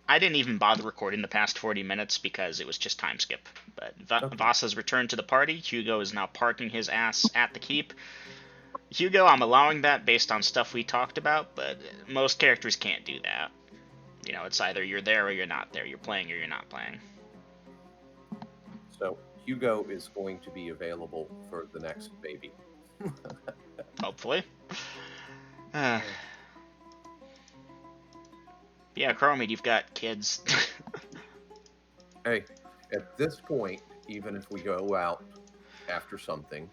I didn't even bother recording the past 40 minutes because it was just time skip. But Okay. Voss has returned to the party. Hugo is now parking his ass at the keep. Hugo, I'm allowing that based on stuff we talked about, but most characters can't do that. You know, it's either you're there or you're not there. You're playing or you're not playing. So Hugo is going to be available for the next baby. Hopefully. Uh, Uh, yeah, Chromie, you've got kids. hey, at this point, even if we go out after something,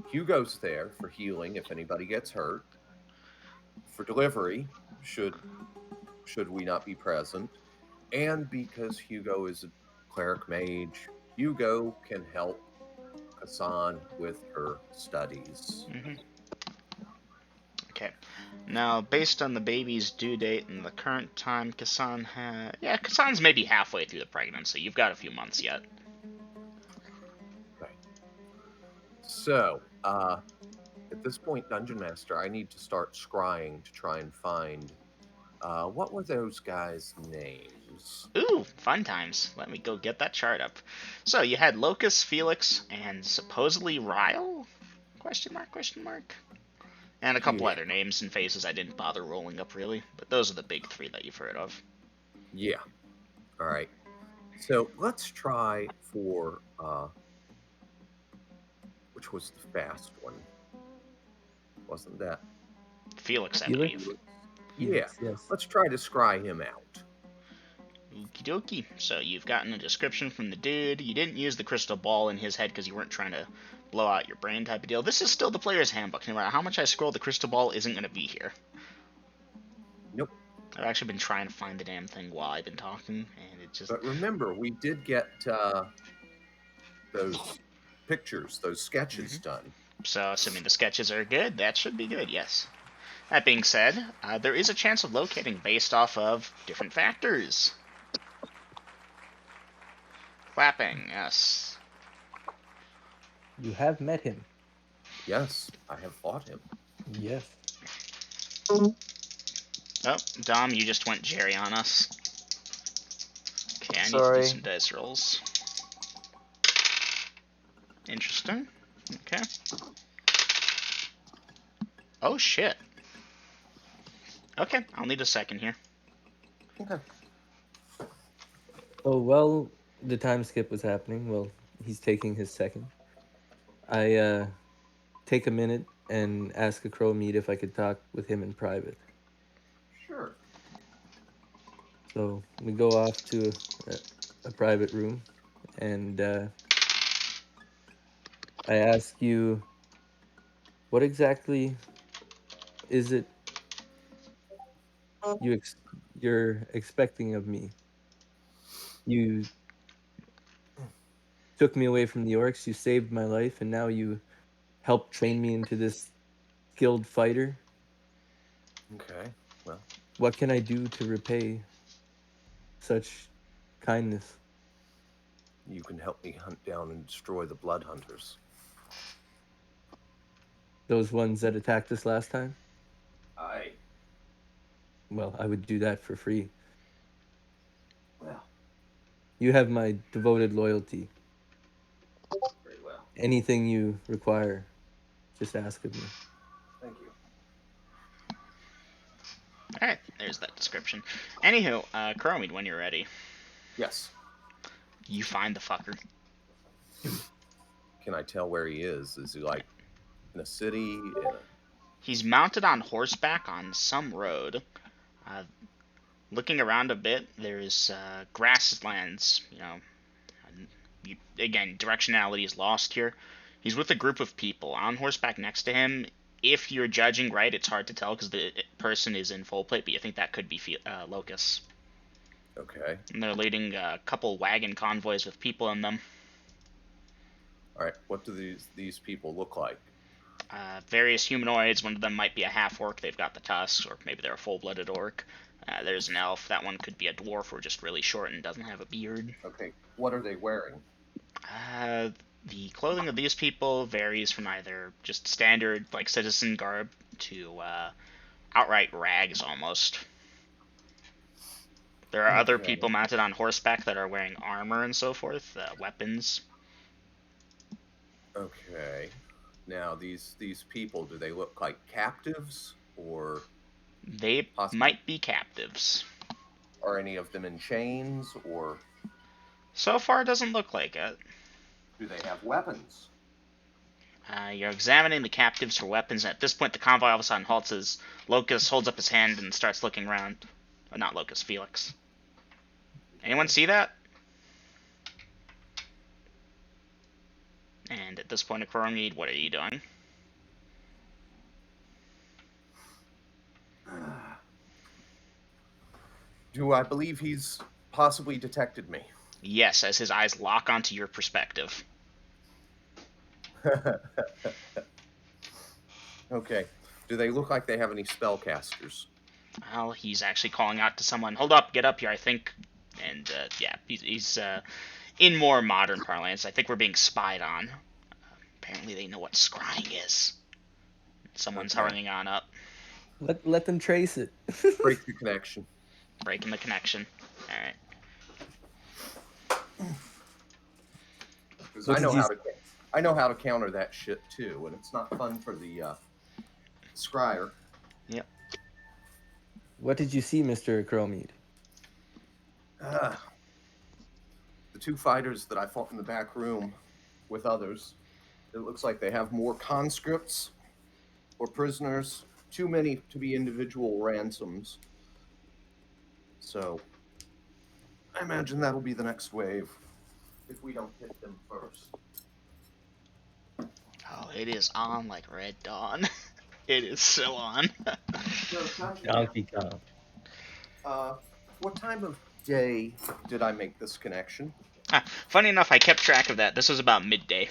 Hugo's there for healing if anybody gets hurt, for delivery should we not be present, and because Hugo is a cleric mage, Hugo can help Hassan with her studies. hmm Okay. Now, based on the baby's due date and the current time, Kassan's maybe halfway through the pregnancy. You've got a few months yet. Okay. So, at this point, Dungeon Master, I need to start scrying to try and find what were those guys' names? Ooh, fun times. Let me go get that chart up. So you had Locus, Felix, and supposedly Ryle? Question mark, question mark. And a couple Yeah, other names and faces I didn't bother rolling up really, but those are the big three that you've heard of. yeah. All right. So let's try for which was the fast one? Wasn't that Felix, I Felix? believe. Yeah, Felix, yes. let's try to scry him out. Okie dokie. So you've gotten a description from the dude. You didn't use the crystal ball in his head because you weren't trying to blow out your brain type of deal. This is still the player's handbook. No matter how much I scroll, the crystal ball isn't going to be here. Nope. I've actually been trying to find the damn thing while I've been talking, and it just... But remember, we did get those pictures, those sketches Mhm. done. So, assuming the sketches are good, that should be good, yes. That being said, there is a chance of locating based off of different factors. Clapping, yes. You have met him. Yes, I have fought him. Yes. Oh, Dom, you just went Jerry on us. Okay, I need to do Sorry. some dice rolls. Interesting. Okay. Oh, shit. Okay, I'll need a second here. Okay. Oh, well, the time skip was happening. Well, he's taking his second. I take a minute and ask Ecroromede if I could talk with him in private. Sure. So we go off to a private room, and I ask you, what exactly is it you're expecting of me? You took me away from the orcs, you saved my life, and now you helped train me into this skilled fighter. Okay. Well, What can I do to repay such kindness? you can help me hunt down and destroy the Blood Hunters. Those ones that attacked us last time? I. Well, I would do that for free. Well, You have my devoted loyalty. very well. Anything you require, just ask of me. Thank you. Alright, there's that description. Anywho, Chromie, when you're ready, Yes. you find the fucker. Can I tell where he is? Is he like in a city? In a... He's mounted on horseback on some road. Uh, Looking around a bit, there's grasslands. Again, directionality is lost here. He's with a group of people on horseback next to him. If you're judging right, it's hard to tell because the person is in full plate, but you think that could be Locus. Okay. And they're leading a couple wagon convoys with people in them. All right. What do these people look like? Various humanoids. One of them might be a half orc. They've got the tusks, or maybe they're a full-blooded orc. There's an elf. That one could be a dwarf or just really short and doesn't have a beard. Okay. What are they wearing? The clothing of these people varies from either just standard, like citizen garb, to outright rags almost. There are other Okay. people mounted on horseback that are wearing armor and so forth, weapons. Okay. Now these people, do they look like captives, or They possibly might be captives. are any of them in chains, or So far, it doesn't look like it. do they have weapons? You're examining the captives for weapons, and at this point, the convoy all of a sudden halts as Locust holds up his hand and starts looking around. Not Locust, Felix. Anyone see that? And at this point, Ecroromede, what are you doing? Do I believe he's possibly detected me? Yes, as his eyes lock onto your perspective. Okay. Do they look like they have any spellcasters? Well, he's actually calling out to someone, hold up, get up here, I think. And, yeah, he's in more modern parlance, I think we're being spied on. Apparently they know what scrying is. Someone's Okay. hurrying on up, Let them trace it. Break the connection. breaking the connection. Alright. Because What I did know you? how to counter that shit too, and it's not fun for the scryer. Yep. What did you see, Mr. Ecromede? The two fighters that I fought in the back room with others, it looks like they have more conscripts or prisoners, too many to be individual ransoms. So I imagine that'll be the next wave if we don't hit them first. Oh, it is on like Red Dawn. It is so on. Donkey Kong. What time of day did I make this connection? Funny enough, I kept track of that. This was about midday.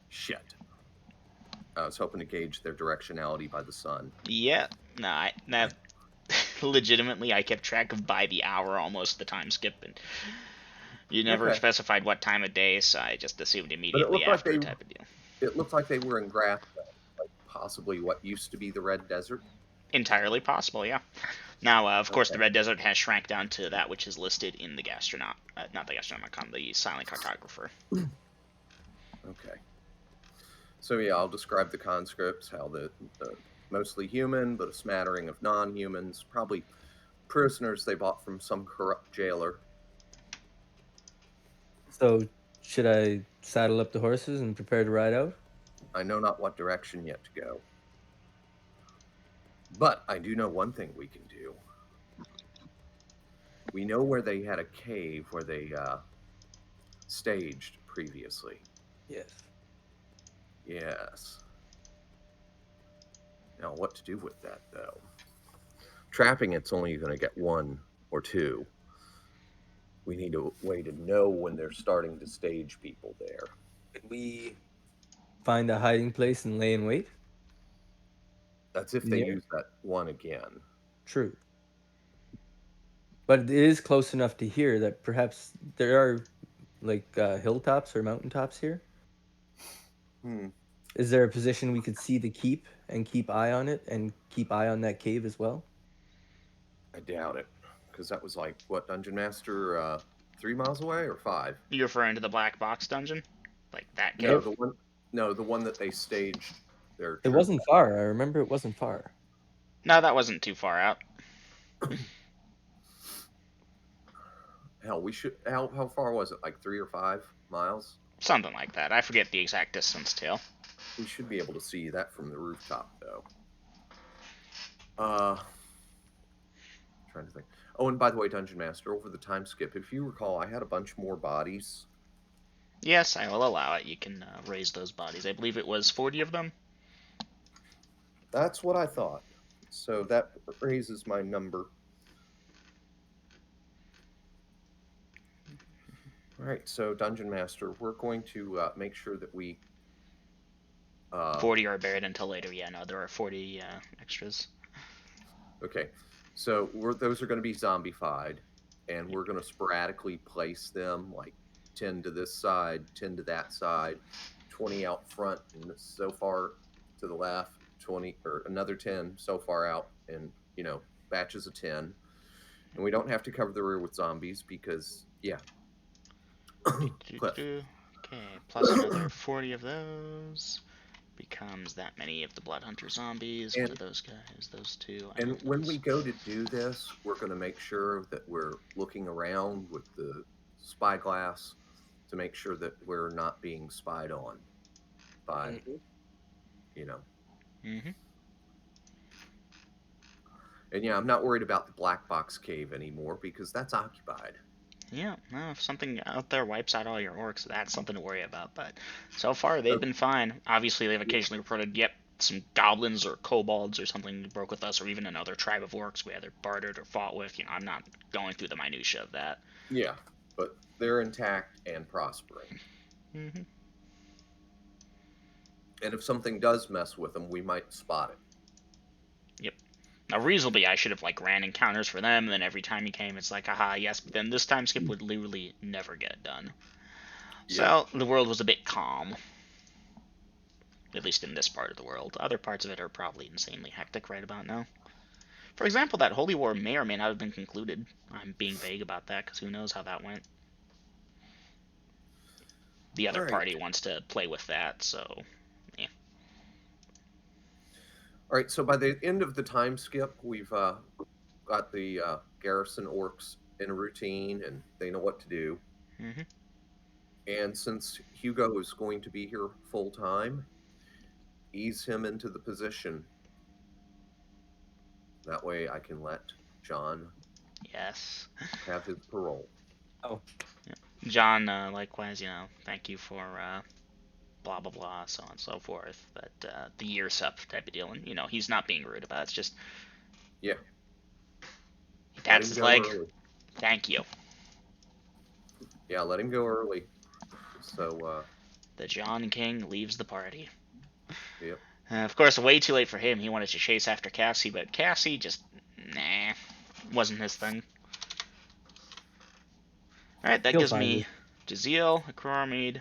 Shit. I was hoping to gauge their directionality by the sun. Yeah, no, legitimately, I kept track of by the hour almost the time skip, and you never Okay. specified what time of day, so I just assumed But it immediately looked like after type of deal. it looked like they were in grassland, like possibly what used to be the Red Desert. Entirely possible, yeah. Now, of course, Okay. the Red Desert has shrank down to that which is listed in the Gastronaut, not the Gastronomicon, the Silent Cartographer. Okay. So yeah, I'll describe the conscripts, how the mostly human, but a smattering of non-humans, probably prisoners they bought from some corrupt jailer. So, should I saddle up the horses and prepare to ride out? I know not what direction yet to go. But I do know one thing we can do. We know where they had a cave where they staged previously. Yes. Yes. Now, what to do with that, though? Trapping it's only going to get one or two. We need a way to know when they're starting to stage people there. Could we find a hiding place and lay in wait? That's if they Yeah. use that one again. True. But it is close enough to here that perhaps there are like hilltops or mountaintops here. Hmm. Is there a position we could see the keep and keep eye on it and keep eye on that cave as well? I doubt it, because that was like what Dungeon Master 3 miles away or 5? You referring to the black box dungeon? Like that No, cave? the one. No, the one that they staged their It troops. wasn't far. I remember it wasn't far. No, that wasn't too far out. Hell, we should. How far was it? Like 3 or 5 miles? Something like that. I forget the exact distance, too. We should be able to see that from the rooftop, though. Trying to think. Oh, and by the way, Dungeon Master, over the time skip, if you recall, I had a bunch more bodies. Yes, I will allow it. You can raise those bodies. I believe it was 40 of them. That's what I thought. So that raises my number. All right, so Dungeon Master, we're going to make sure that we 40 are buried until later. Yeah, no, there are 40 extras. Okay, so those are going to be zombified, and we're going to sporadically place them, like 10 to this side, 10 to that side, 20 out front, and so far to the left, 20 or another 10 so far out, and batches of 10. And we don't have to cover the rear with zombies because, yeah. Cliff. Okay, plus another 40 of those. Becomes that many of the Blood Hunter zombies. One And of those guys, those two. I and know when we those. go to do this, we're going to make sure that we're looking around with the spyglass to make sure that we're not being spied on by, you know. Mm-hmm. And yeah, I'm not worried about the black box cave anymore because that's occupied. Yeah, no, if something out there wipes out all your orcs, that's something to worry about. But so far, they've Oh, been fine. Obviously, they've yeah. occasionally reported, yep, some goblins or kobolds or something broke with us, or even another tribe of orcs we either bartered or fought with. You know, I'm not going through the minutia of that. Yeah, but they're intact and prospering. Mm-hmm. And if something does mess with them, we might spot it. Yep. Now, reasonably, I should have like ran encounters for them, and then every time he came, it's like, aha, yes. But then this time skip would literally never get done. Yeah. So the world was a bit calm, at least in this part of the world. Other parts of it are probably insanely hectic right about now. For example, that Holy War may or may not have been concluded. I'm being vague about that because who knows how that went. The All other right. party wants to play with that, so yeah. All right. So by the end of the time skip, we've got the garrison orcs in a routine and they know what to do. Mm-hmm. And since Hugo is going to be here full time, ease him into the position. That way I can let John Yes. have his parole. Oh, Yeah. John, likewise, thank you for blah blah blah, so on and so forth. But the year's up type of deal, and he's not being rude about it. It's just Yeah. he Let pats him his go leg. early. Thank you. Yeah, let him go early. So, The John King leaves the party. yep. Of course, way too late for him. He wanted to chase after Cassie, but Cassie just, nah, wasn't his thing. Alright, that he'll gives find me us. Jaziel, Ecroromede,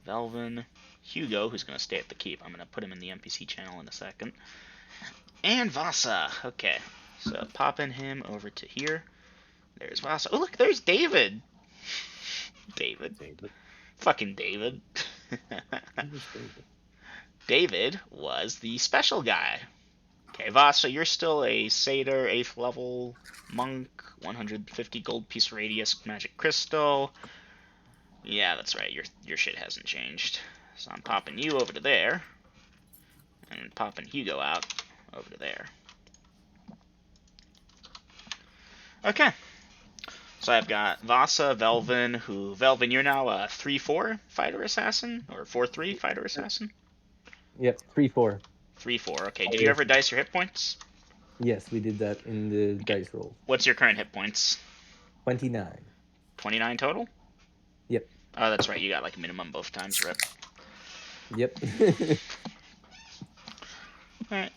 Velvin, Hugo, who's going to stay at the keep. I'm going to put him in the NPC channel in a second. And Vasa. Okay, so popping him over to here. There's Vasa. Oh, look, there's David. David. David. Fucking David. Who was David? David was the special guy. Okay, Vasa, you're still a satyr, 8th level monk, 150 gold piece radius magic crystal. Yeah, that's right. Your shit hasn't changed. So I'm popping you over to there, and popping Hugo out over to there. Okay. So I've got Vasa, Velvin, you're now a 3-4 fighter assassin? Or 4-3 fighter assassin? Yep, 3-4. 3-4, okay. Oh, Did you yes. ever dice your hit points? Yes, we did that in the Okay. dice roll. What's your current hit points? 29. 29 total? Yep. Oh, that's right. You got like minimum both times, rip. Yep. Alright.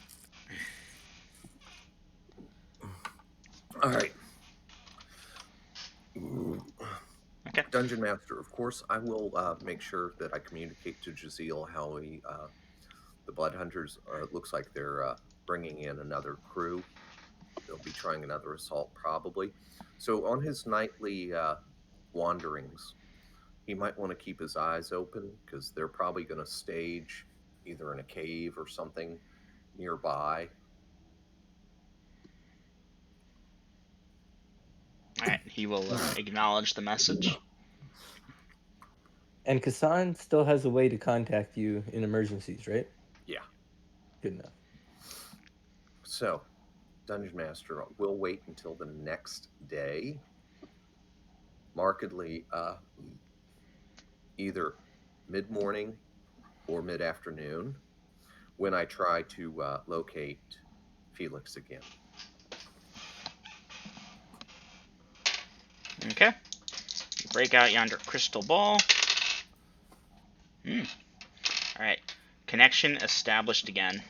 All right. Okay. Dungeon Master, of course, I will make sure that I communicate to Jaziel how the Blood Hunters it looks like they're bringing in another crew. They'll be trying another assault probably. So on his nightly wanderings, he might want to keep his eyes open because they're probably going to stage either in a cave or something nearby. Alright, he will acknowledge the message. And Kassan still has a way to contact you in emergencies, right? Yeah. Good enough. So, Dungeon Master, we'll wait until the next day, markedly either mid-morning or mid-afternoon, when I try to locate Felix again. Okay. Break out yonder crystal ball. Alright. Connection established again.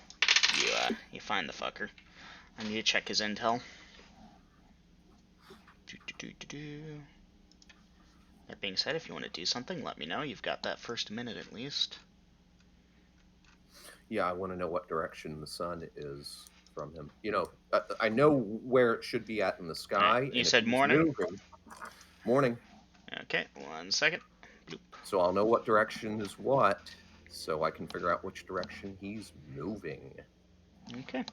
You find the fucker. I need to check his intel. That being said, if you want to do something, let me know. You've got that first minute at least. Yeah, I want to know what direction the sun is from him. You know, I know where it should be at in the sky. You and if said he's morning? morning. Okay, 1 second. Bloop. So I'll know what direction is what, so I can figure out which direction he's moving. Okay.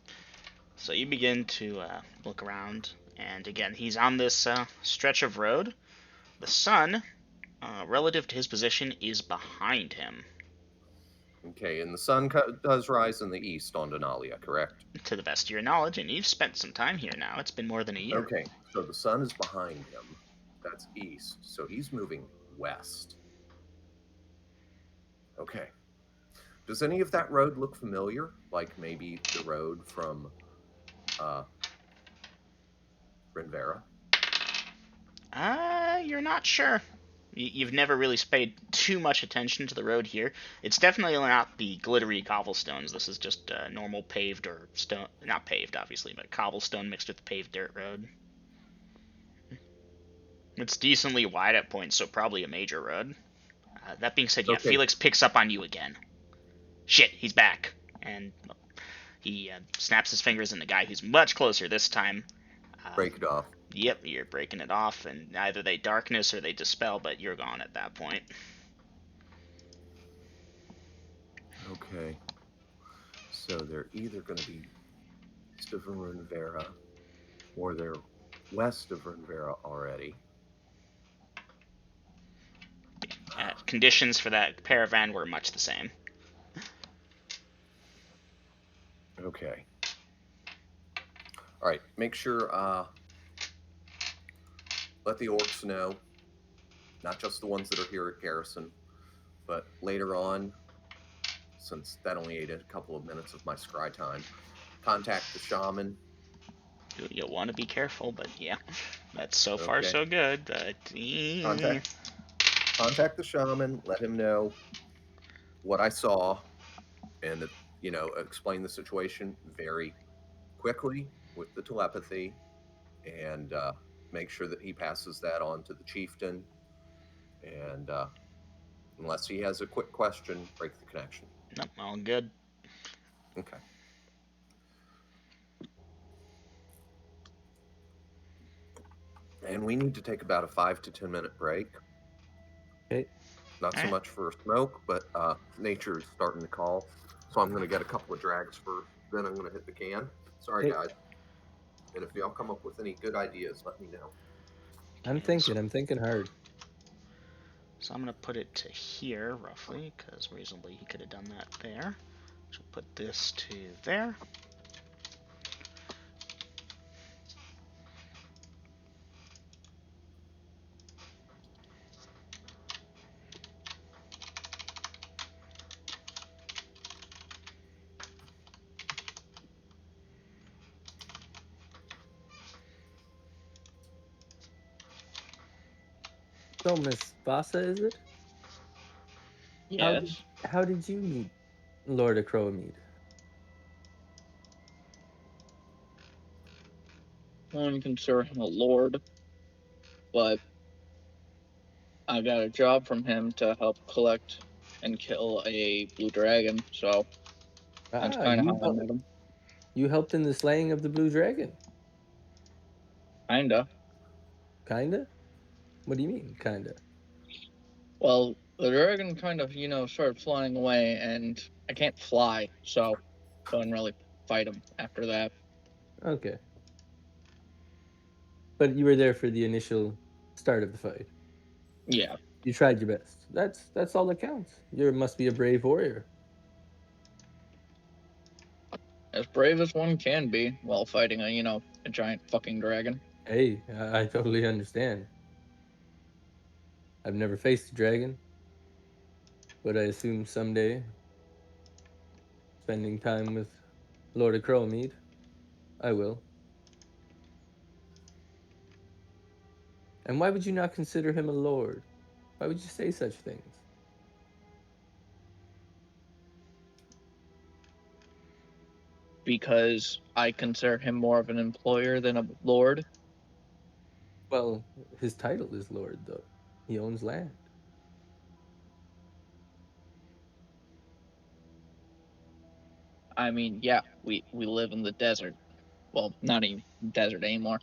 So you begin to look around, and again, he's on this stretch of road. The sun, relative to his position, is behind him, Okay, and the sun does rise in the east on Denalia, correct? to the best of your knowledge, and you've spent some time here now. It's been more than a year. Okay, so the sun is behind him. That's east, so he's moving west. Okay. Does any of that road look familiar? Like maybe the road from Renvera? You're not sure. You've never really paid too much attention to the road here. It's definitely not the glittery cobblestones. This is just normal paved or stone, not paved obviously, but cobblestone mixed with paved dirt road. It's decently wide at points, so probably a major road. That being said, yeah, Okay. Felix picks up on you again. Shit, he's back. And he snaps his fingers, and the guy who's much closer this time. Break it off. Yep, you're breaking it off, and either they darkness or they dispel, but you're gone at that point. Okay. So they're either going to be east of Renvera or they're west of Renvera already. Conditions for that caravan were much the same. Okay. All right. Make sure let the orcs know, not just the ones that are here at Garrison, but later on, since that only ate a couple of minutes of my scry time, contact the shaman. You'll want to be careful, but yeah, that's so far so good. But contact the shaman, let him know what I saw, and explain the situation very quickly with the telepathy, and make sure that he passes that on to the chieftain. And unless he has a quick question, break the connection. Nope, all good. Okay. And we need to take about a 5 to 10 minute break. Okay. Not so much for smoke, but nature is starting to call. So I'm going to get a couple of drags first, then I'm going to hit the can. Sorry, guys. And if y'all come up with any good ideas, let me know. I'm thinking hard. So I'm going to put it to here, roughly, because reasonably he could have done that there. So put this to there. So, Miss Vasa, is it? Yes. How did you meet Lord Ecroromede? I wouldn't consider him a lord, but I got a job from him to help collect and kill a blue dragon, so that's kind of how I met him. You helped in the slaying of the blue dragon? Kinda. Kinda? What do you mean, kinda? Well, the dragon kind of, started flying away, and I can't fly, so couldn't really fight him after that. Okay. But you were there for the initial start of the fight. Yeah. You tried your best. That's all that counts. You must be a brave warrior. As brave as one can be while fighting a giant fucking dragon. Hey, I totally understand. I've never faced a dragon, but I assume someday, spending time with Lord Ecroromede, I will. And why would you not consider him a lord? Why would you say such things? Because I consider him more of an employer than a lord. Well, his title is lord, though. He owns land. I mean, yeah, we live in the desert, Well, not even desert anymore.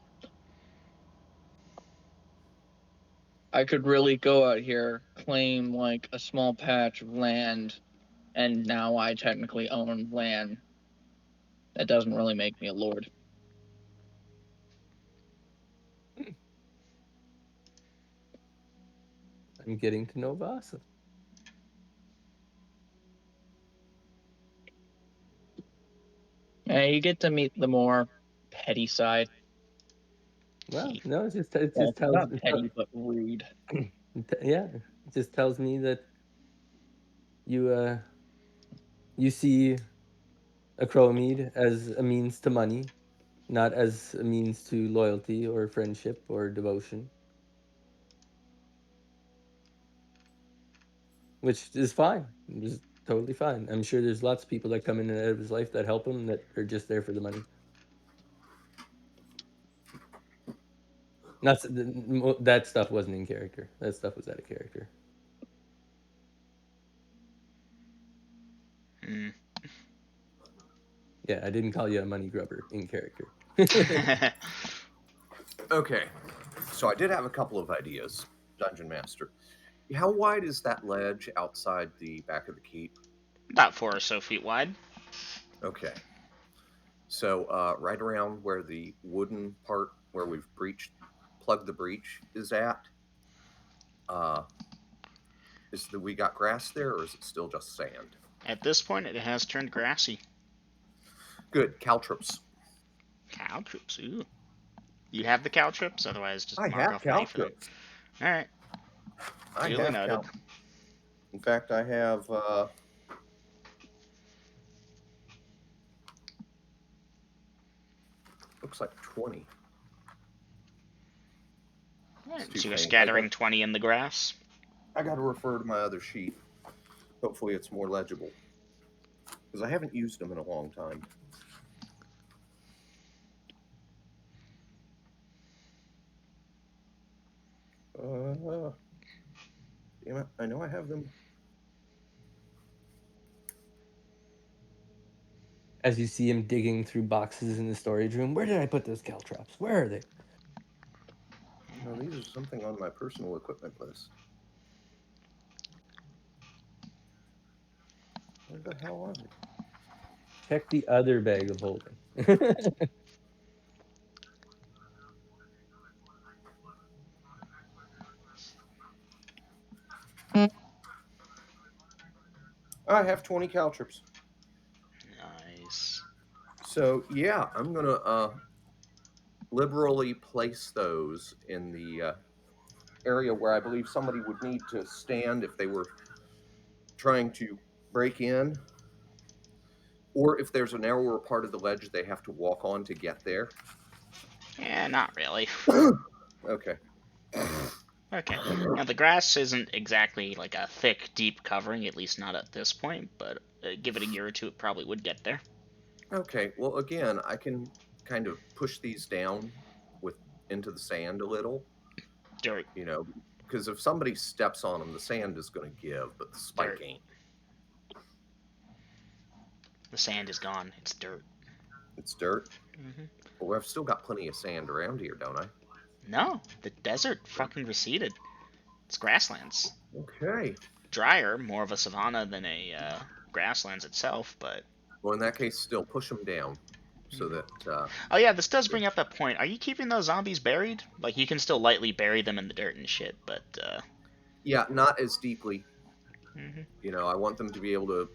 I could really go out here, claim like a small patch of land, and now I technically own land. That doesn't really make me a lord. I'm getting to know Vasa. You get to meet the more petty side. Well, no, it just tells Not petty, but rude. yeah, it just tells me that you see Ecroromede as a means to money, not as a means to loyalty or friendship or devotion, which is fine. It's totally fine. I'm sure there's lots of people that come in and out of his life that help him that are just there for the money. Not that stuff wasn't in character. That stuff was out of character. Mm. Yeah, I didn't call you a money grubber in character. Okay, so I did have a couple of ideas, Dungeon Master. How wide is that ledge outside the back of the keep? About 4 or so feet wide. Okay. So right around where the wooden part where we've plugged the breach is at, we got grass there, or is it still just sand? At this point, it has turned grassy. Good. Caltrops. Caltrops, ooh. You have the caltrops? Otherwise, just I mark have off money for them. caltrops. Alright. I Duly have noted. In fact, I have. Looks like 20. Right, Too so you're faint. scattering 20 in the grass? I got to refer to my other sheet. Hopefully, it's more legible because I haven't used them in a long time. Damn it! I know I have them. As you see him digging through boxes in the storage room, where did I put those caltrops? Where are they? No, these are something on my personal equipment list. Where the hell are they? Check the other bag of holding. I have 20 caltrops. Nice. So yeah, I'm gonna liberally place those in the area where I believe somebody would need to stand if they were trying to break in, or if there's a narrower part of the ledge they have to walk on to get there. Yeah, not really. Okay. Okay. Now, the grass isn't exactly like a thick, deep covering, at least not at this point, but give it a year or two, it probably would get there. Okay. Well, again, I can kind of push these down with into the sand a little, Dirt. because if somebody steps on them, the sand is going to give, but the spike Dirt. ain't. The sand is gone. It's dirt. It's dirt. Mm-hmm. Well, I've still got plenty of sand around here, don't I? No, the desert fucking receded. It's grasslands. Okay. Drier, more of a savanna than a grasslands itself, but... Well, in that case, still push them down so that... Oh yeah, this does bring up a point. Are you keeping those zombies buried? Like, you can still lightly bury them in the dirt and shit, but... Yeah, not as deeply. Mm-hmm. I want them to be able to,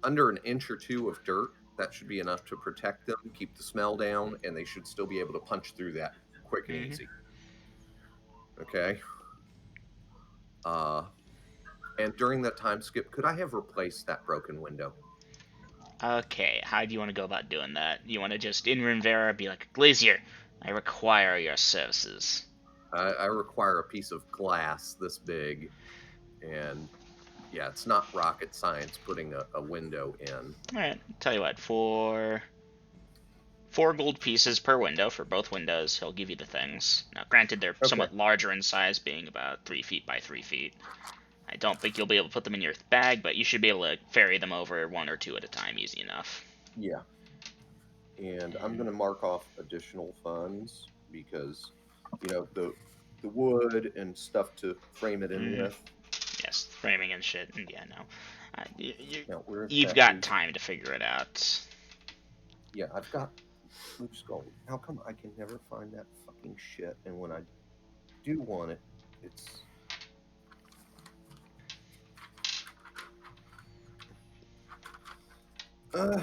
under an inch or two of dirt, that should be enough to protect them, keep the smell down, and they should still be able to punch through that quick and easy. Okay. And during that time skip, could I have replaced that broken window? Okay, how do you want to go about doing that? You want to just in Rinvera be like, Glazier, I require your services. I require a piece of glass this big, and yeah, it's not rocket science putting a window in. Alright, tell you what, for 4 gold pieces per window for both windows, he'll give you the things. Now, granted, they're somewhat larger in size, being about 3 feet by 3 feet. I don't think you'll be able to put them in your bag, but you should be able to ferry them over 1 or 2 at a time easy enough. Yeah. And I'm going to mark off additional funds because, the wood and stuff to frame it in with. Yes, framing and shit. And yeah, no. Where is You've that got loose? time to figure it out. Yeah, I've got loose gold. How come I can never find that fucking shit? And when I do want it, it's. All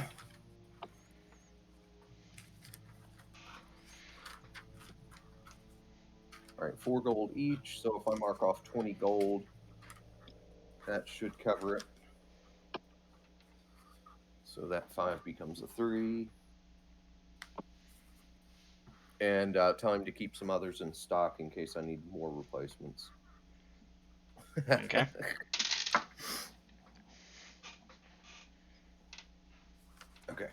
right, 4 gold each. So if I mark off 20 gold, that should cover it. So that 5 becomes a 3. And tell him to keep some others in stock in case I need more replacements. Okay. Okay.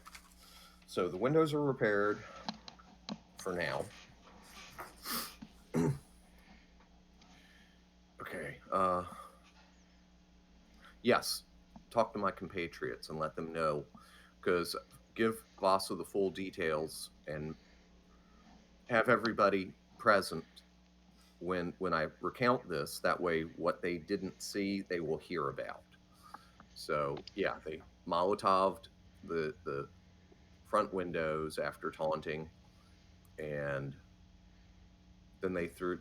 So the windows are repaired for now. Okay. Yes. Talk to my compatriots and let them know, because give Vasa the full details and have everybody present when I recount this. That way, what they didn't see, they will hear about. So yeah, they Molotoved the front windows after taunting, and then they threw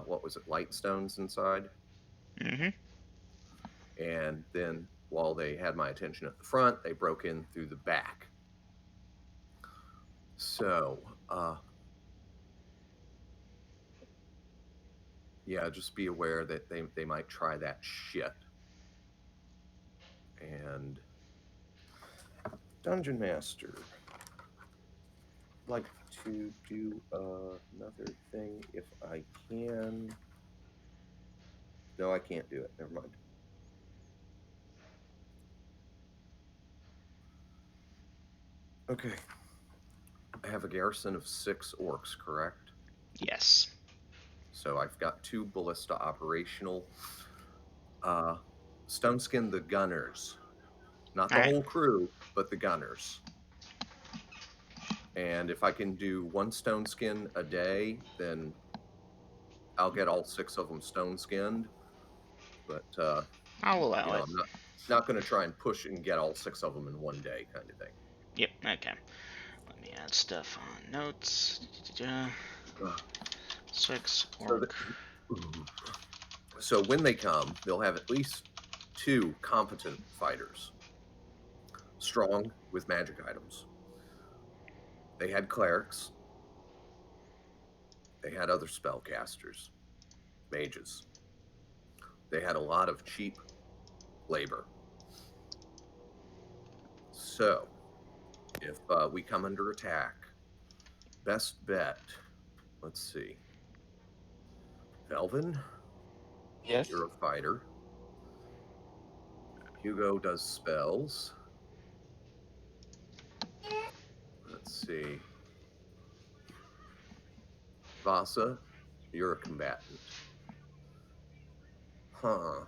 what was it, light stones inside. Mm-hmm. And then while they had my attention at the front, they broke in through the back. So yeah, just be aware that they might try that shit. And Dungeon Master, I'd like to do another thing if I can. No, I can't do it. Never mind. Okay. I have a garrison of 6 orcs, correct? Yes. So I've got 2 ballista operational. Stoneskin the gunners. Not the All right. whole crew, but the gunners. And if I can do 1 stone skin a day, then I'll get all 6 of them stone skinned. But I'll allow it. I'm not going to try and push and get all 6 of them in one day, kind of thing. Yep. Okay. Let me add stuff on notes. 6 orc. So when they come, they'll have at least 2 competent fighters, strong with magic items. They had clerics. They had other spellcasters, mages. They had a lot of cheap labor. So, if we come under attack, best bet, let's see. Velvin, Yes. you're a fighter. Hugo does spells. Let's see. Vasa, you're a combatant. Huh.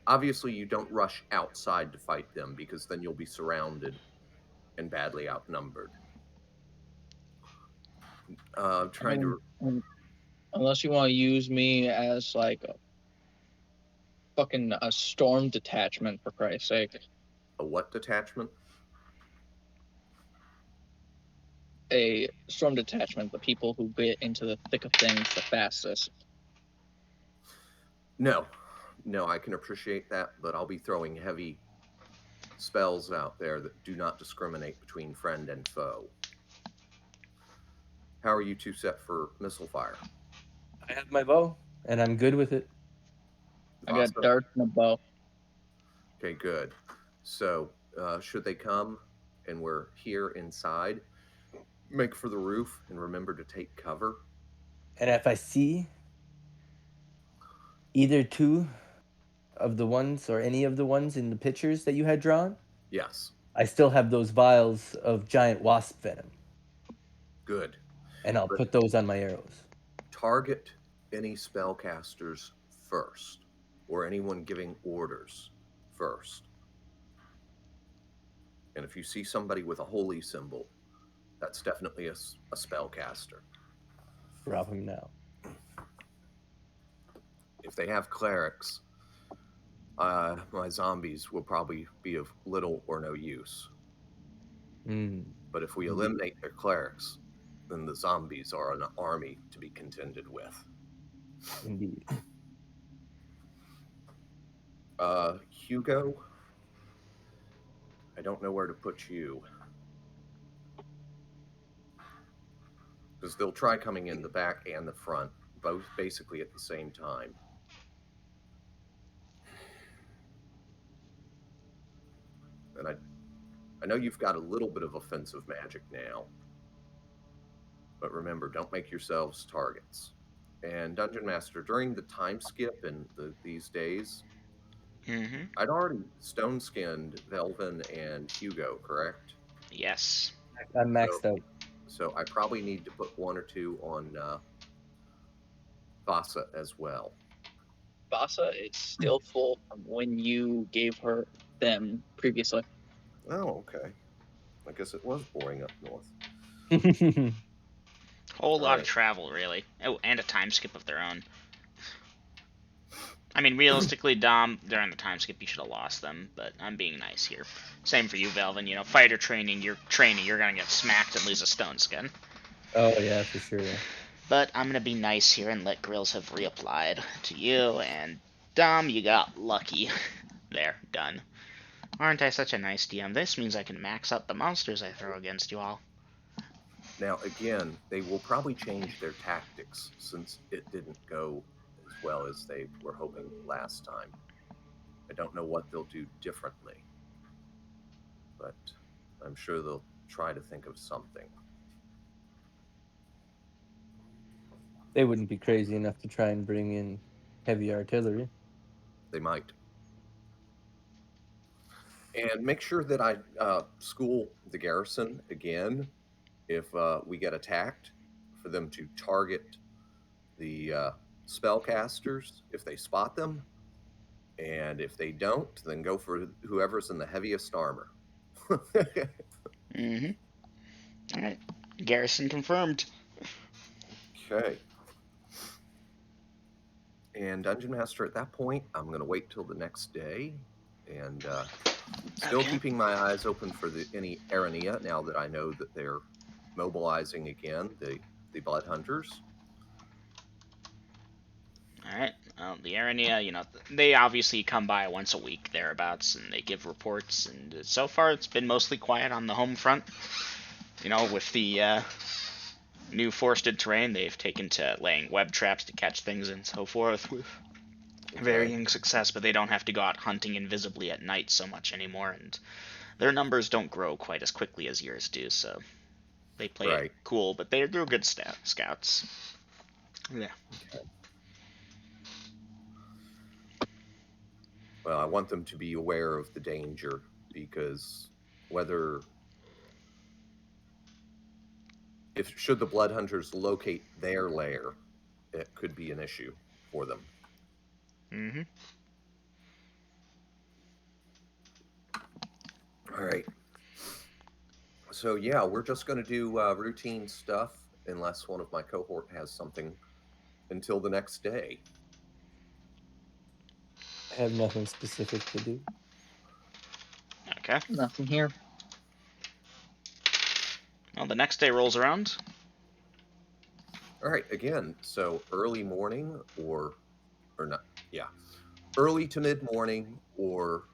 Obviously, you don't rush outside to fight them because then you'll be surrounded and badly outnumbered. Trying to. Unless you want to use me as like a storm detachment, for Christ's sake. A what detachment? A storm detachment, the people who get into the thick of things the fastest. No, I can appreciate that, but I'll be throwing heavy spells out there that do not discriminate between friend and foe. How are you 2 set for missile fire? I have my bow, and I'm good with it. I got Vasa? darts and a bow. Okay, good. So, should they come and we're here inside, make for the roof and remember to take cover. And if I see either 2 of the ones or any of the ones in the pictures that you had drawn, Yes, I still have those vials of giant wasp venom, good. and I'll But put those on my arrows. target any spellcasters first, or anyone giving orders first. And if you see somebody with a holy symbol, that's definitely a spellcaster. Drop him now. If they have clerics, my zombies will probably be of little or no use. Mm, But if we Indeed. eliminate their clerics, then the zombies are an army to be contended with. indeed. Hugo, I don't know where to put you. Because they'll try coming in the back and the front, both basically at the same time. And I know you've got a little bit of offensive magic now. But remember, don't make yourselves targets. And Dungeon Master, during the time skip in these days, Mm-hmm. I'd already stone skinned Velvin and Hugo, correct? Yes. I'm maxed out. So I probably need to put 1 or 2 on Vasa as well. Vasa is still full from when you gave her them previously. Oh, okay. I guess it was boring up north. Whole lot of Right. travel, really. Oh, and a time skip of their own. I mean, realistically, Dom, during the time skip, you should have lost them, but I'm being nice here. Same for you, Velvin. You know, fighter training, you're gonna get smacked and lose a stone skin. Oh yeah, for sure. Yeah. But I'm gonna be nice here and let Grills have reapplied to you, and Dom, you got lucky. There, done. Aren't I such a nice DM? This means I can max out the monsters I throw against you all. Now, again, they will probably change their tactics since it didn't go as well as they were hoping last time. I don't know what they'll do differently, but I'm sure they'll try to think of something. They wouldn't be crazy enough to try and bring in heavy artillery. They might. And make sure that I school the garrison again if we get attacked, for them to target the spellcasters if they spot them. And if they don't, then go for whoever's in the heaviest armor. Mm-hmm. Alright. Garrison confirmed. Okay. And Dungeon Master, at that point, I'm going to wait till the next day, and still Okay. keeping my eyes open for any Arania now that I know that they're mobilizing again, the Blood Hunters. Alright. The Arania, you know, they obviously come by once a week, thereabouts, and they give reports, and so far it's been mostly quiet on the home front. You know, with the new forested terrain, they've taken to laying web traps to catch things and so forth with varying success, but they don't have to go out hunting invisibly at night so much anymore, and their numbers don't grow quite as quickly as yours do, so they play it cool, but they're good scouts. Yeah. Okay. Well, I want them to be aware of the danger, because should the Blood Hunters locate their lair, it could be an issue for them. Mm-hmm. All right. So yeah, we're just going to do routine stuff unless one of my cohort has something until the next day. I have nothing specific to do. Okay. Nothing here. Well, the next day rolls around. All right. Again, so early morning or not? Yeah, early to mid morning or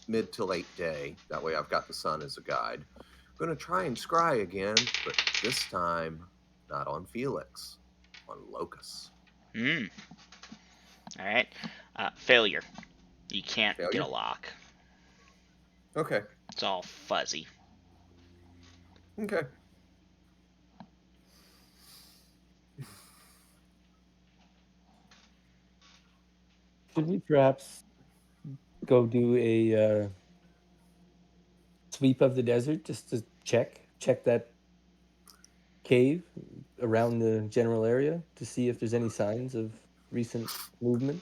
mid to late day. That way, I've got the sun as a guide. I'm going to try and scry again, but this time not on Felix, on Locus. Hmm. All right. Failure. You can't Failure? get a lock. Okay. It's all fuzzy. Okay. Should we perhaps go do a sweep of the desert just to check that cave around the general area to see if there's any signs of recent movement?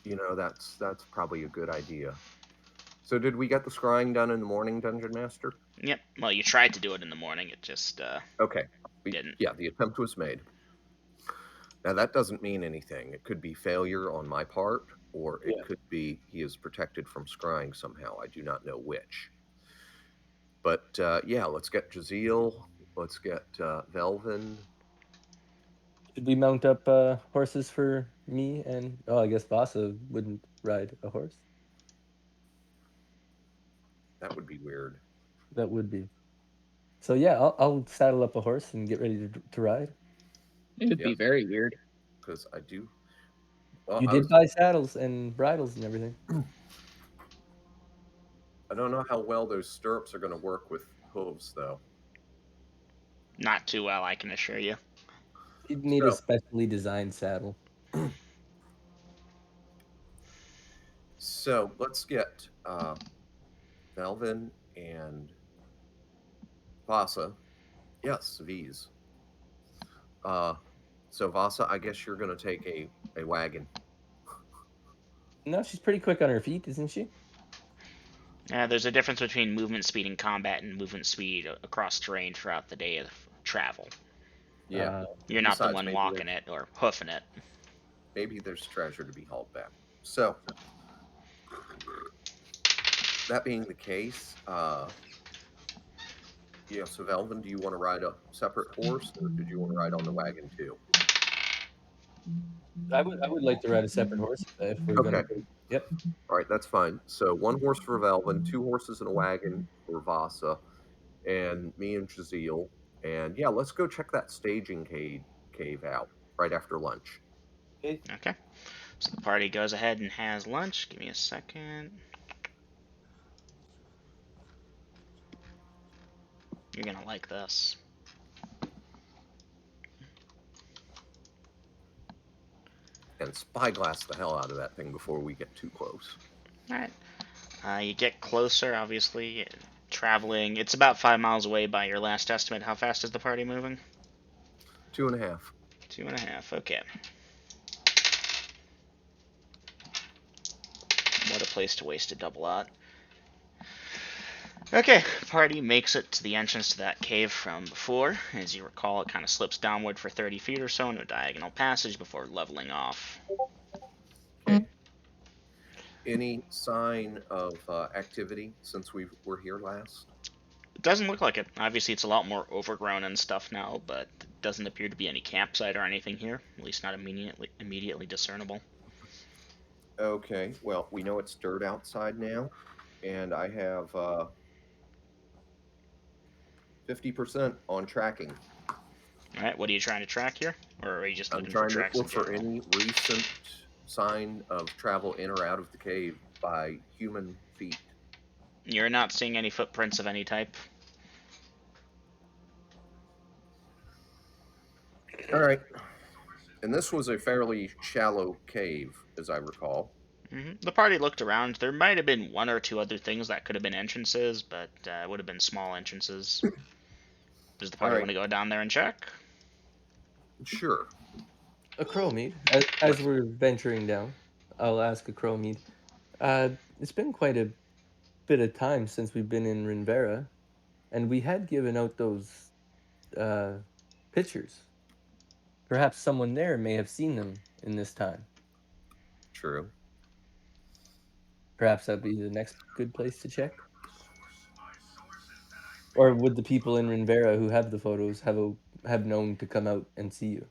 You know, that's probably a good idea. So did we get the scrying done in the morning, Dungeon Master? Yep. Well, you tried to do it in the morning. It just Okay. didn't. Yeah, the attempt was made. Now, that doesn't mean anything. It could be failure on my part, or it Yeah. could be he is protected from scrying somehow. I do not know which. But yeah, let's get Jaziel. Let's get Velvin. Should we mount up horses for me and I guess Vasa wouldn't ride a horse. That would be weird. That would be. So yeah, I'll saddle up a horse and get ready to ride. It would Yeah, be very weird. because I do. Well, You did buy saddles and bridles and everything. I don't know how well those stirrups are going to work with hooves, though. Not too well, I can assure you. You'd need a So, specially designed saddle. so let's get Velvin and Vasa. Yes, V's. So Vasa, I guess you're going to take a wagon. No, she's pretty quick on her feet, isn't she? There's a difference between movement speed in combat and movement speed across terrain throughout the day of travel. Yeah. You're not the Besides, one maybe walking it or hoofing it. maybe there's treasure to be hauled back. So, that being the case, yeah, so Velvin, do you want to ride a separate horse, or did you want to ride on the wagon too? I would like to ride a separate horse if we're Okay. gonna. Yep. All right, that's fine. So one horse for Velvin, two horses and a wagon for Vasa, and me and Jaziel. And yeah, let's go check that staging cave out right after lunch. Okay. So the party goes ahead and has lunch. Give me a second. You're gonna like this. And spyglass the hell out of that thing before we get too close. Alright. You get closer, obviously. Traveling. It's about 5 miles away by your last estimate. How fast is the party moving? 2.5. 2.5. Okay. What a place to waste a double out. Okay, party makes it to the entrance to that cave from before. As you recall, it kind of slips downward for 30 feet or so in a diagonal passage before leveling off. Okay. Any sign of activity since we were here last? It doesn't look like it. Obviously, it's a lot more overgrown and stuff now, but it doesn't appear to be any campsite or anything here. At least not immediately discernible. Okay, well, we know it's dirt outside now, and I have 50% on tracking. Alright, what are you trying to track here? Or are you just I'm looking for trying to tracks in look for general? any recent sign of travel in or out of the cave by human feet. You're not seeing any footprints of any type? All right. And this was a fairly shallow cave, as I recall. The party looked around. There might have been one or two other things that could have been entrances, but it would have been small entrances. Does the party All want to go down there and check? Sure. Ecroromede, as we're venturing down, I'll ask Ecroromede. It's been quite a bit of time since we've been in Rinvera, and we had given out those pictures. Perhaps someone there may have seen them in this time. True. Perhaps that'd be the next good place to check. Or would the people in Rinvera who have the photos have known to come out and see you?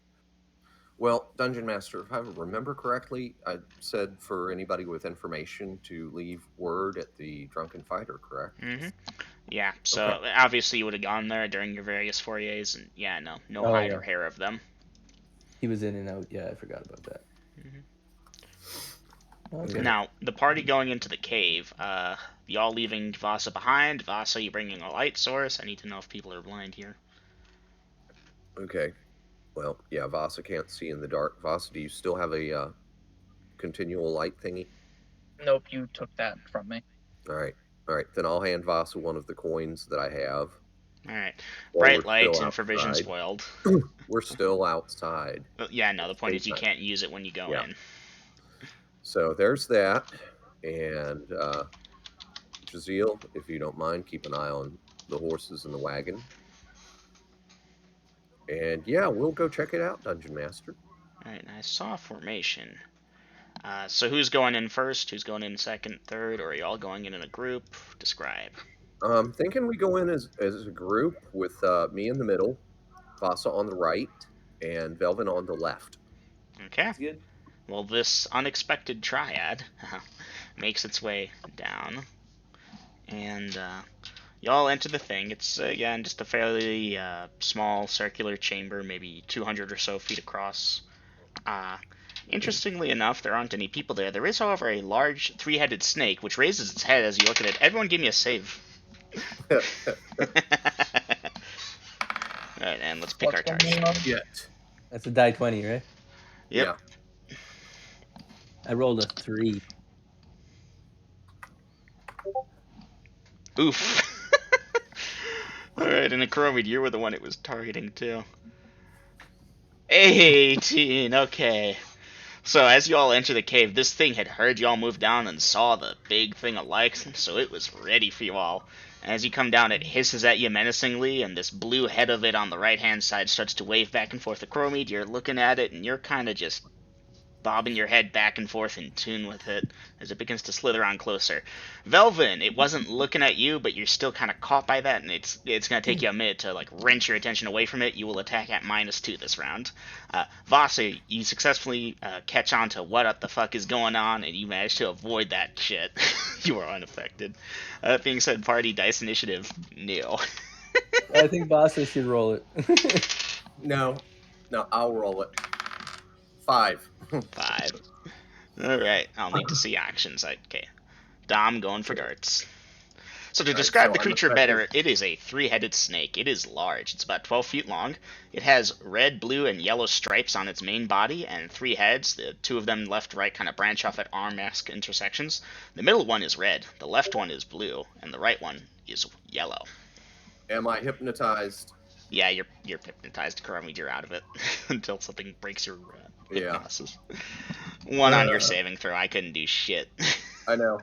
Well, Dungeon Master, if I remember correctly, I said for anybody with information to leave word at the Drunken Fighter, correct? Yeah, so Okay. obviously you would have gone there during your various forays, and yeah, no hide or hair of them. He was in and out. Yeah, I forgot about that. Okay. Now, the party going into the cave, y'all leaving Vasa behind. Vasa, you bringing a light source? I need to know if people are blind here. Okay. Well, yeah, Vasa can't see in the dark. Vasa, do you still have a continual light thingy? Nope, you took that from me. All right. All right. Then I'll hand Vasa one of the coins that I have. Alright. While Bright we're light still and for vision outside. spoiled. We're still outside. Yeah, no, the point is you Daytime. can't use it when you go Yeah. in. So there's that. And Jaziel, if you don't mind, keep an eye on the horses and the wagon. And yeah, we'll go check it out, Dungeon Master. Alright, I saw formation. So who's going in first? Who's going in second, third? Or are you all going in a group? Describe. Thinking we go in as a group with me in the middle, Vasa on the right, and Velvin on the left. Okay. That's good. Well, this unexpected triad makes its way down. And y'all enter the thing. It's, again, just a fairly small circular chamber, maybe 200 or so feet across. Interestingly enough, there aren't any people there. There is, however, a large three-headed snake, which raises its head as you look at it. Everyone give me a save. Alright, and let's pick our target. Yet. That's a die 20, right? Yep. Yeah. I rolled a 3. Oof. Alright, and Ecroromede, you were the one it was targeting, too. 18, okay. So as you all enter the cave, this thing had heard you all move down and saw the big thing it likes, so it was ready for you all. And as you come down, it hisses at you menacingly, and this blue head of it on the right-hand side starts to wave back and forth. Ecroromede, you're looking at it, and you're kind of just bobbing your head back and forth in tune with it as it begins to slither on closer. Velvin, it wasn't looking at you, but you're still kind of caught by that, and it's going to take you a minute to like wrench your attention away from it. You will attack at -2 this round. Vasa, you successfully catch on to what the fuck is going on, and you manage to avoid that shit. You are unaffected. That being said, party dice initiative, nil. I think Vasa should roll it. No, I'll roll it. 5. 5. Alright, I'll need to see actions. Okay. Dom going for darts. So to describe the creature better, it is a three-headed snake. It is large. It's about 12 feet long. It has red, blue, and yellow stripes on its main body and 3 heads. The 2 of them left to right kind of branch off at arm-esque intersections. The middle one is red, the left one is blue, and the right one is yellow. Am I hypnotized? Yeah, you're hypnotized. Ecroromede, you're out of it until something breaks your hypnosis. Yeah. 1 on your saving throw. I couldn't do shit. I know.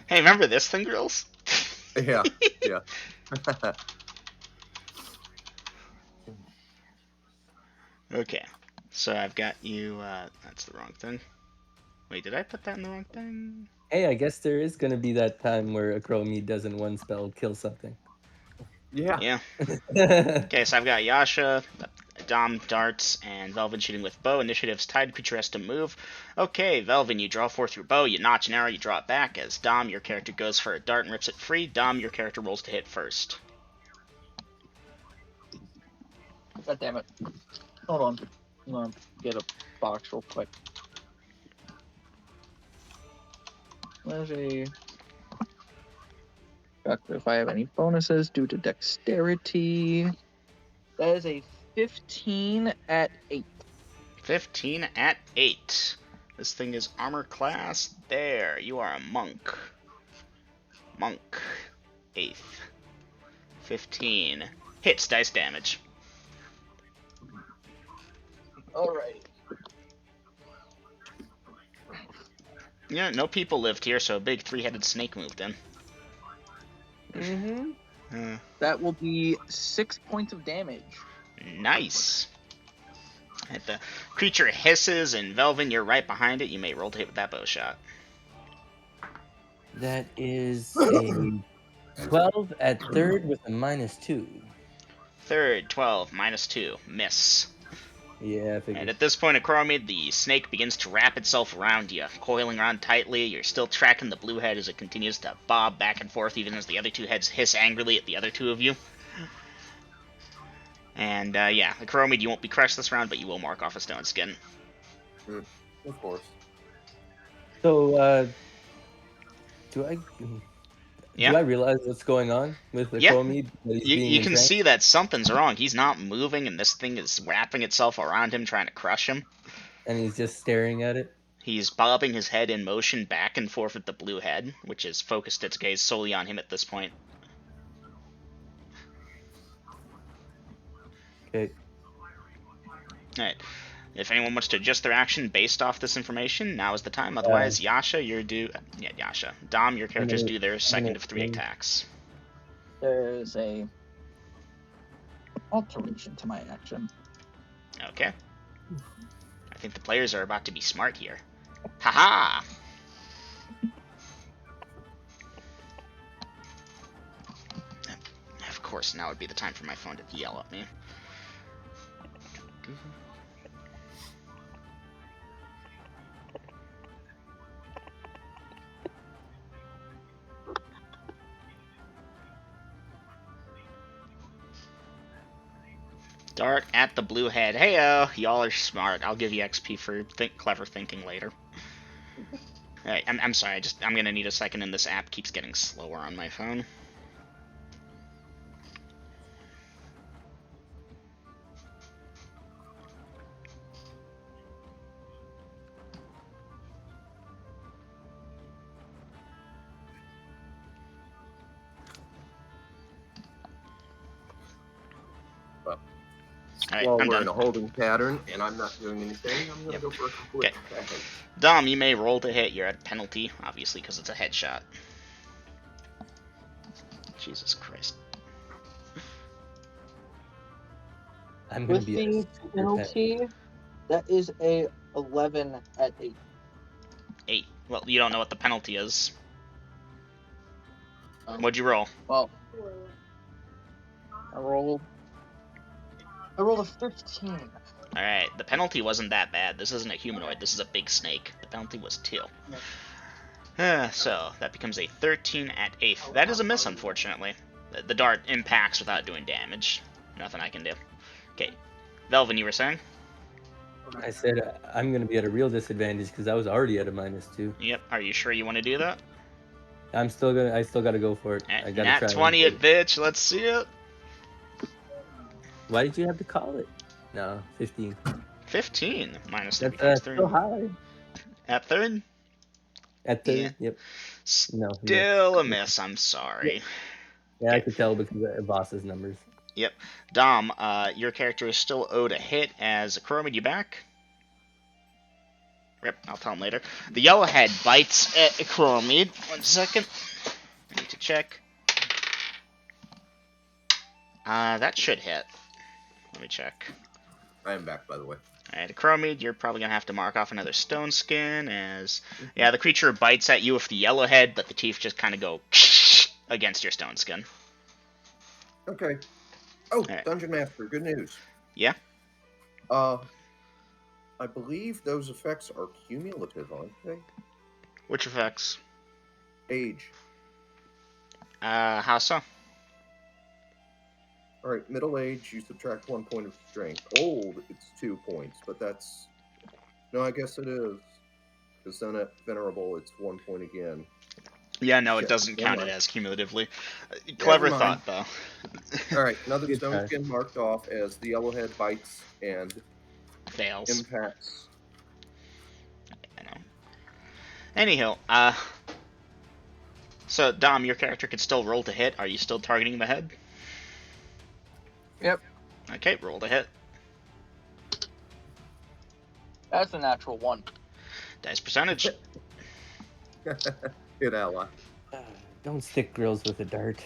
Hey, remember this thing, girls? Yeah. Okay, so I've got you, that's the wrong thing. Wait, did I put that in the wrong thing? Hey, I guess there is going to be that time where Ecromede does in one spell kill something. Yeah. Okay, so I've got Yasha, Dom darts, and Velvin shooting with bow. Initiative's tied. Creature has to move. Okay, Velvin, you draw forth your bow. You notch an arrow. You draw it back. As Dom, your character goes for a dart and rips it free. Dom, your character rolls to hit first. God damn it. Hold on. I'm gonna get a box real quick. There's a... If I have any bonuses due to dexterity. That is a 15 at 8. 15 at 8. This thing is armor class. There, you are a monk. Monk. 8th. 15. Hits dice damage. Alright. Yeah, no people lived here, so a big 3-headed snake moved in. Mm-hmm. That will be 6 points of damage. Nice. And the creature hisses, and Velvin, you're right behind it. You may roll to hit with that bow shot. That is a 12 at 3rd with a -2. 3rd, 12, -2. Miss. Yeah, I figured. And at this point, Ecroromede, the snake begins to wrap itself around you, coiling around tightly. You're still tracking the blue head as it continues to bob back and forth, even as the other 2 heads hiss angrily at the other 2 of you. And, yeah, Ecroromede, you won't be crushed this round, but you will mark off a stone skin. Of course. So, do I realize what's going on with the Ecromede? You can see that something's wrong. He's not moving, and this thing is wrapping itself around him, trying to crush him. And he's just staring at it? He's bobbing his head in motion back and forth with the blue head, which has focused its gaze solely on him at this point. Okay. Alright. If anyone wants to adjust their action based off this information, now is the time. Otherwise, Yasha, you're due. Yeah, Yasha. Dom, your characters do their second of 3 attacks. There's a alteration to my action. Okay. I think the players are about to be smart here. Haha! Of course, now would be the time for my phone to yell at me. Dart at the blue head. Heyo, y'all are smart. I'll give you XP for clever thinking later. Alright, I'm sorry. I'm gonna need a second, and this app keeps getting slower on my phone. Alright, While I'm we're done. in a holding pattern and I'm not doing anything, I'm going to go for a complete attack. Dom, you may roll to hit. You're at penalty, obviously, because it's a headshot. Jesus Christ. I'm gonna With be the penalty, that is a 11 at 8. 8. Well, you don't know what the penalty is. What'd you roll? Well, I rolled a 15. Alright, the penalty wasn't that bad. This isn't a humanoid, this is a big snake. The penalty was 2. So, that becomes a 13 at 8th. That is a miss, unfortunately. The dart impacts without doing damage. Nothing I can do. Okay. Velvin, you were saying? I said I'm gonna be at a real disadvantage because I was already at a -2. Yep. Are you sure you want to do that? I still gotta go for it. I gotta Nat try. 20 it, bitch. Let's see it. Why did you have to call it? No, 15. 15 minus 3 That's becomes 3. so high. At 3rd? At 3rd, Yeah. yep. No, Still a miss. I'm sorry. Yeah, okay. I could tell because of boss's numbers. Yep. Dom, your character is still owed a hit as Ecroromede. You back? Yep, I'll tell him later. The yellowhead bites at Ecroromede. 1 second. I need to check. That should hit. Let me check. I am back, by the way. Alright, Ecroromede, you're probably gonna have to mark off another stone skin as... Yeah, the creature bites at you with the yellowhead, but the teeth just kind of go against your stone skin. Okay. Oh, Right. Dungeon Master, good news. Yeah? I believe those effects are cumulative, aren't they? Which effects? Age. How so? Alright, middle age, you subtract 1 point of strength. Old, it's 2 points, but that's... No, I guess it is. Because then at Venerable, it's 1 point again. Yeah, no, it Shit, doesn't never count it mind. as cumulatively. Clever Never thought, mind. though. Alright, another Good stone try. skin marked off as the yellowhead bites and Fails. impacts. I know. Anywho, so, Dom, your character could still roll to hit. Are you still targeting the head? Yep. Okay, roll to hit. That's a natural 1. Dice percentage. Hit ally. Don't stick grills with a dart.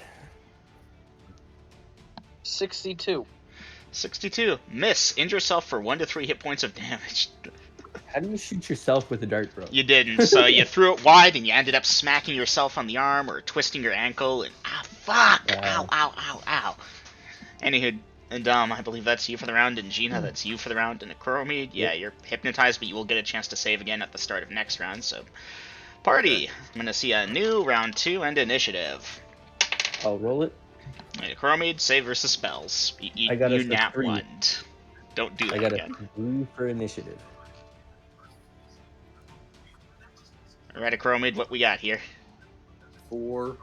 62. 62. Miss. Injure yourself for 1 to 3 hit points of damage. How do you shoot yourself with a dart, bro? You didn't, so you threw it wide and you ended up smacking yourself on the arm or twisting your ankle and fuck! Ow, ow, ow, ow. Anywho, and Dom, I believe that's you for the round, and Gina, that's you for the round, and Ecroromede, yeah, you're hypnotized, but you will get a chance to save again at the start of next round, so... Party! I'm gonna see a new round 2 and initiative. I'll roll it. Right, Ecroromede, save versus spells. I got us You a nat 3. 1. Don't do that I got again. a 3 for initiative. Alright, Ecroromede, what we got here? 4.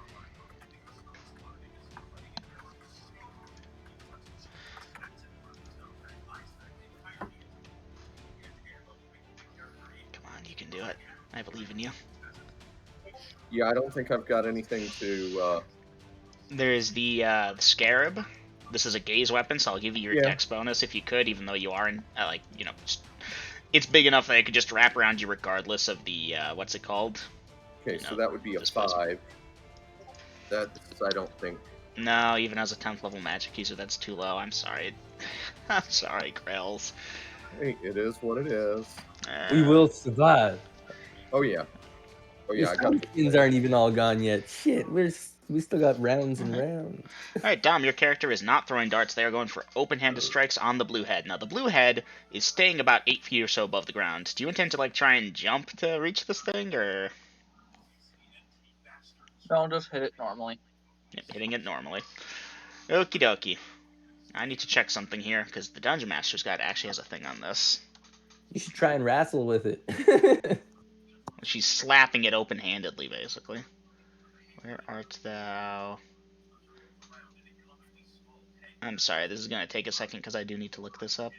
Come on, you can do it. I believe in you. Yeah, I don't think I've got anything to... There's the Scarab, this is a gaze weapon, so I'll give you your dex bonus if you could, even though you are in, it's big enough that it could just wrap around you regardless of the, what's it called? Okay, so that would be a 5. That's, I don't think... No, even as a 10th level magic user, that's too low. I'm sorry. I'm sorry, Grails. Hey, it is what it is. We will survive. Oh, yeah. Oh, yeah, I got the skins aren't even all gone yet. Shit, we still got rounds and rounds. Alright, Dom, your character is not throwing darts. They are going for open-handed strikes on the blue head. Now, the blue head is staying about 8 feet or so above the ground. Do you intend to, like, try and jump to reach this thing, or...? No, just hit it normally. Yep, hitting it normally. Okie dokie. I need to check something here, because the Dungeon Master's Guide actually has a thing on this. You should try and wrestle with it. She's slapping it open-handedly, basically. Where art thou? I'm sorry, this is going to take a second, because I do need to look this up.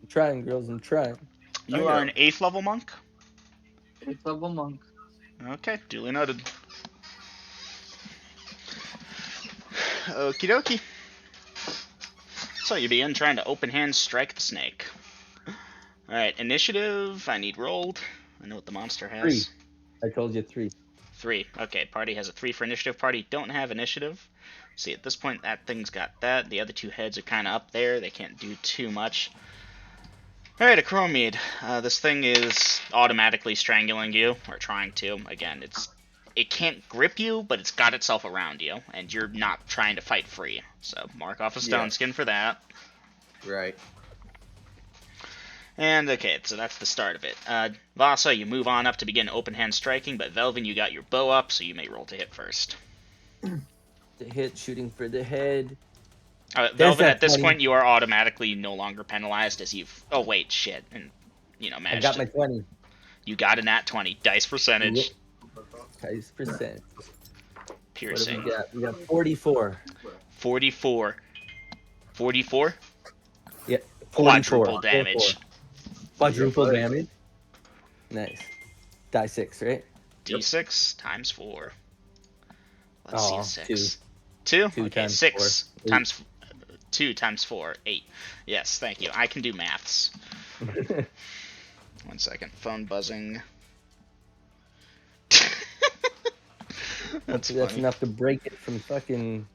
I'm trying, girls, I'm trying. You are an 8th level monk? 8th level monk. Okay, duly noted. Okie dokie. So you begin trying to open hand strike the snake. Alright, initiative. I need rolled. I know what the monster has. 3. I told you 3. 3. Okay, party has a 3 for initiative. Party don't have initiative. See, at this point, that thing's got that. The other 2 heads are kind of up there. They can't do too much. Alright, Ecroromede. This thing is automatically strangling you, or trying to. Again, it can't grip you, but it's got itself around you, and you're not trying to fight free. So, mark off a stone skin for that. Right. And, okay, so that's the start of it. Vasa, you move on up to begin open hand striking, but Velvin, you got your bow up, so you may roll to hit first. The hit, shooting for the head. Velvin, at this point, you are automatically no longer penalized as you've... Oh, wait, shit. And, managed I got my 20. You got a nat 20. Dice percentage. Yep. Dice percent. Piercing. We got 44. 44. 44? Yeah. 44. Quadruple damage. 44. Quadruple damage. Nice. Die 6, right? D6 times 4. Let's see, 6. 2? 2? Okay, 6 times 2 times 4. 8. Yes, thank you. I can do maths. 1 second. Phone buzzing. That's enough to break it from fucking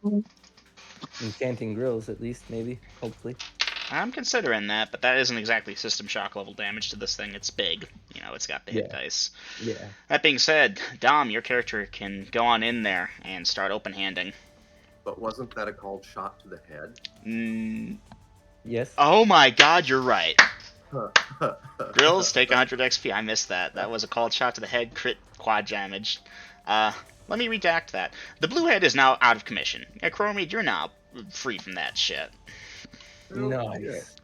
enchanting grills, at least, maybe. Hopefully. I'm considering that, but that isn't exactly system shock level damage to this thing. It's big. It's got the hit dice. Yeah. That being said, Dom, your character can go on in there and start open-handing. But wasn't that a called shot to the head? Yes. Oh my god, you're right. Grills, take 100 XP. I missed that. That was a called shot to the head, crit quad damage. Let me redact that. The blue head is now out of commission. Ecroromede, you're now free from that shit. Nice.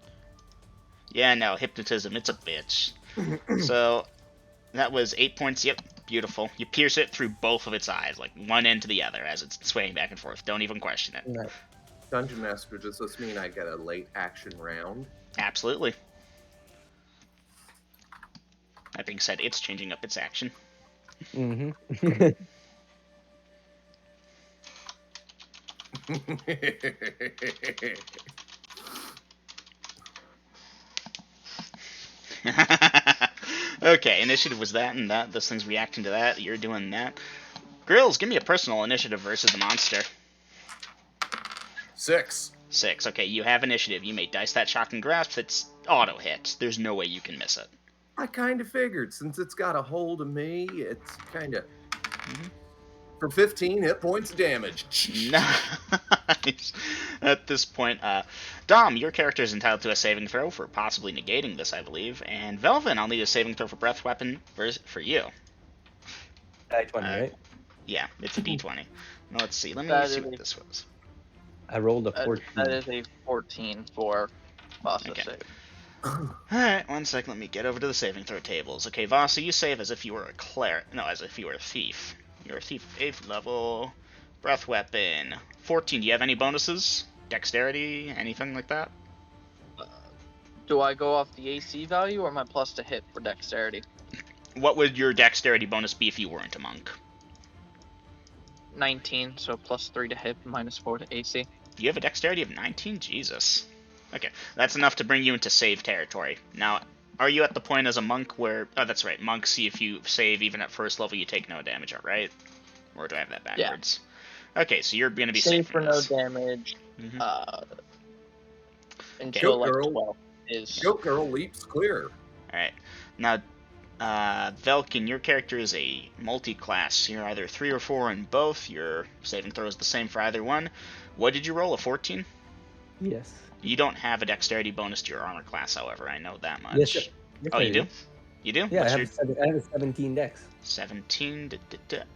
Yeah, no, hypnotism, it's a bitch. So, that was 8 points. Yep, beautiful. You pierce it through both of its eyes, like one end to the other, as it's swaying back and forth. Don't even question it. Nice. Dungeon Master, does this mean I get a late action round? Absolutely. That being said, it's changing up its action. Mm-hmm. Okay, initiative was that and that. This thing's reacting to that. You're doing that. Grills, give me a personal initiative versus the monster. 6. 6. Okay, you have initiative. You may dice that shock and grasp. It's auto hit. There's no way you can miss it. I kind of figured, since it's got a hold of me, it's kind of... For 15 hit points of damage. Nice. At this point, Dom, your character is entitled to a saving throw for possibly negating this, I believe. And Velvin, I'll need a saving throw for breath weapon for you. Die 20, right? Yeah, it's a d20. Now, let's see. Let me see what this was. I rolled a 14. That is a 14 for Vasa save. Alright, 1 second. Let me get over to the saving throw tables. Okay, Vasa, you save as if you were a cleric. No, as if you were a thief. You're a thief, 8th level. Breath weapon. 14. Do you have any bonuses? Dexterity? Anything like that? Do I go off the AC value or my plus to hit for dexterity? What would your dexterity bonus be if you weren't a monk? 19, so +3 to hit, -4 to AC. You have a dexterity of 19? Jesus. Okay, that's enough to bring you into save territory. Now, are you at the point as a monk where... Oh, that's right. Monks, see if you save even at first level, you take no damage, right? Or do I have that backwards? Yeah. Okay, so you're going to be safe for from this. no damage Mm-hmm. until like Girl. 12 is... Goat Girl leaps clear. Alright. Now, Velkin, your character is a multi-class. You're either 3 or 4 in both. Your saving throw is the same for either one. What did you roll, a 14? Yes. You don't have a dexterity bonus to your armor class, however. I know that much. Yes, oh, you do? You do? Yeah, What's I have a 17 dex. 17.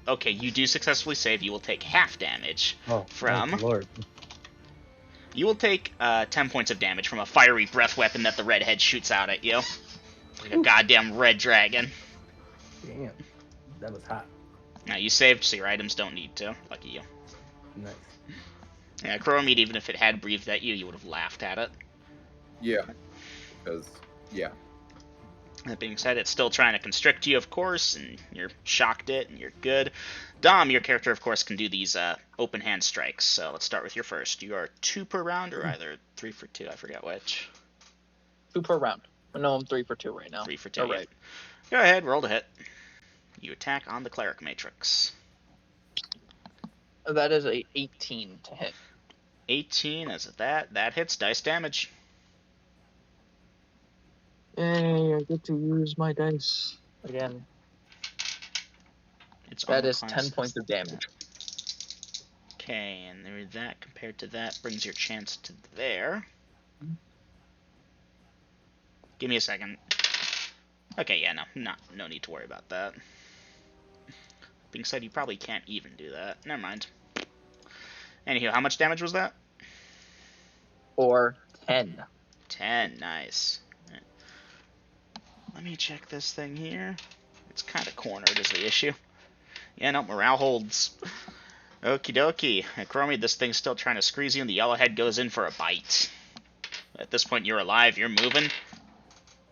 Okay, you do successfully save. You will take half damage from... Thank the Lord. You will take 10 points of damage from a fiery breath weapon that the redhead shoots out at you. Like a goddamn red dragon. Damn. That was hot. Now, you saved, so your items don't need to. Lucky you. Nice. Yeah, Ecroromede, even if it had breathed at you, you would have laughed at it. Yeah. Because, yeah. That being said, it's still trying to constrict you, of course, and you're shocked it, and you're good. Dom, your character, of course, can do these open hand strikes. So let's start with your first. You are 2 per round, or either 3 for 2, I forget which. 2 per round. No, I'm 3 for 2 right now. 3 for 2, oh, right. Go ahead, roll to hit. You attack on the cleric matrix. That is a 18 to hit. 18, as that hits, dice damage. Yay, I get to use my dice again. That is 10 points of damage. Okay, and there that compared to that brings your chance to there. Give me a second. Okay, yeah, no need to worry about that. Being said, you probably can't even do that. Never mind. Anywho, how much damage was that? Or 10. 10, nice. Right. Let me check this thing here. It's kind of cornered is the issue. Yeah, no, morale holds. Okie dokie. Ecroromede, this thing's still trying to squeeze you, and the yellowhead goes in for a bite. At this point, you're alive, you're moving,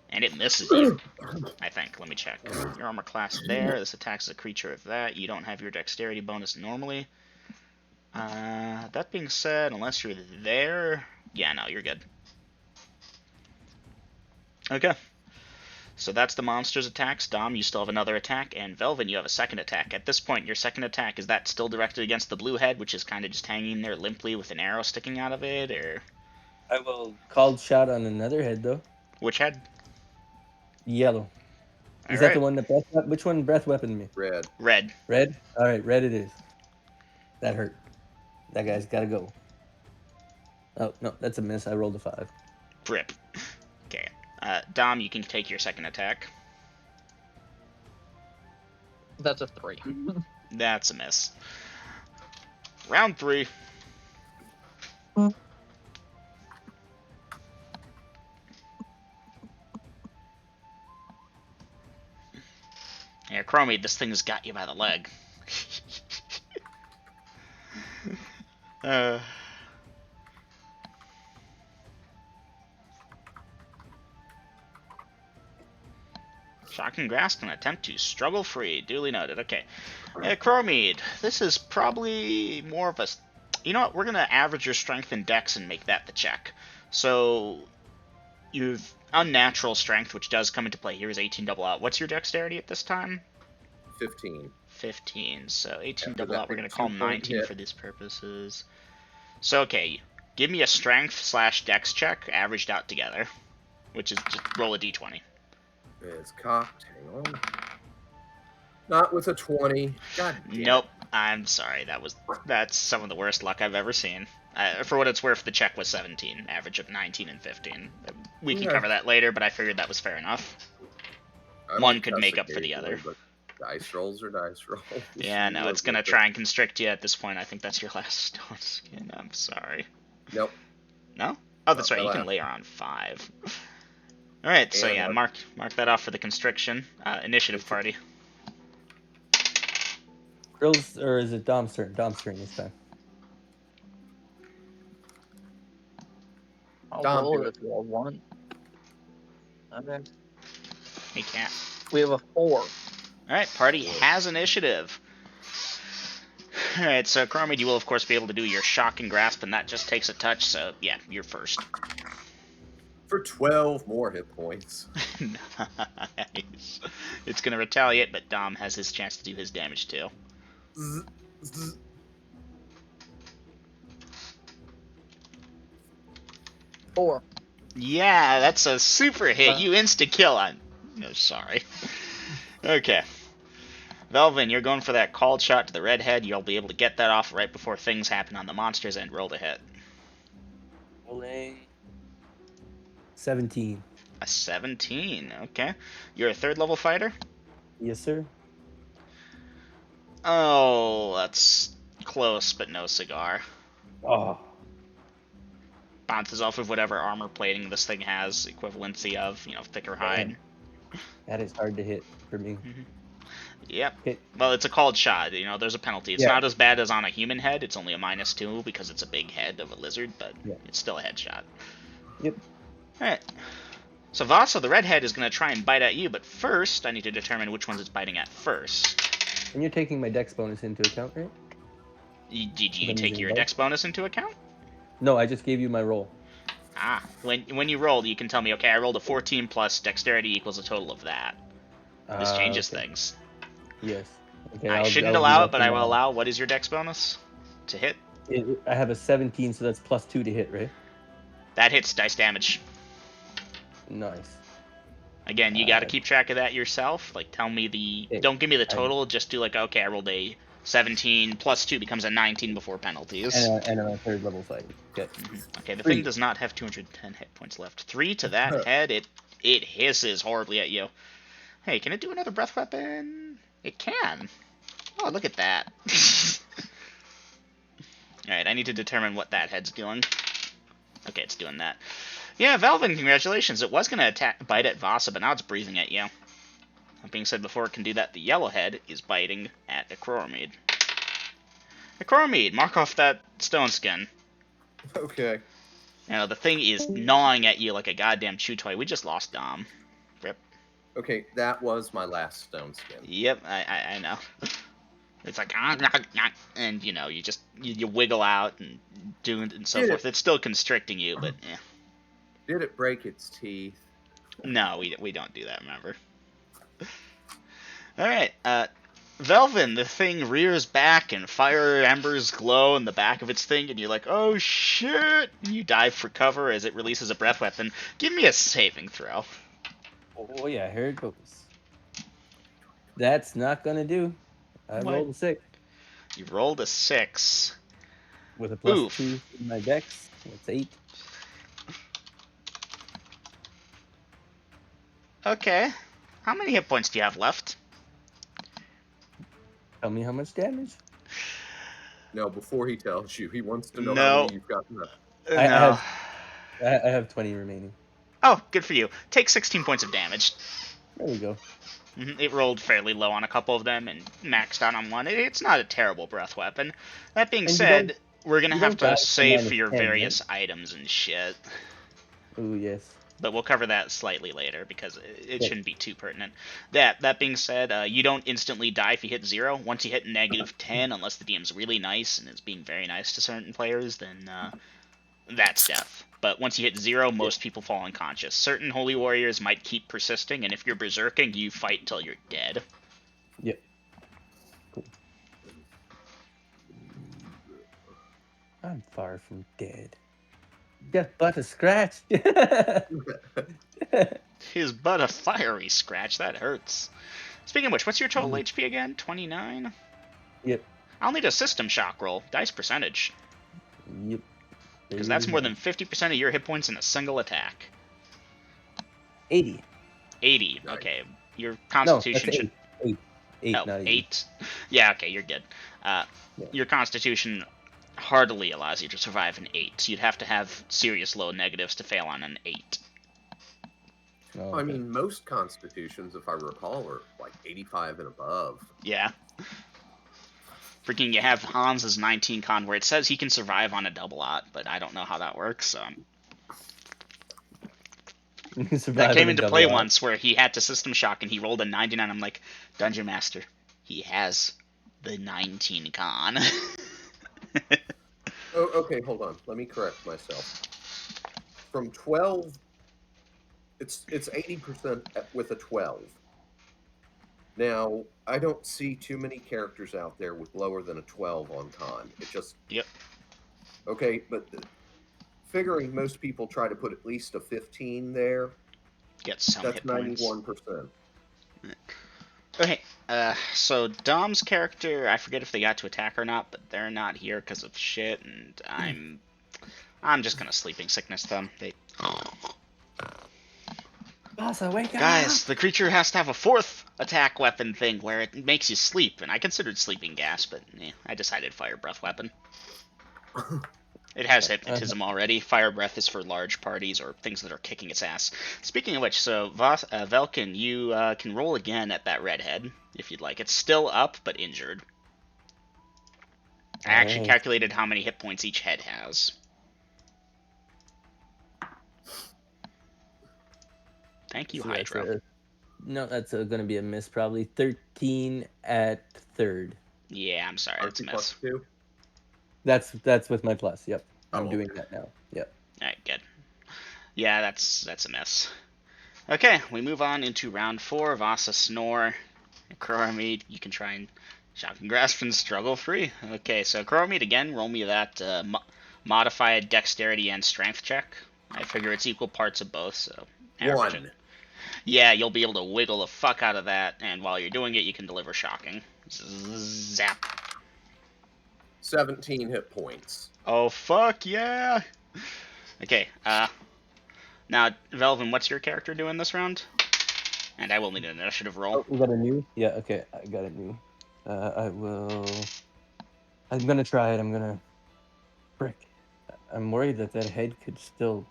and it misses you, I think. Let me check. Your armor class there. This attacks a creature of that. You don't have your dexterity bonus normally. That being said, unless you're there... Yeah, no, you're good. Okay. So that's the monster's attacks. Dom, you still have another attack, and Velvin, you have a second attack. At this point, your second attack, is that still directed against the blue head, which is kind of just hanging there limply with an arrow sticking out of it, or...? I will call shot on another head, though. Which head? Yellow. Is that the one that which one breath weaponed me? Red. Red. Red? Alright, red it is. That hurt. That guy's gotta go. Oh, no, that's a miss. I rolled a 5. Rip. Okay. Dom, you can take your second attack. That's a 3. That's a miss. Round 3. Yeah, Chromie, this thing has got you by the leg. Shocking grasp can attempt to struggle free. Duly noted. Okay. Chromede, this is probably more of a... You know what? We're going to average your strength and dex and make that the check. So, you've unnatural strength, which does come into play here, is 18 double out. What's your dexterity at this time? 15. 15. So, 18 After double that out. We're going to 2 call point 19 hit. for these purposes. So, okay. Give me a strength/dex check averaged out together, which is just roll a d20. It's cocked. Hang on. Not with a 20. God damn Nope. it. I'm sorry. That's some of the worst luck I've ever seen. For what it's worth, the check was 17, average of 19 and 15. We can cover that later, but I figured that was fair enough. One could make up for the other. But dice rolls are dice rolls. Yeah, no, it's gonna try and constrict you at this point. I think that's your last stone skin. I'm sorry. Nope. No? Oh, that's Not right. You my can last. layer on 5. All right. So And yeah, mark that off for the constriction. Initiative party. Grills, or is it Dom's turn? Dom's turn this time. I'll Dom, roll do it it. if you all want. Okay. He can't. We have a 4. All right, party has initiative. All right, so Ecroromede, you will of course be able to do your shock and grasp, and that just takes a touch. So yeah, you're first. For 12 more hit points. Nice. It's gonna retaliate, but Dom has his chance to do his damage too. Zzz, zzz. 4. Yeah, that's a super hit. You insta-kill on... No, sorry. Okay. Velvin, you're going for that called shot to the redhead. You'll be able to get that off right before things happen on the monsters and roll to hit. Rolling 17. A 17, okay. You're a 3rd level fighter? Yes, sir. Oh, that's close, but no cigar. Oh. Bounces off of whatever armor plating this thing has equivalency of, thicker hide. That is hard to hit for me. Yep. Okay. Well, it's a called shot. There's a penalty. It's Yeah. not as bad as on a human head. It's only a -2 because it's a big head of a lizard, but Yeah. it's still a headshot. Yep. Alright. So Vasa, the redhead, is going to try and bite at you, but first I need to determine which ones it's biting at first. And you're taking my dex bonus into account, right? Did you I'm take using your both. dex bonus into account? No, I just gave you my roll. Ah, when you rolled, you can tell me, okay, I rolled a 14 plus dexterity equals a total of that. This changes Okay. things. Yes. Okay. I shouldn't I'll do allow that it, but for I will now. allow. What is your dex bonus to hit? I have a 17, so that's +2 to hit, right? That hits dice damage. Nice. Again, you got to keep track of that yourself. Like, tell me the... Okay. Don't give me the total, just do like, okay, I rolled a 17 plus 2 becomes a 19 before penalties. And I'm a 3rd level fighter. Okay. Okay, the 3. thing does not have 210 hit points left. 3 to that head, it hisses horribly at you. Hey, can it do another breath weapon? It can. Oh, look at that. Alright, I need to determine what that head's doing. Okay, it's doing that. Yeah, Velvin, congratulations. It was going to bite at Vasa, but now it's breathing at you. That being said, before it can do that, the yellow head is biting at Ecroromede. Ecroromede, mark off that stone skin. Okay. The thing is gnawing at you like a goddamn chew toy. We just lost Dom. Rip. Okay, that was my last stone skin. Yep, I know. It's like, and you wiggle out and do it and so Did forth. It's still constricting you, but yeah. Did it break its teeth? No, we don't do that, remember? Alright, Velvin, the thing rears back and fire embers glow in the back of its thing, and you're like, oh shit! You dive for cover as it releases a breath weapon. Give me a saving throw. Oh yeah, here it goes. That's not gonna do. I What? rolled a 6 You rolled a 6. with a Oof. +2 in my dex. That's 8. Okay. How many hit points do you have left? Tell me how much damage. No, before he tells you, he wants to know No. how many you've got left. No. I have 20 remaining. Oh, good for you. Take 16 points of damage. There we go. It rolled fairly low on a couple of them and maxed out on one. It's not a terrible breath weapon. That being And you said, we're going to you have don't die to for save minus for your 10, various items and shit. Ooh, yes. But we'll cover that slightly later because it Yeah. shouldn't be too pertinent. That being said, you don't instantly die if you hit 0. Once you hit -10, unless the DM's really nice and is being very nice to certain players, then that's death. But once you hit 0, most people fall unconscious. Certain holy warriors might keep persisting, and if you're berserking, you fight until you're dead. Yep. Cool. I'm far from dead. Just but a scratch. His butt a fiery scratch. That hurts. Speaking of which, what's your total HP again? 29? Yep. I'll need a system shock roll. Dice percentage. Yep. Because that's more than 50% of your hit points in a single attack. 80. 80. Nice. Okay. Your No, constitution that's should... 8. 8, Oh, not 80. 8. Yeah, okay, you're good. Your constitution hardly allows you to survive an 8. So you'd have to have serious low negatives to fail on an 8. Oh, I okay. mean, most constitutions, if I recall, are like 85 and above. Yeah. Freaking, you have Hans's 19 con where it says he can survive on a double-aught, but I don't know how that works, so... That Survive came on a into double play R. once where he had to system shock and he rolled a 99. I'm like, Dungeon Master, he has the 19 con. Oh, okay, hold on. Let me correct myself. From 12, it's 80% with a 12. Now, I don't see too many characters out there with lower than a 12 on con. It just Yep. okay, but figuring most people try to put at least a 15 there, Get some that's hit points. 91%. Okay, so Dom's character, I forget if they got to attack or not, but they're not here because of shit, and I'm just gonna sleeping sickness them. Vasa, wake Guys, the creature has to have a fourth attack weapon thing where it makes you sleep, and I considered sleeping gas, but I decided fire breath weapon. It has hypnotism already. Fire breath is for large parties or things that are kicking its ass. Speaking of which, so Velkin, you can roll again at that redhead if you'd like. It's still up but injured. I actually Nice. calculated how many hit points each head has. Thank you, So Hydro. that's going to be a miss, probably. 13 at third. Yeah, I'm sorry, that's a miss. plus 2? That's with my plus. Yep, I'm Oh, doing okay. that now. Yep. All right, good. Yeah, that's a miss. Okay, we move on into round 4. Vasa Snore. Ecroromede, you can try and shock and grasp and struggle free. Okay, so Ecroromede again, roll me that modified dexterity and strength check. I figure it's equal parts of both, so average 1. it. Yeah, you'll be able to wiggle the fuck out of that, and while you're doing it, you can deliver shocking. Zap. 17 hit points. Oh, fuck yeah! Okay, now, Velvin, what's your character doing this round? And I will need an initiative roll. Oh, we got a new? Yeah, okay, I got a new. I'm gonna try it. I'm gonna... Frick. I'm worried that head could still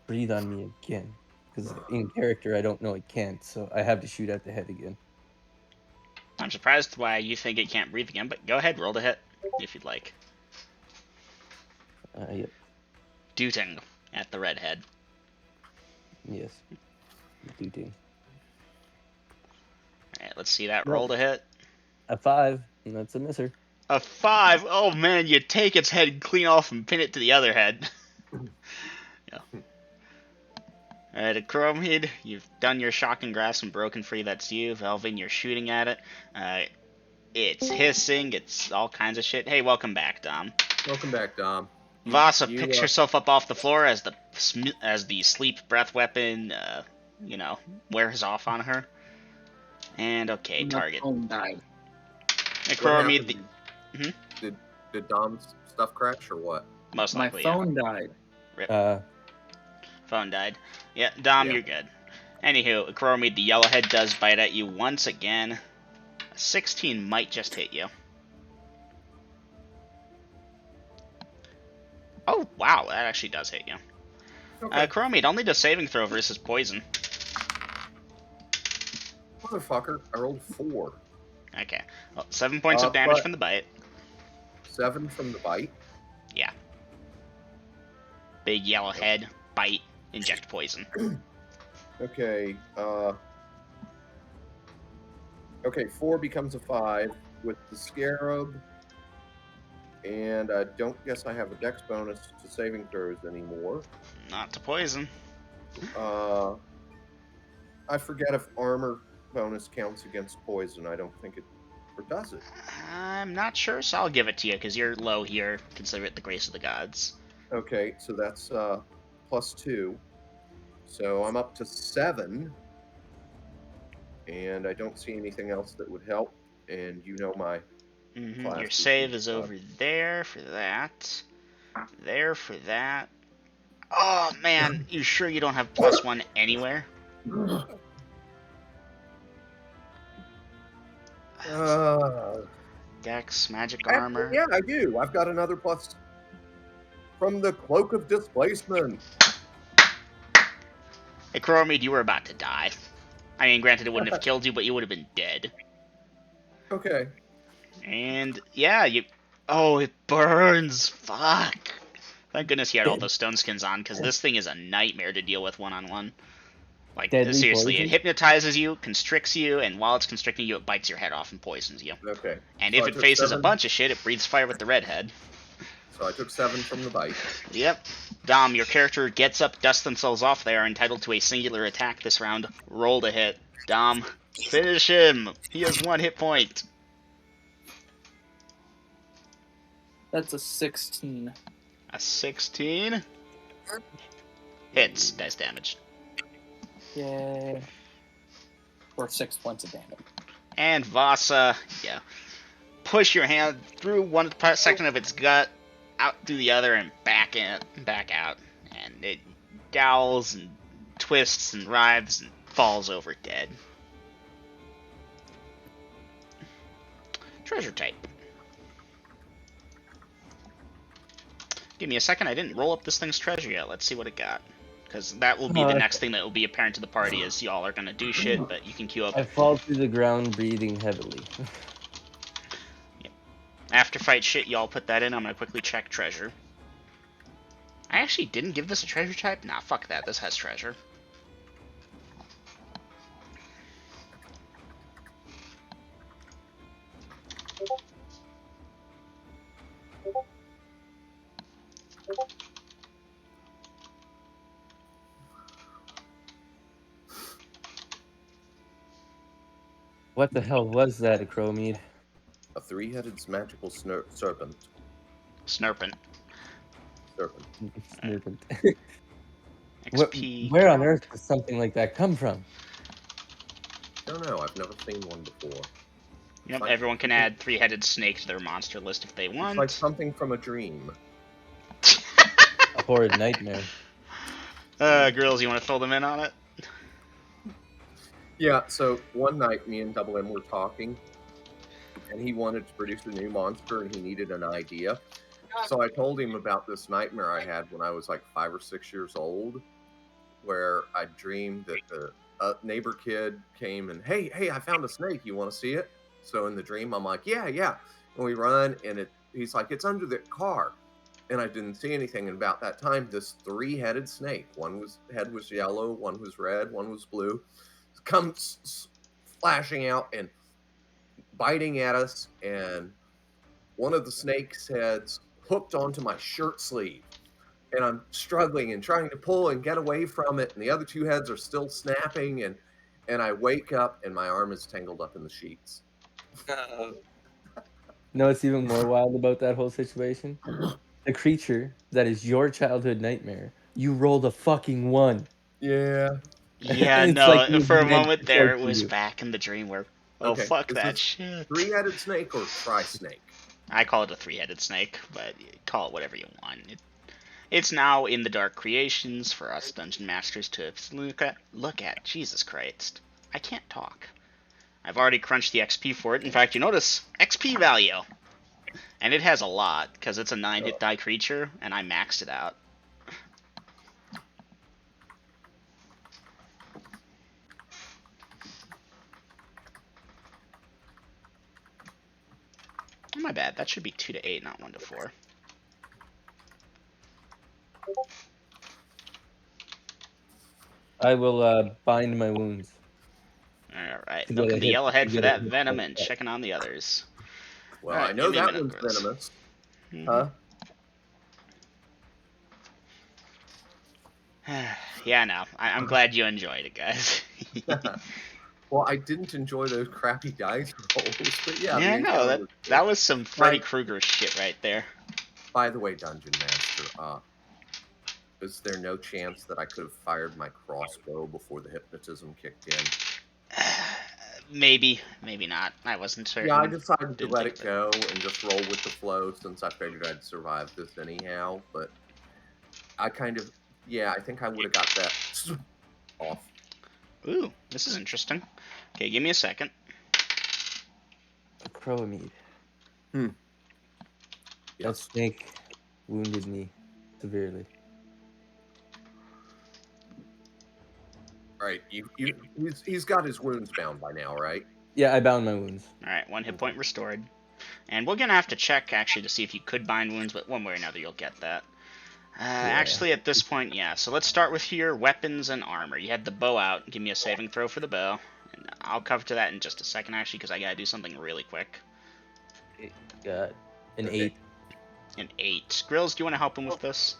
breathe on me again. Because in character, I don't know it can't, so I have to shoot at the head again. I'm surprised why you think it can't breathe again, but go ahead, roll to hit, if you'd like. Yep. Dooting at the redhead. Yes. Dooting. Alright, let's see that roll to hit. A 5, and that's a misser. A 5! Oh man, you take its head clean off and pin it to the other head. Yeah. Alright, Ecroromede, you've done your shock and grasp and broken free, that's you. Velvin, you're shooting at it. It's hissing, it's all kinds of shit. Hey, welcome back, Dom. Welcome back, Dom. Vasa picks herself up off the floor as the sleep breath weapon, wears off on her. And okay, target. My phone died. Ecroromede, Did Dom's stuff crash or what? most My likely, phone died. Rip. Phone died. Yeah, Dom, Yeah. you're good. Anywho, Ecroromede, the yellowhead does bite at you once again. A 16 might just hit you. Oh, wow, that actually does hit you. Okay. Ecroromede only does saving throw versus poison. Motherfucker, I rolled 4. Okay. Well, 7 points of damage from the bite. 7 from the bite. Yeah. Big yellow head, bite, inject poison. Okay, okay, 4 becomes a 5 with the scarab. And I don't guess I have a dex bonus to saving throws anymore. Not to poison. I forget if armor bonus counts against poison. I don't think it... Or does it? I'm not sure, so I'll give it to you, because you're low here. Consider it the grace of the gods. Okay, so that's plus 2. So I'm up to 7. And I don't see anything else that would help. And you know my... Your save is over there for that. There for that. Oh, man. You sure you don't have +1 anywhere? Dex, magic armor. Yeah, I do. I've got another plus from the Cloak of Displacement. Hey, Ecroromede, you were about to die. I mean, granted, it wouldn't have killed you, but you would have been dead. Okay. And, yeah, you... Oh, it burns! Fuck! Thank goodness he had all those stone skins on, because this thing is a nightmare to deal with one-on-one. Like, Deadly seriously, it poison? hypnotizes you, constricts you, and while it's constricting you, it bites your head off and poisons you. Okay. And So if I it took faces a 7. bunch of shit, it breathes fire with the redhead. So I took 7 from the bite. Yep. Dom, your character gets up, dusts themselves off. They are entitled to a singular attack this round. Roll to hit. Dom, finish him. He has 1 hit point. That's a 16. A 16. Hits. Dice damage. Yay. Or 6 points of damage. And Vasa, yeah. Push your hand through one section of its gut, out through the other, and back out. And it growls and twists and writhes and falls over dead. Treasure type. Give me a second, I didn't roll up this thing's treasure yet. Let's see what it got. Because that will be the next thing that will be apparent to the party is y'all are going to do shit, but you can queue up. I fall to the ground breathing heavily. After fight shit, y'all put that in. I'm going to quickly check treasure. I actually didn't give this a treasure type? Nah, fuck that. This has treasure. What the hell was that, Ecroromede? A 3-headed magical serpent. Snurpin. Serpent. Serpent. XP. Where on earth does something like that come from? Don't know. I've never seen one before. Yep, Like- everyone can add 3-headed snake to their monster list if they want. It's like something from a dream. A horrid nightmare. Girls, you want to fill them in on it? Yeah, so one night me and Double M were talking, and he wanted to produce a new monster and he needed an idea. So I told him about this nightmare I had when I was like 5 or 6 years old, where I dreamed that the neighbor kid came and, hey, I found a snake. You want to see it? So in the dream, I'm like, yeah. And we run, and he's like, it's under the car. And I didn't see anything. And about that time, this 3-headed snake, head was yellow, one was red, one was blue, comes flashing out and biting at us. And one of the snake's heads hooked onto my shirt sleeve. And I'm struggling and trying to pull and get away from it. And the other 2 heads are still snapping. And I wake up and my arm is tangled up in the sheets. No, it's even more wild about that whole situation. The creature that is your childhood nightmare, you rolled a fucking 1. Yeah. Yeah, It's no, like it was for a meant moment to there, it torture was you. back in the dream where, oh, Okay, fuck is that this shit. 3-headed snake or tri-snake? I call it a 3-headed snake, but call it whatever you want. It's now in the Dark Creations for us Dungeon Masters to look at. Jesus Christ. I can't talk. I've already crunched the XP for it. In fact, you notice XP value. And it has a lot, because it's a 9-hit die creature, and I maxed it out. Oh, my bad. That should be 2 to 8, not 1 to 4. I will bind my wounds. Alright, To get milking a the hit- yellowhead to for get a that hit venom like and that. checking on the others. Well, Alright, I know give me a that minute, one's girls. venomous. Huh? Yeah, no. I'm glad you enjoyed it, guys. Well, I didn't enjoy those crappy dice rolls, but yeah, Yeah, the no, encounter was that good. was some Freddy Like- Krueger shit right there. By the way, Dungeon Master, is there no chance that I could have fired my crossbow before the hypnotism kicked in? Maybe, maybe not. I wasn't certain. Yeah, I decided to Didn't let think it of go and just roll with the flow since I figured I'd survive this anyhow, but I kind of, yeah, I think I would have got that off. Ooh, this is interesting. Okay, give me a second. Ecroromede. Hmm. That Yes. snake wounded me severely. Right, he's got his wounds bound by now, right? Yeah, I bound my wounds. Alright, 1 hit point restored. And we're gonna have to check, actually, to see if you could bind wounds, but one way or another you'll get that. Actually, at this point, yeah. So let's start with your weapons and armor. You had the bow out. Give me a saving throw for the bow. And I'll cover to that in just a second, actually, because I gotta do something really quick. Okay, got an Okay. 8. An 8. Grills, do you want to help him with this?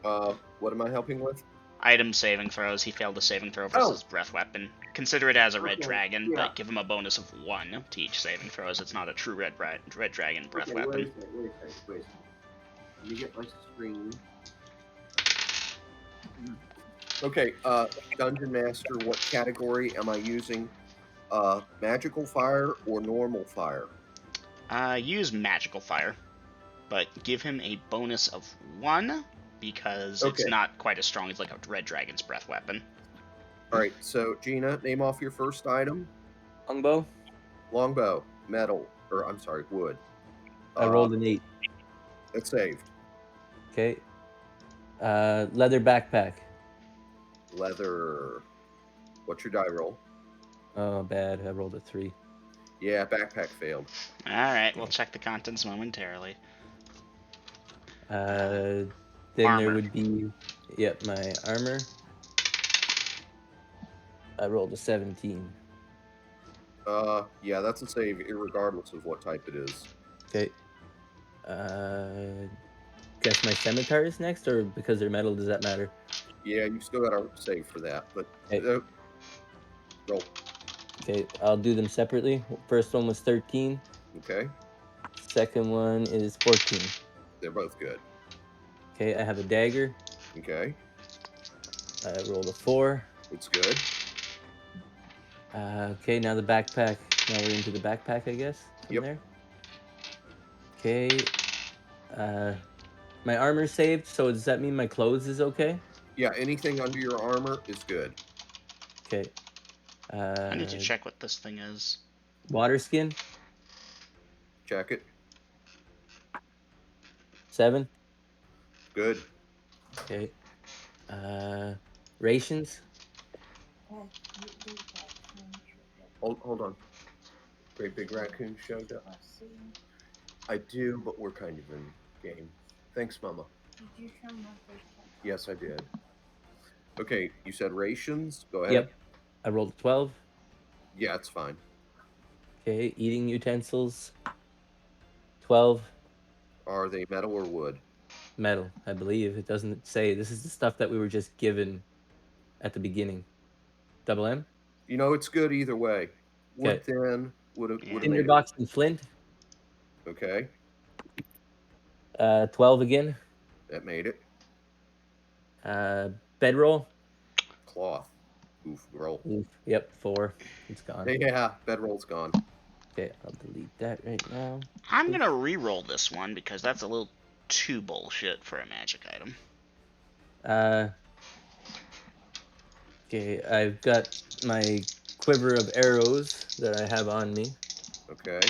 What am I helping with? Item saving throws. He failed a saving throw versus his breath weapon. Consider it as a red Okay, dragon, yeah. but give him a bonus of 1 to each saving throw, as it's not a true red dragon breath Okay, weapon. wait a second. Let me get my screen. Okay, Dungeon Master, what category am I using? Magical fire or normal fire? Use magical fire, but give him a bonus of 1 because it's Okay. not quite as strong as like a red dragon's breath weapon. All right, so Gina, name off your first item. Longbow. Longbow, metal, or I'm sorry, wood. I rolled an 8. It's saved. Okay. Leather backpack. Leather. What's your die roll? Oh, bad. I rolled a 3. Yeah, backpack failed. Alright, we'll check the contents momentarily. Then Armor. there would be, yep, my armor. I rolled a 17. Yeah, that's a save, irregardless of what type it is. Okay. Guess my scimitar is next, or because they're metal, does that matter? Yeah, you still got to save for that, but Okay. roll. Okay, I'll do them separately. First one was 13. Okay, Second one is 14. they're both good. Okay, I have a dagger. Okay, I rolled a 4. it's good. Okay, now the backpack. Now we're into the backpack, I guess, from Yep. there. Okay. My armor's saved, so does that mean my clothes is okay? Yeah, anything under your armor is good. Okay. I need to check what this thing is. Water skin, Check it. 7. Good. Okay. Rations. Hold on. Great big raccoon showed up. I do, but we're kind of in game. Thanks, Mama. Did you show my first time? Yes, I did. Okay, you said rations. Go ahead. Yep. I rolled a 12. Yeah, it's fine. Okay. Eating utensils, 12. Are they metal or wood? Metal, I believe. It doesn't say. This is the stuff that we were just given at the beginning. Double M? You know, it's good either way. Wood Okay. then would have Yeah. made Tinder it. box and flint, Okay, 12 again. that made it. Bedroll. Cloth. Oof, roll. Oof. Yep, 4. It's gone. Yeah, bedroll's gone. Okay, I'll delete that right now. I'm gonna re-roll this one because that's a little too bullshit for a magic item. Okay, I've got my quiver of arrows that I have on me. Okay.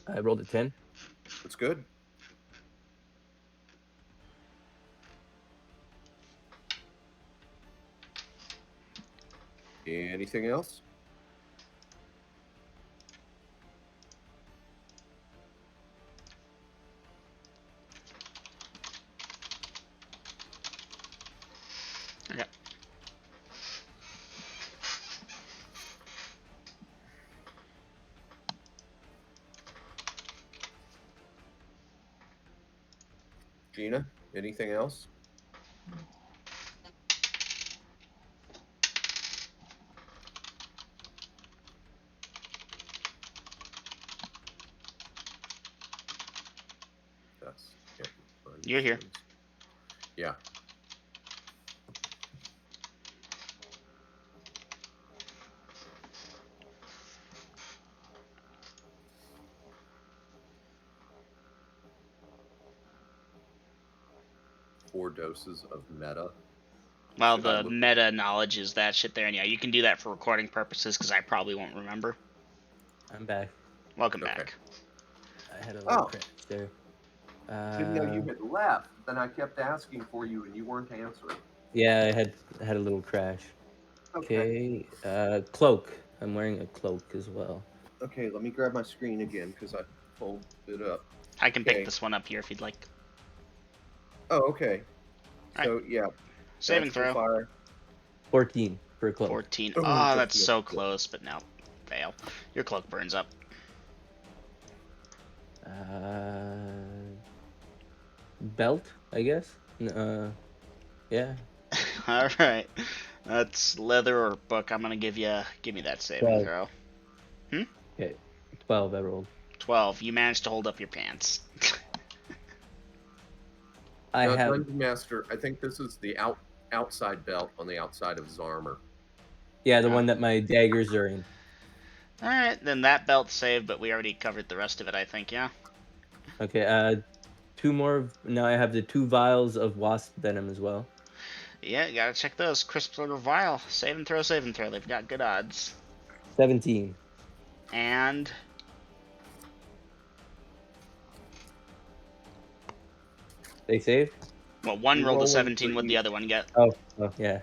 I rolled a 10. That's good. Anything else? Okay. Gina, anything else? Yes. Yeah, You're here. Yeah. Four doses of meta. Well, Should I the look- meta knowledge is that shit there, and yeah, you can do that for recording purposes because I probably won't remember. I'm back. Welcome Okay. back. I had a little Oh. crash there. Didn't know you had left. Then I kept asking for you, and you weren't answering. Yeah, I had a little crash. Okay. Cloak. I'm wearing a cloak as well. Okay, let me grab my screen again because I pulled it up. I can pick Okay. this one up here if you'd like. Oh, okay. Alright. So yeah, Saving magical throw. fire. 14 for a cloak. 14. Oh, Oh, just that's so missed it. close, but no. Fail. Your cloak burns up. Belt, I guess. Yeah. Alright. That's leather or book. I'm gonna give me that saving 12. throw. Okay. 12 I rolled. 12. You managed to hold up your pants. I Now, have. Dungeon Master, I think this is the outside belt on the outside of his armor. Yeah, the one that my daggers are in. Alright, then that belt saved, but we already covered the rest of it, I think, yeah? Okay. 2 more. Now I have the 2 vials of wasp venom as well. Yeah, you gotta check those. Crisp Little Vial. Save and throw, save and throw. They've got good odds. 17. And They saved? well, one You're rolled a rolling 17. for What'd the each. other one get? Oh, yeah.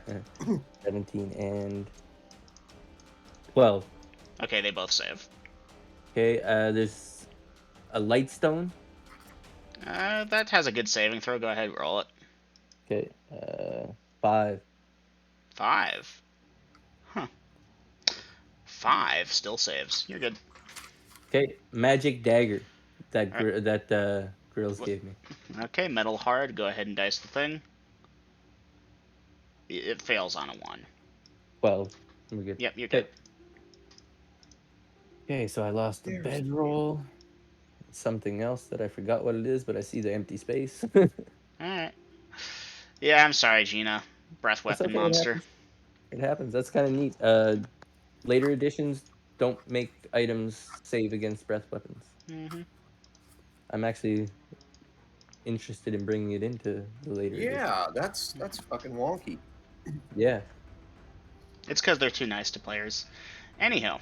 17 and 12. Okay, they both save. Okay, there's a light stone. That has a good saving throw. Go ahead, roll it. Okay, 5. 5. Huh. 5 still saves. You're good. Okay, magic dagger that Alright. Grills What- gave me. Okay, metal hard. Go ahead and dice the thing. It fails on a 1. 12. We're good. Yep, you're good. Okay, so I lost the There's- bedroll. Something else that I forgot what it is, but I see the empty space. Alright. Yeah, I'm sorry, Gina. Breath That's weapon okay, monster. It happens. That's kind of neat. Later editions don't make items save against breath weapons. Mm-hmm. I'm actually interested in bringing it into the later edition. Yeah, that's fucking wonky. Yeah. It's because they're too nice to players. Anyhow.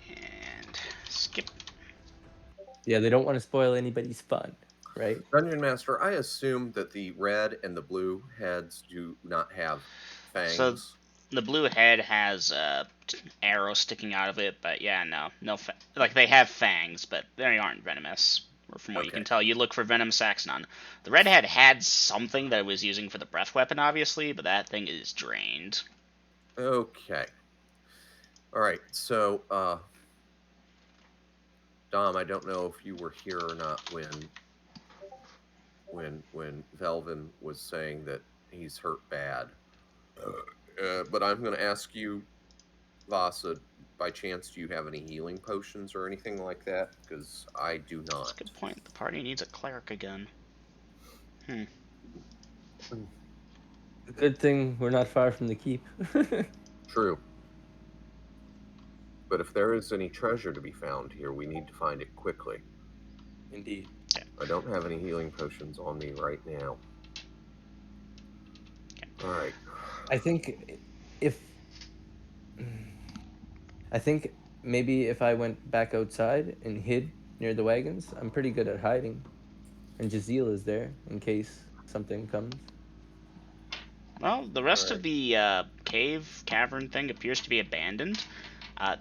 And skip. Yeah, they don't want to spoil anybody's fun, right? Dungeon Master, I assume that the red and the blue heads do not have fangs. So the blue head has arrow sticking out of it, but yeah, no, like they have fangs, but they aren't venomous. Or from what you can Okay. tell, you look for venom sacs, none. The red head had something that it was using for the breath weapon, obviously, but that thing is drained. Okay. All right. So, Dom, I don't know if you were here or not when Velvin was saying that he's hurt bad. But I'm going to ask you, Vasa, by chance, do you have any healing potions or anything like that? Because I do That's not. a good point. The party needs a cleric again. Good thing we're not far from the keep. True. But if there is any treasure to be found here, we need to find it quickly. Indeed. I don't have any healing potions on me right now. All right. I think maybe if I went back outside and hid near the wagons, I'm pretty good at hiding. And Jazeel is there in case something comes. Well, the rest Alright. of the cavern thing appears to be abandoned.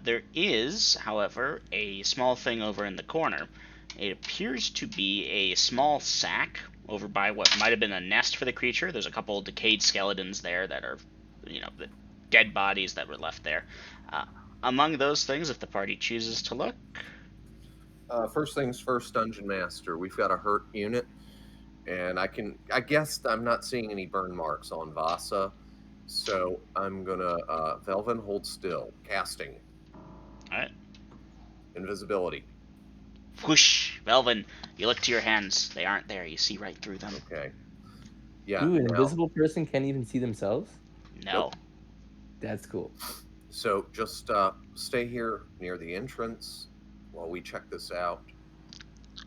There is, however, a small thing over in the corner. It appears to be a small sack over by what might have been a nest for the creature. There's a couple decayed skeletons there that are, the dead bodies that were left there. Among those things, if the party chooses to look, First things first, Dungeon Master. We've got a hurt unit, and I guess I'm not seeing any burn marks on Vasa, so I'm gonna Velvin, hold still, casting. all right, Invisibility. whoosh, Velvin, you look to your hands. They aren't there. You see right through them. Okay. Yeah. Ooh, an now- invisible person can't even see themselves? No. Nope. That's cool. So just stay here near the entrance while we check this out,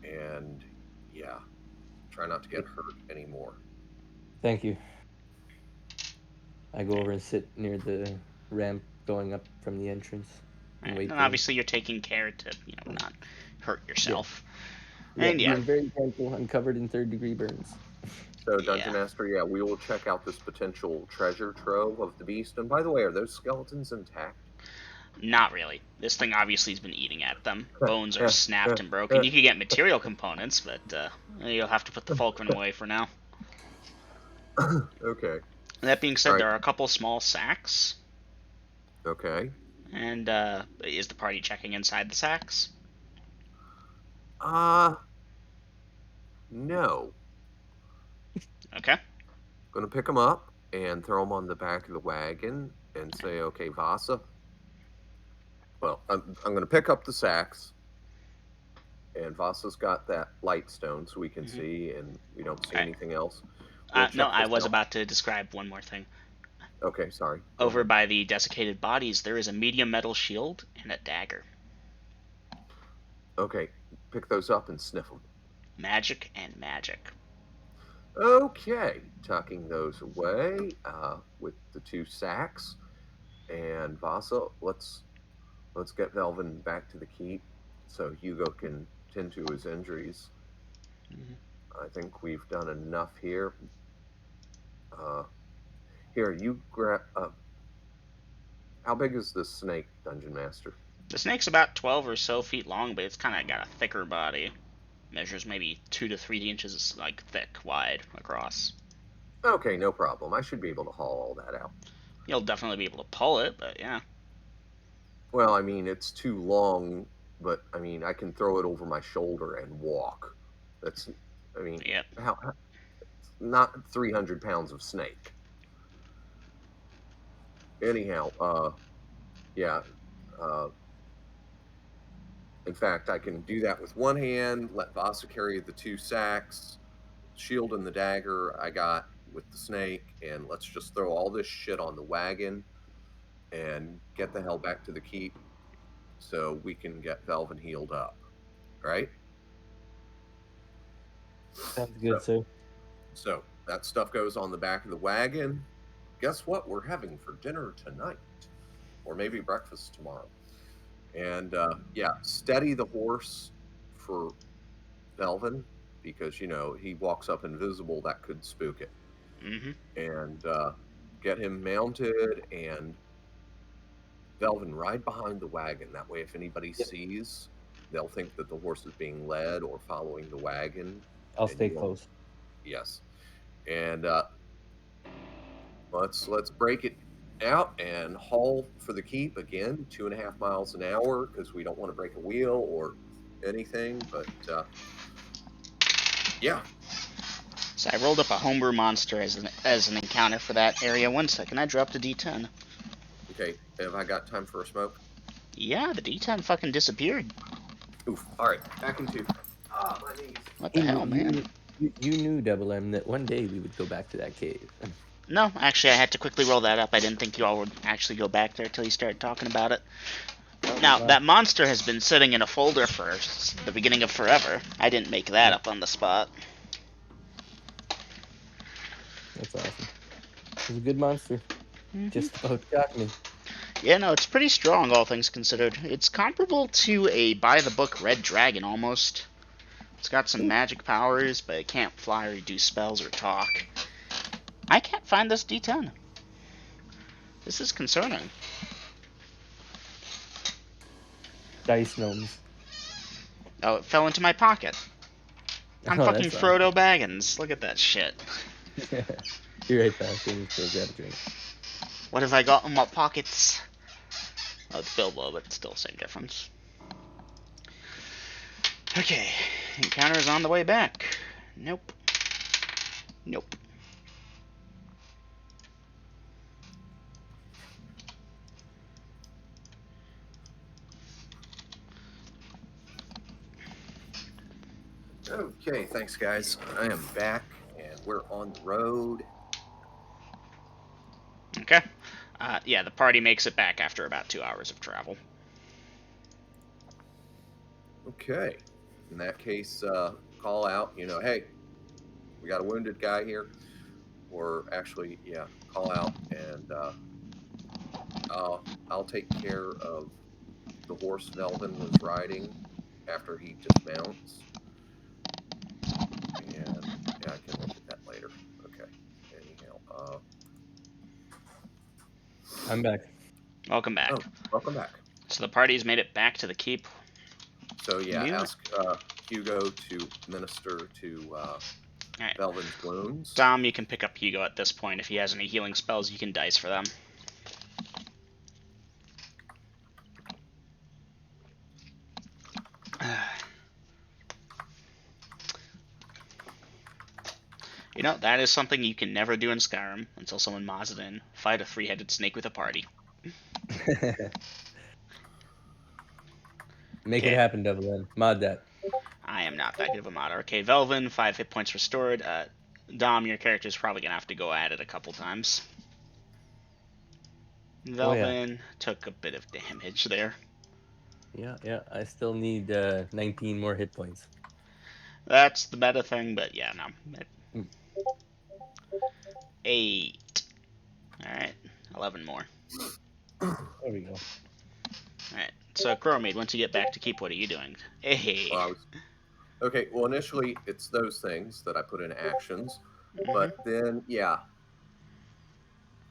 and yeah, try not to get hurt anymore. Thank you. I go over and sit near the ramp going up from the entrance. And wait for them. obviously, you're taking care to, not hurt yourself. Yeah, And yeah, being very gentle. I'm covered in 3rd-degree burns. So, Dungeon Master, yeah, we will check out this potential treasure trove of the beast. And by the way, are those skeletons intact? Not really. This thing obviously has been eating at them. Bones are snapped and broken. You could get material components, but you'll have to put the fulcrum away for now. Okay. That being said, All right. there are a couple small sacks. Okay. And is the party checking inside the sacks? No. Okay. Gonna pick them up and throw them on the back of the wagon and say, okay, Vasa. Well, I'm gonna pick up the sacks, and Vasa's got that light stone so we can see, and we don't see Alright. anything else. We'll No, check I this was out. about to describe one more thing. Okay, sorry. Go Over ahead. by the desiccated bodies, there is a medium metal shield and a dagger. Okay, pick those up and sniff them. Magic and magic. Okay, tucking those away with the two sacks, and Vasa, let's get Velvin back to the keep so Hugo can tend to his injuries. I think we've done enough here. Here, you grab. How big is this snake, Dungeon Master? The snake's about 12 or so feet long, but it's kind of got a thicker body. Measures maybe 2 to 3 inches, like thick, wide across. Okay, no problem. I should be able to haul all that out. You'll definitely be able to pull it, but yeah. Well, I mean, it's too long, but I mean, I can throw it over my shoulder and walk. That's, I mean, Yep. how not 300 pounds of snake. Anyhow, yeah. In fact, I can do that with one hand, let Vasa carry the two sacks, shield and the dagger I got with the snake, and let's just throw all this shit on the wagon and get the hell back to the keep so we can get Velvin healed up. Right? Sounds good, sir. So that stuff goes on the back of the wagon. Guess what we're having for dinner tonight? Or maybe breakfast tomorrow. And yeah, steady the horse for Velvin because, you know, he walks up invisible, that could spook it. And get him mounted and Velvin ride behind the wagon. That way, if anybody sees, they'll think that the horse is being led or following the wagon. I'll stay close. Yes. And let's break it out and haul for the keep again, 2.5 miles an hour because we don't want to break a wheel or anything. But yeah. So I rolled up a homebrew monster as an encounter for that area. 1 second, I dropped a D10. Okay, have I got time for a smoke? Yeah, the D10 fucking disappeared. Oof. All right, back into. Ah, my knees. What the hell, man? You knew, Double M, that one day we would go back to that cave. No, actually, I had to quickly roll that up. I didn't think you all would actually go back there until you started talking about it. Now, that monster has been sitting in a folder for the beginning of forever. I didn't make that up on the spot. That's awesome. It was a good monster. Just about got me. Yeah, no, it's pretty strong, all things considered. It's comparable to a by-the-book red dragon, almost. It's got some magic powers, but it can't fly or do spells or talk. I can't find this D10. This is concerning. Dice gnomes. Oh, it fell into my pocket. I'm Oh, fucking that's Frodo Baggins. Look at that shit. You're right, Pastor. Just go grab a drink. What have I got in my pockets? Oh, it's Bilbo, but still same difference. Okay, encounter is on the way back. Nope. Nope. Okay, thanks, guys. I am back, and we're on the road. Okay. Yeah, the party makes it back after about 2 hours of travel. Okay. In that case, call out, you know, hey, we got a wounded guy here. Or actually, yeah, call out, and I'll take care of the horse Velvin was riding after he dismounts. And yeah, I can look at that later. Okay. Anyhow, I'm back. Welcome back. Oh, welcome back. So the party's made it back to the keep. So yeah, Mute. ask Hugo to minister to Alright. Belvin's wounds. Dom, you can pick up Hugo at this point. If he has any healing spells, you can dice for them. You know, that is something you can never do in Skyrim until someone mods it in. Fight a three-headed snake with a party. Make Okay. it happen, Double N. Mod that. I am not that good of a modder. Okay, Velvin, 5 hit points restored. Dom, your character's probably going to have to go at it a couple times. Velvin took a bit of damage there. Yeah. I still need 19 more hit points. That's the meta thing, but yeah, no. 8. Alright, 11 more. There we go. Alright, so Ecroromede, once you get back to keep, what are you doing? Hey. Okay, well, initially, it's those things that I put in actions. But then, yeah,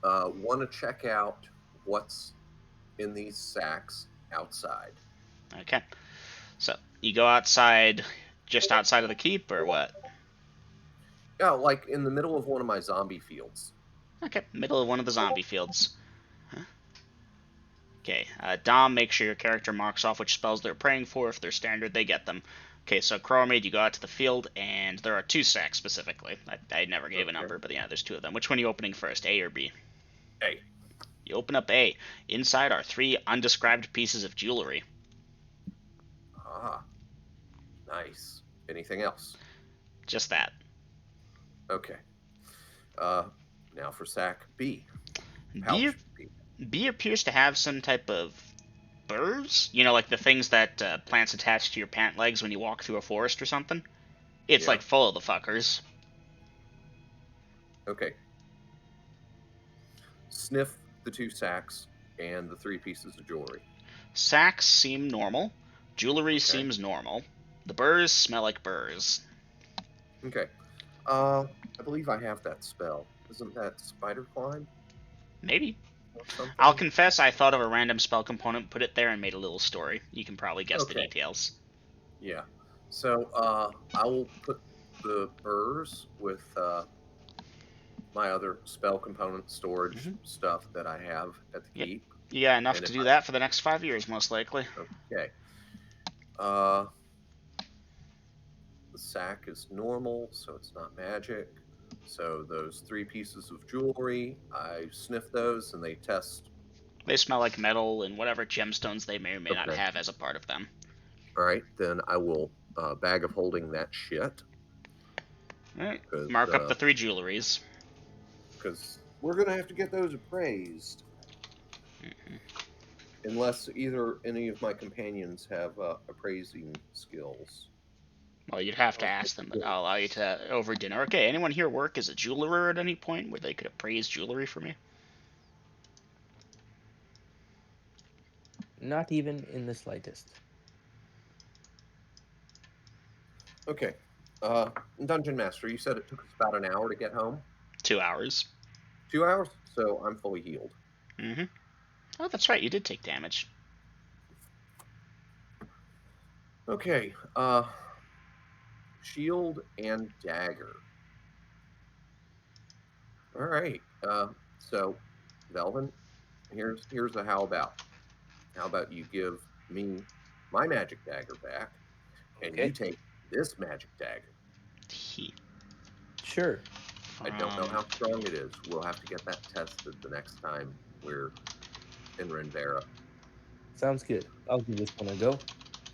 want to check out what's in these sacks outside. Okay. So, you go outside, just outside of the keep, or what? Yeah, like in the middle of one of my zombie fields. Okay, middle of one of the zombie fields. Okay, Dom, make sure your character marks off which spells they're praying for. If they're standard, they get them. Okay, so Ecroromede, you go out to the field, and there are 2 sacks specifically. I never gave a number, but yeah, there's 2 of them. Which one are you opening first, A or B? A. You open up A. Inside are 3 undescribed pieces of jewelry. Ah, nice. Anything else? Just that. Okay. Now for sack B. B, B appears to have some type of burrs. You know, like the things that plants attach to your pant legs when you walk through a forest or something. It's like full of the fuckers. Okay. Sniff the 2 sacks and the 3 pieces of jewelry. Sacks seem normal. Jewelry seems normal. The burrs smell like burrs. Okay. I believe I have that spell. Isn't that Spider Climb? Maybe. I'll confess I thought of a random spell component, put it there, and made a little story. You can probably guess the details. Yeah. So, I will put the burrs with my other spell component storage stuff that I have at the keep. You got enough to do that for the next 5 years, most likely. Okay. The sack is normal, so it's not magic. So those 3 pieces of jewelry, I sniff those and they test. They smell like metal and whatever gemstones they may or may not have as a part of them. All right, then I will bag of holding that shit. All right. Mark up the 3 jewelries. Because we're going to have to get those appraised. Unless either any of my companions have appraising skills. Well, you'd have to ask them, but I'll allow you to over dinner. Okay, anyone here work as a jeweler at any point where they could appraise jewelry for me? Not even in the slightest. Okay. Dungeon Master, you said it took us about an hour to get home? 2 hours. 2 hours? So I'm fully healed. Oh, that's right, you did take damage. Okay. Shield and dagger. All right. So, Velvin, here's a how about. How about you give me my magic dagger back, and you take this magic dagger. Sure. I don't know how strong it is. We'll have to get that tested the next time we're in Renvera. Sounds good. I'll give this one a go.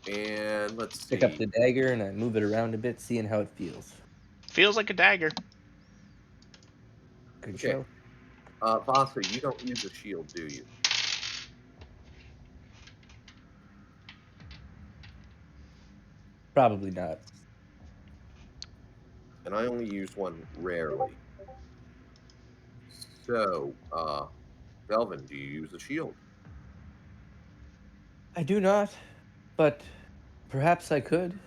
And let's see. Pick up the dagger and I move it around a bit, seeing how it feels. Feels like a dagger. Good show. Vasa, you don't use a shield, do you? Probably not. And I only use one rarely. So, Velvin, do you use a shield? I do not, but perhaps I could.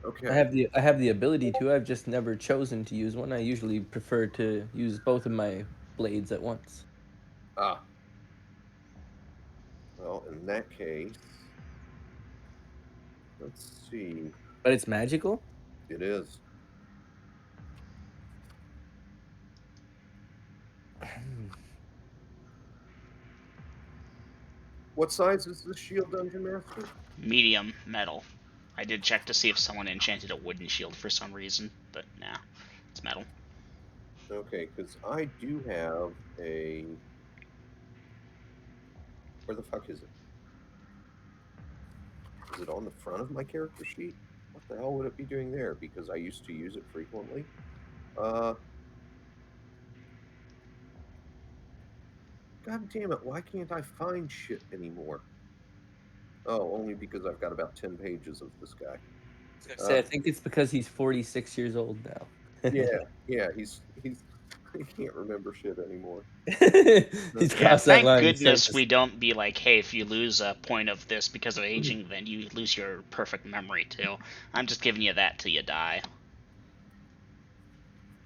Okay. I have the ability to. I've just never chosen to use one. I usually prefer to use both of my blades at once. Well, In that case, let's see. But it's magical? It is. What size is this shield, Dungeon Master? Medium metal. I did check to see if someone enchanted a wooden shield for some reason, but nah, it's metal. Okay, because I do have a. Where the fuck is it? Is it on the front of my character sheet? What the hell would it be doing there? Because I used to use it frequently. God damn it, why can't I find shit anymore? Oh, only because I've got about 10 pages of this guy. I think it's because he's 46 years old now. Yeah, he's he can't remember shit anymore. He's Yeah, crossed that thank line. goodness we don't be like, hey, if you lose a point of this because of aging, then you lose your perfect memory too. I'm just giving you that till you die.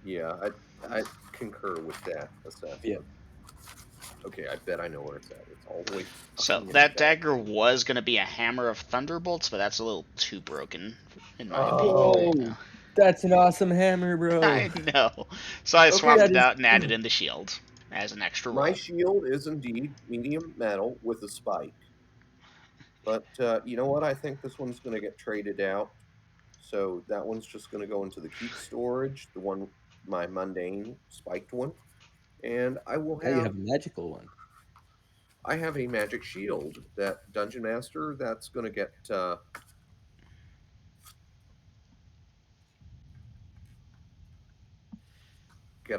Yeah, I concur with that assessment. Yeah. Okay, I bet I know where it's at. It's all the way. So fucking in that the back. dagger was going to be a hammer of thunderbolts, but that's a little too broken, in my Oh. opinion. Whoa! Yeah. That's an awesome hammer, bro. I know. So I Okay, swapped that it is- out and added in the shield as an extra My roll. shield is indeed medium metal with a spike. But you know what? I think this one's going to get traded out. So that one's just going to go into the keep storage, the one, my mundane spiked one. And I will Now you have, have a magical one. I have a magic shield that Dungeon Master that's going to get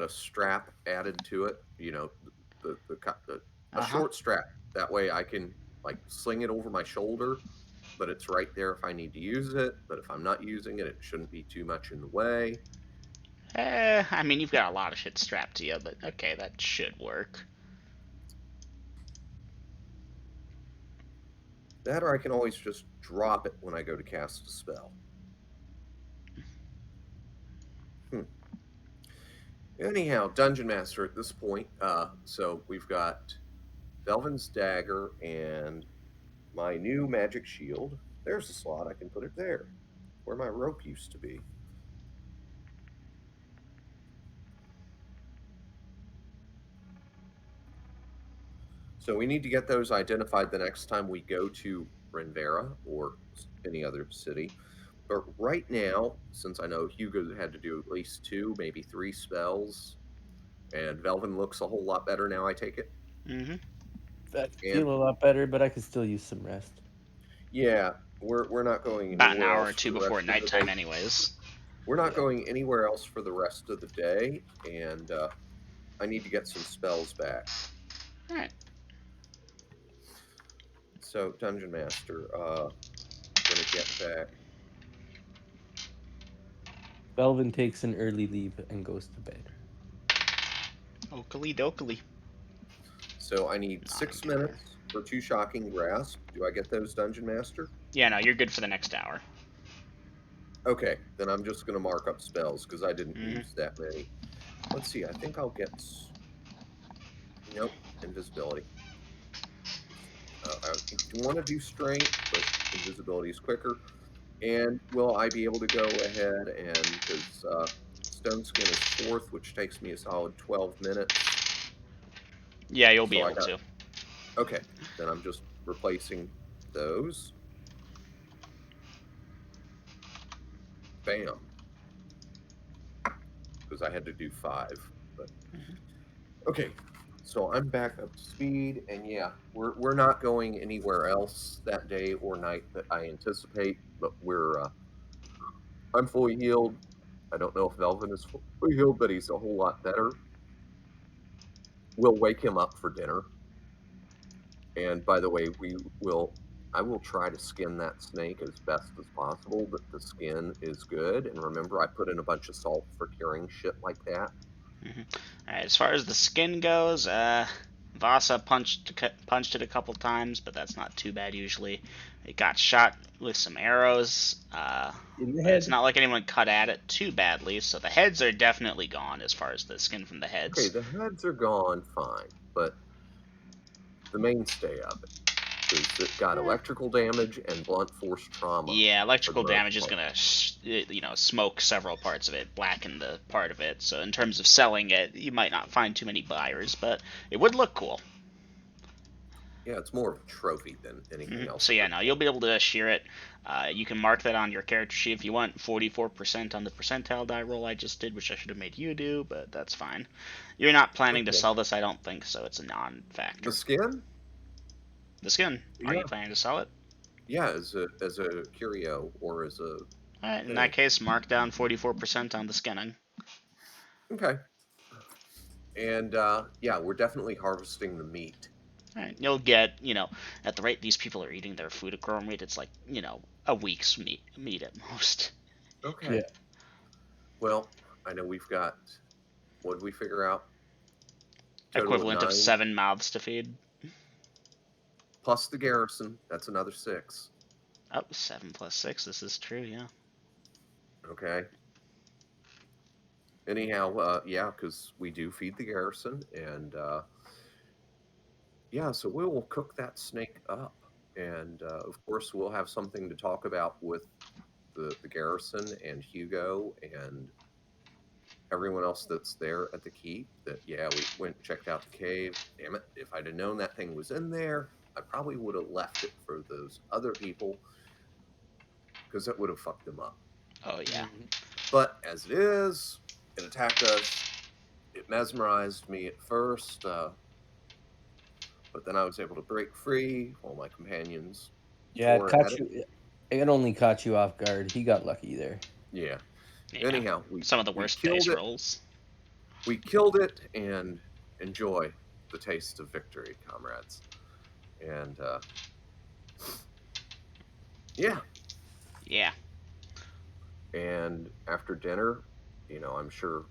a strap added to it. You know, a short strap. That way I can like sling it over my shoulder, but it's right there if I need to use it. But if I'm not using it, it shouldn't be too much in the way. I mean, you've got a lot of shit strapped to you, but okay, that should work. That or I can always just drop it when I go to cast a spell. Anyhow, Dungeon Master at this point. So we've got Velvin's dagger and my new magic shield. There's a slot. I can put it there, where my rope used to be. So we need to get those identified the next time we go to Renvera or any other city. But right now, since I know Hugo had to do at least 2, maybe 3 spells, and Velvin looks a whole lot better now, I take it. Mm-hmm. I feel a lot better, but I could still use some rest. Yeah, we're not going About an anywhere hour else or for two the before rest of the nighttime, day. anyways. We're not going anywhere else for the rest of the day, and I need to get some spells back. All right. So, Dungeon Master, gonna get back. Belvin takes an early leave and goes to bed. Oakley dokley. So I need 6 minutes for 2 shocking grasp. Do I get those, Dungeon Master? Yeah, no, you're good for the next hour. Okay, then I'm just gonna mark up spells because I didn't Mhm. use that many. Let's see. I think I'll get. Nope, invisibility. I want to do strength, but invisibility is quicker. And will I be able to go ahead and because stone skin is 4th, which takes me a solid 12 minutes. Yeah, you'll be So I able to. Okay, then I'm just replacing those. Bam. Because I had to do 5. But okay, so I'm back up to speed, and yeah, we're not going anywhere else that day or night that I anticipate. But I'm fully healed. I don't know if Velvin is fully healed, but he's a whole lot better. We'll wake him up for dinner. And by the way, I will try to skin that snake as best as possible, but the skin is good. And remember, I put in a bunch of salt for curing shit like that. Alright, as far as the skin goes, Vasa punched it a couple times, but that's not too bad usually. It got shot with some arrows, In the but it's head. not like anyone cut at it too badly, so the heads are definitely gone as far as the skin from the heads. Okay, the heads are gone, fine, but the mainstay of it. Because it got electrical damage and blunt force trauma. Yeah, for the electrical most damage is part. gonna, smoke several parts of it, blacken the part of it. So in terms of selling it, you might not find too many buyers, but it would look cool. Yeah, it's more of a trophy than anything else. So yeah, no, you'll be able to shear it. You can mark that on your character sheet if you want. 44% on the percentile die roll I just did, which I should have made you do, but that's fine. You're not planning to Okay. sell this, I don't think, so it's a non-factor. The skin? The skin. Are Yeah. you planning to sell it? Yeah, as a curio or as a Alright, in thing. that case, mark down 44% on the skinning. Okay. And yeah, we're definitely harvesting the meat. Alright, you'll get, at the rate these people are eating their food at Ecroromede, it's like, a week's meat at most. Okay. Yeah. Well, I know we've got. What did we figure out? Total Equivalent of 9 7 mouths to feed. plus the garrison. That's another 6. Oh, 7 plus 6, this is true, yeah. Okay. Anyhow, yeah, because we do feed the garrison, and yeah, so we will cook that snake up, and of course we'll have something to talk about with the garrison and Hugo and everyone else that's there at the keep. That yeah, we went and checked out the cave. Damn it! If I'd have known that thing was in there, I probably would have left it for those other people because it would have fucked them up. Oh, yeah. But as it is, it attacked us. It mesmerized me at first, but then I was able to break free while my companions Yeah, tore it at caught it. you. It only caught you off guard. He got lucky there. Yeah. Yeah. Anyhow, Some of the we worst killed dice it. rolls. We killed it and enjoy the taste of victory, comrades. And yeah. Yeah. And after dinner, I'm sure.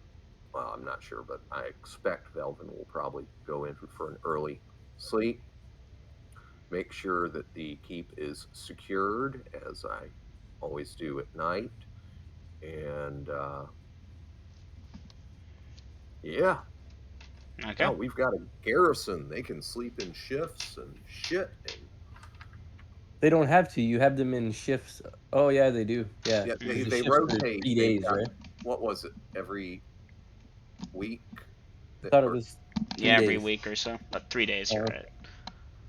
Well, I'm not sure, but I expect Velvin will probably go in for an early sleep. Make sure that the keep is secured, as I always do at night. And yeah, Okay. yeah, we've got a garrison. They can sleep in shifts and shit. And They don't have to. You have them in shifts. Oh yeah, they do. Yeah, yeah, there's a they shift for rotate. 3 days, Got, right? what was it? Every week? I thought it was Yeah, 3 every days. week or so. But 3 days, you're Oh, right.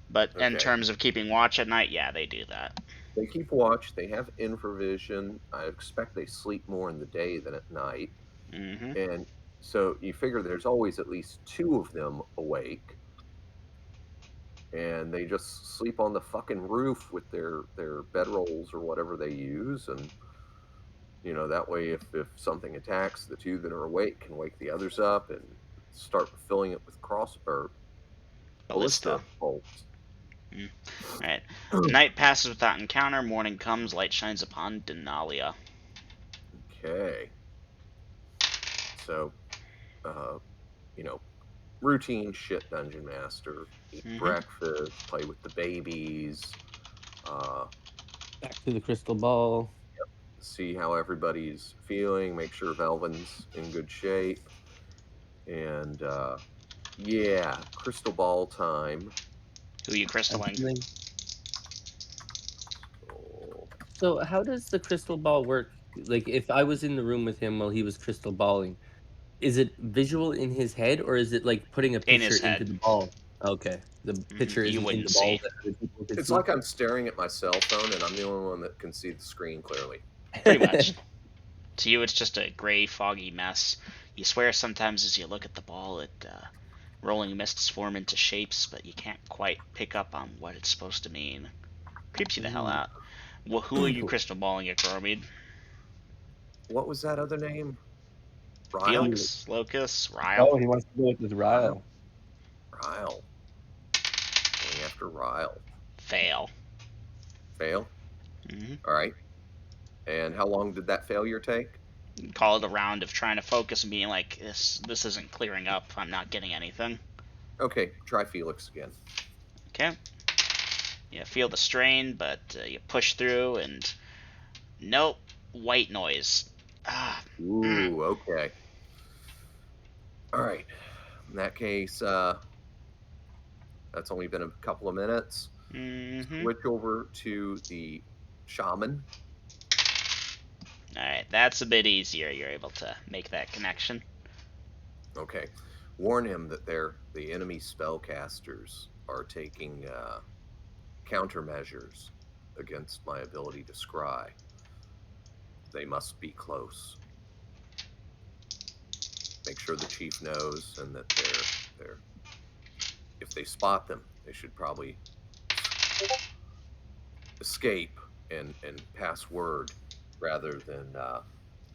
But in Okay. terms of keeping watch at night, yeah, they do that. They keep watch. They have infravision. I expect they sleep more in the day than at night. Mm-hmm. And so you figure there's always at least 2 of them awake. And they just sleep on the fucking roof with their bedrolls or whatever they use. And, that way if something attacks, the 2 that are awake can wake the others up and start filling it with ballista bolts. Alright. Night passes without encounter, morning comes, light shines upon Denalia. Okay. So, routine shit, Dungeon Master. Eat breakfast, play with the babies, back to the crystal ball. see how everybody's feeling, make sure Velvin's in good shape. And, yeah, crystal ball time. Who are you I'm crystalling? feeling- Oh, So how does the crystal ball work? Like if I was in the room with him while he was crystal balling, is it visual in his head or is it like putting a In picture his into head. the ball? Okay. The picture You isn't in wouldn't the ball see. that other people can it's see. like I'm staring at my cell phone and I'm the only one that can see the screen clearly. Pretty much. To you, it's just a gray, foggy mess. You swear sometimes as you look at the ball, rolling mists form into shapes, but you can't quite pick up on what it's supposed to mean. Creeps you the hell Ooh. out. Well, who are you Cool. crystal balling at, Ecroromede? What was that other name? Ryle? Felix, Locus, Ryle? Oh, he wants to go with his Ryle. Ryle. Going after Ryle. Fail. Fail? Mm-hmm. All right. And how long did that failure take? Call it a round of trying to focus and being like, this isn't clearing up. I'm not getting anything. Okay, try Felix again. Okay. You feel the strain, but you push through, and nope, white noise. Ah. Ooh, okay. All right. In that case, that's only been a couple of minutes. Mm-hmm. Switch over to the shaman. Alright, that's a bit easier. You're able to make that connection. Okay. Warn him that the enemy spellcasters are taking countermeasures against my ability to scry. They must be close. Make sure the chief knows, and that they're if they spot them, they should probably escape and pass word rather than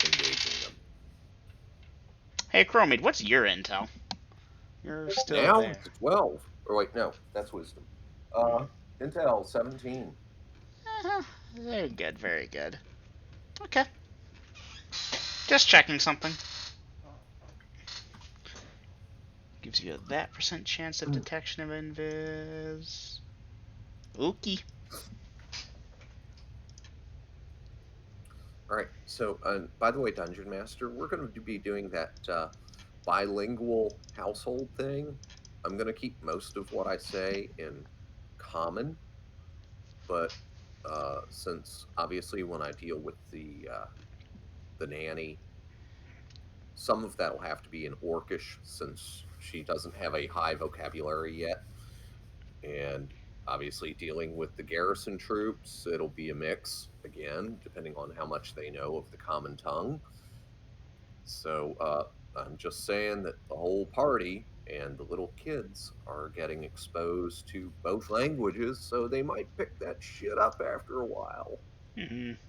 engaging them. Hey, Chromid, what's your intel? You're still Now there. it's 12. Or wait, no, that's wisdom. Intel 17. Uh-huh. Very good, very good. Okay. Just checking something. Gives you that % chance of detection of invis. Ookie. All right. So, by the way, Dungeon Master, we're going to be doing that bilingual household thing. I'm going to keep most of what I say in common, but since obviously when I deal with the nanny, some of that will have to be in Orcish since she doesn't have a high vocabulary yet, and obviously dealing with the garrison troops, it'll be a mix again, depending on how much they know of the common tongue. So I'm just saying that the whole party and the little kids are getting exposed to both languages, so they might pick that shit up after a while.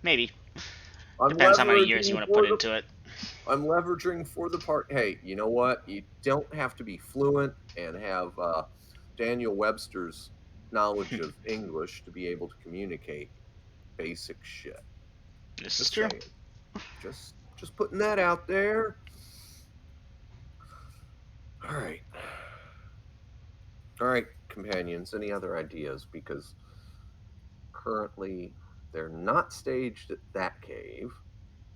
Maybe. I'm Depends how many years you leveraging want to for put the into it. I'm leveraging for the part. Hey, you know what? You don't have to be fluent and have Daniel Webster's knowledge of English to be able to communicate basic shit. This is Just true. saying. Just putting that out there. All right. All right, companions, any other ideas? Because currently they're not staged at that cave,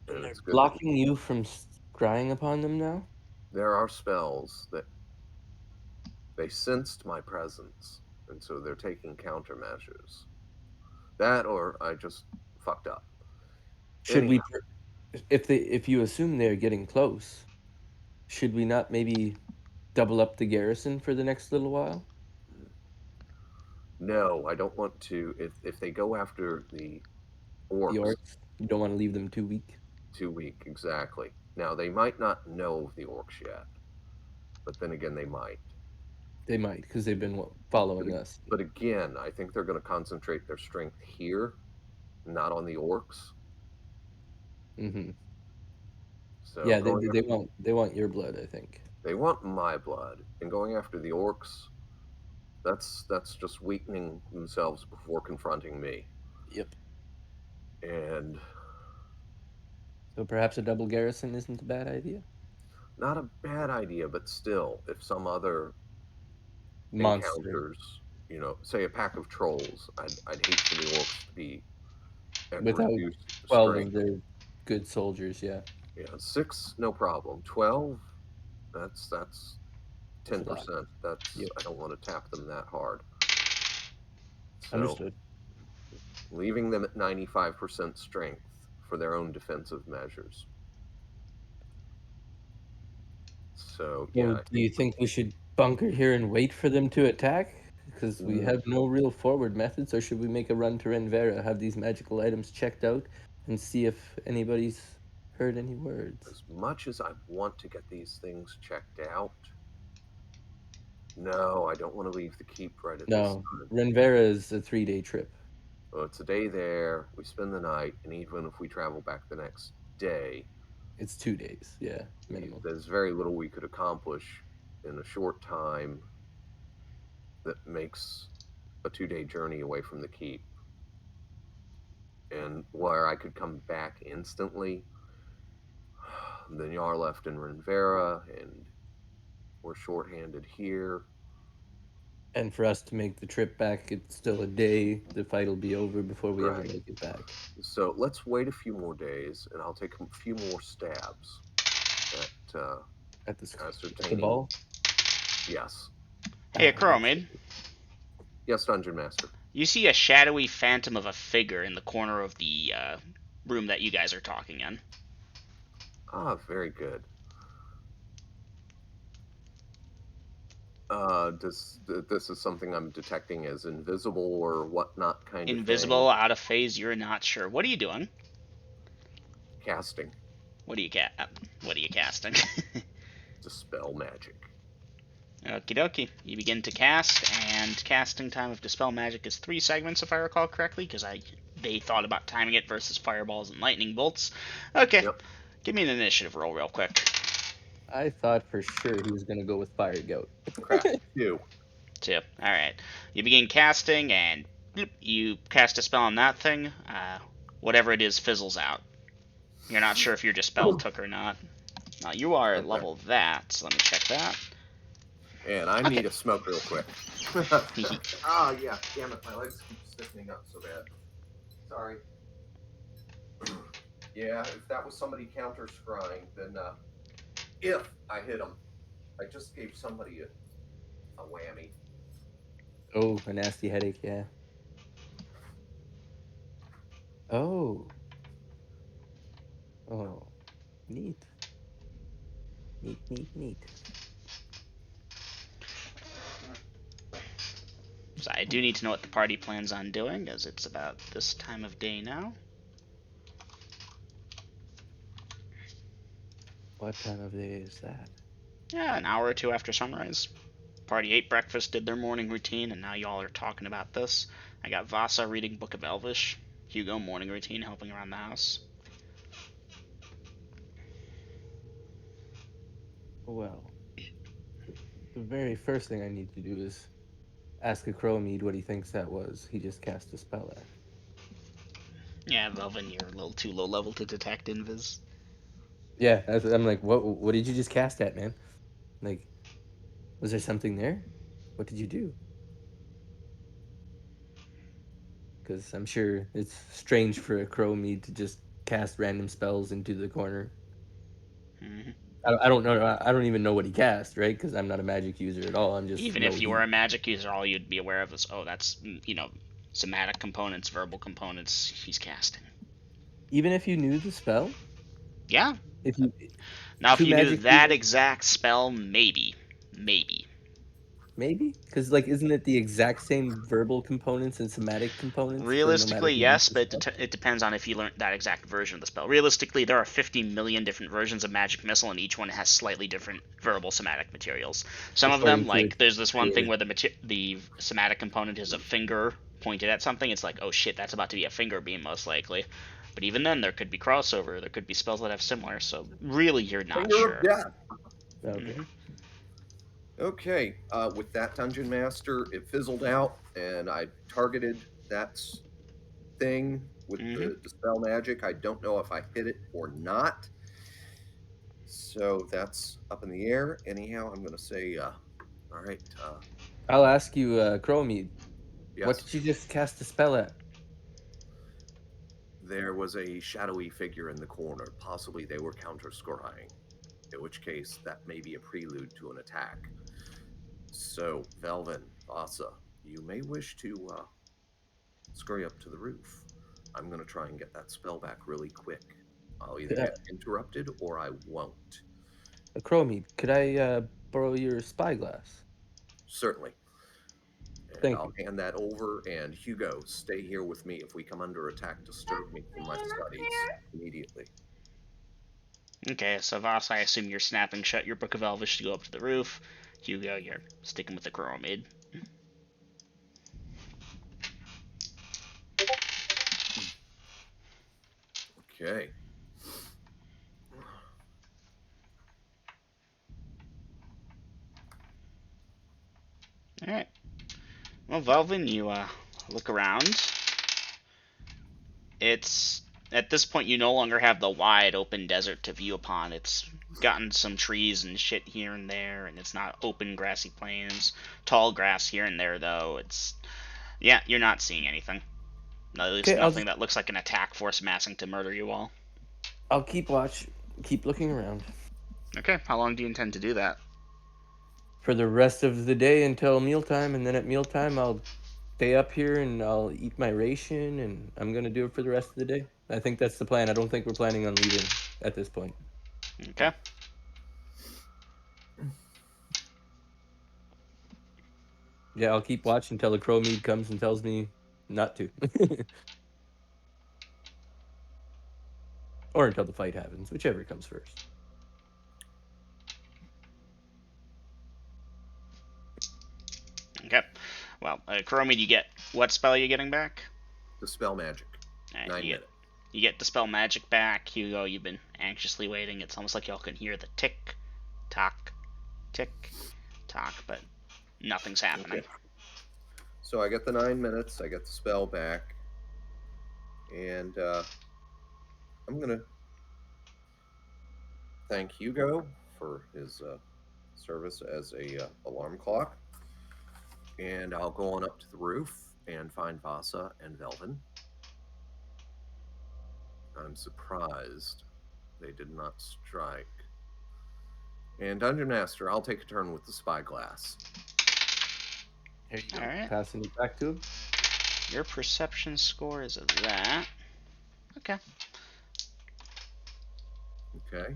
and They're it's good that blocking you from scrying upon them now? there are spells that they sensed my presence, and so they're taking countermeasures. That or I just fucked up. Should we, Anyhow, if you assume they're getting close, should we not maybe double up the garrison for the next little while? no, I don't want to. If they go after the The orcs, orcs, you don't want to leave them too weak. 2 week exactly. Now they might not know of the orcs yet, but then again they might. They might, because they've been But, following us. but again, I think they're going to concentrate their strength here, not on the orcs. Hmm. So Yeah, going they want your blood, I think. they want my blood, and going after the orcs, that's just weakening themselves before confronting me. Yep. And So perhaps a double garrison isn't a bad idea. not a bad idea, but still, if some other Monster encounters, say a pack of trolls, I'd hate for the orcs to be at without reduced 12 of strength. their good soldiers. Yeah, Yeah, 6, no problem. 12, that's that's a lot. 10%. Yep. I don't want to tap them that hard. So Understood. leaving them at 95% strength for their own defensive measures. So yeah, So I do think you think we should bunker here and wait for them to attack? Because we mm, have no real forward methods, or should we make a run to Renvera, have these magical items checked out, and see if anybody's heard any words? as much as I want to get these things checked out, no, I don't want to leave the keep right at this No, time. Renvera is a 3-day trip. Well, it's a day there, we spend the night, and even if we travel back the next day, It's 2 days, yeah, minimum. there's very little we could accomplish in a short time that makes a 2-day journey away from the keep. And where I could come back instantly, then you are left in Renvera, and we're shorthanded here. And for us to make the trip back, it's still a day. The fight will be over before we ever Right. make it back. So let's wait a few more days, and I'll take a few more stabs at At the ascertaining. ball? Yes. Hey, Understood. Chromid. Yes, Dungeon Master. You see a shadowy phantom of a figure in the corner of the room that you guys are talking in. Ah, very good. This is something I'm detecting as invisible or whatnot kind of Invisible, thing. out of phase, you're not sure. What are you doing? Casting. What are you casting? Dispel magic. Okie dokie. You begin to cast, and casting time of Dispel Magic is 3 segments, if I recall correctly, because they thought about timing it versus fireballs and lightning bolts. Okay, Yep. give me an initiative roll real quick. I thought for sure he was gonna go with Fire Goat. Crap. 2. 2. Alright. You begin casting, and bloop, you cast a spell on that thing. Whatever it is fizzles out. You're not sure if your Dispel took or not. Now, you are at Okay. level that, so let me check that. And I Okay. need a smoke real quick. Yeah. Damn it. My legs keep stiffening up so bad. Sorry. Yeah, if that was somebody counter scrying, then if I hit them, I just gave somebody a whammy. Oh, a nasty headache, yeah. Oh. Oh. Neat. Neat. So I do need to know what the party plans on doing, as it's about this time of day now. What time of day is that? Yeah, an hour or two after sunrise. Party ate breakfast, did their morning routine, and now y'all are talking about this. I got Vasa reading Book of Elvish, Hugo morning routine, helping around the house. Well, the very first thing I need to do is ask Ecroromede what he thinks that was. He just cast a spell at. Yeah, Velvin, you're a little too low level to detect invis. Yeah, I'm like, what did you just cast at, man? Like, was there something there? What did you do? Because I'm sure it's strange for Ecroromede to just cast random spells into the corner. Mm-hmm. I don't know. I don't even know what he cast, right? Because I'm not a magic user at all. I'm just Even know if you were he. a magic user, all you'd be aware of is, oh, that's, somatic components, verbal components he's casting. Even if you knew the spell, Yeah. if you Now, if two you knew magic that users, exact spell, maybe. maybe because like, isn't it the exact same verbal components and somatic components for no matter Realistically, who used yes, the but spell? it depends on if you learned that exact version of the spell. Realistically, there are 50 million different versions of Magic Missile, and each one has slightly different verbal somatic materials. Some of them, According to like, there's this one thing your where the somatic component is a finger pointed at something. It's like, oh shit, that's about to be a finger beam, most likely. But even then, there could be crossover. There could be spells that have similar. So really, you're not Finger of sure. death. okay. Mm-hmm. Okay, with that Dungeon Master, it fizzled out, and I targeted that thing with Mm-hmm. the Dispel Magic. I don't know if I hit it or not. So that's up in the air. Anyhow, I'm going to say, all right, I'll ask you, Ecroromede, what yes. did you just cast a spell at? There was a shadowy figure in the corner. Possibly they were counter scrying, in which case that may be a prelude to an attack. So, Velvin, Vasa, you may wish to scurry up to the roof. I'm going to try and get that spell back really quick. I'll either get interrupted or I won't. Ecroromede, could I borrow your spyglass? Certainly. And Thank I'll you. hand that over. And Hugo, stay here with me. If we come under attack, disturb me from my studies immediately. Okay, so Voss, I assume you're snapping shut your Book of Elvish to go up to the roof. Hugo, you're sticking with the Ecroromede. Okay. Alright. Well, Velvin, you look around. It's at this point you no longer have the wide open desert to view upon. It's gotten some trees and shit here and there, and it's not open grassy plains. Tall grass here and there, though. Yeah, you're not seeing anything. At least Okay, nothing that looks like an attack force massing to murder you all. I'll keep watch, keep looking around Okay, how long do you intend to do that? for the rest of the day until mealtime, and then at mealtime I'll stay up here and I'll eat my ration, and I'm gonna do it for the rest of the day. I think that's the plan. I don't think we're planning on leaving at this point. Okay. Yeah, I'll keep watch until the Ecroromede comes and tells me not to. Or until the fight happens, whichever comes first. Okay. Well, Chromie, you get what spell are you getting back? Dispel magic. Alright, 9 you minutes. get Dispel Magic back. Hugo, you've been anxiously waiting. It's almost like y'all can hear the tick, tock, tick, tock, but nothing's happening. Okay. So I get the 9 minutes. I get the spell back. And I'm going to thank Hugo for his service as a alarm clock. And I'll go on up to the roof and find Vasa and Velvin. I'm surprised they did not strike. And Dungeon Master, I'll take a turn with the spyglass. Here you go. Alright. Passing it back to him. Your perception score is that. Okay. Okay.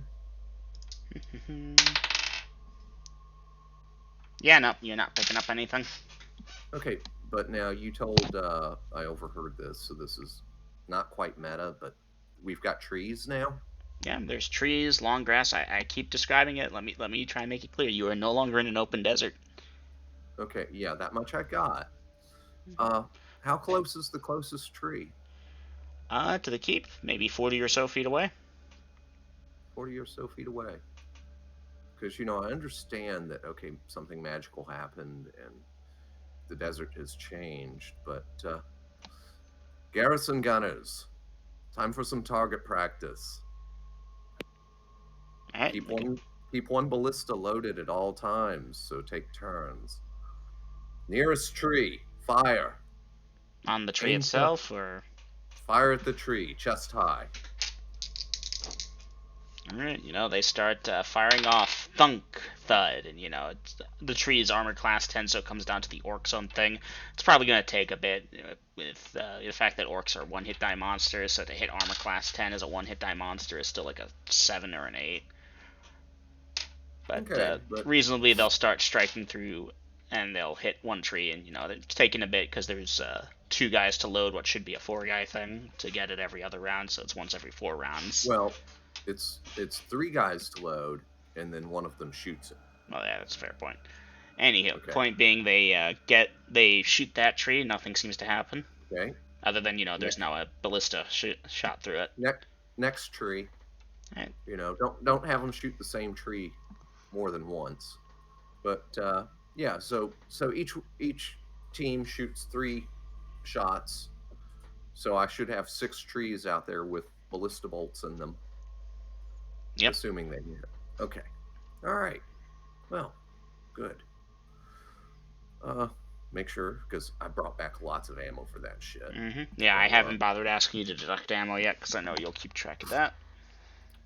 Yeah, no, you're not picking up anything. Okay, but now you told I overheard this, so this is not quite meta, but we've got trees now. Yeah, there's trees, long grass. I keep describing it. Let me try and make it clear. You are no longer in an open desert. Okay, yeah, that much I got. How close is the closest tree? To the keep, maybe 40 or so feet away. 40 or so feet away. Because, you know, I understand that, okay, something magical happened and the desert has changed, but garrison gunners, time for some target practice. All right. Keep one ballista loaded at all times, so take turns. Nearest tree, fire. On the tree Aim itself, or fire at the tree, chest high. alright, they start firing off thunk, thud, and the tree's armor class 10, so it comes down to the orc's own thing. It's probably going to take a bit with the fact that orcs are one-hit die monsters, so to hit armor class 10 as a one-hit die monster is still like a 7 or an 8. But, Okay, reasonably they'll start striking through, and they'll hit one tree, and they're taking a bit because there's 2 guys to load what should be a 4-guy thing to get it every other round, so it's once every 4 rounds. Well, it's 3 guys to load, and then one of them shoots it. Well, yeah, that's a fair point. Anywho, okay. Point being, they shoot that tree, nothing seems to happen. Okay. Other than there's now a ballista shot through it. Next tree. Right. Don't have them shoot the same tree more than once. But yeah, so each team shoots 3 shots. So I should have 6 trees out there with ballista bolts in them. Yep. Assuming they hit. Okay. All right. Well, good. Make sure, because I brought back lots of ammo for that shit. Mm-hmm. Yeah, I haven't bothered asking you to deduct ammo yet, because I know you'll keep track of that.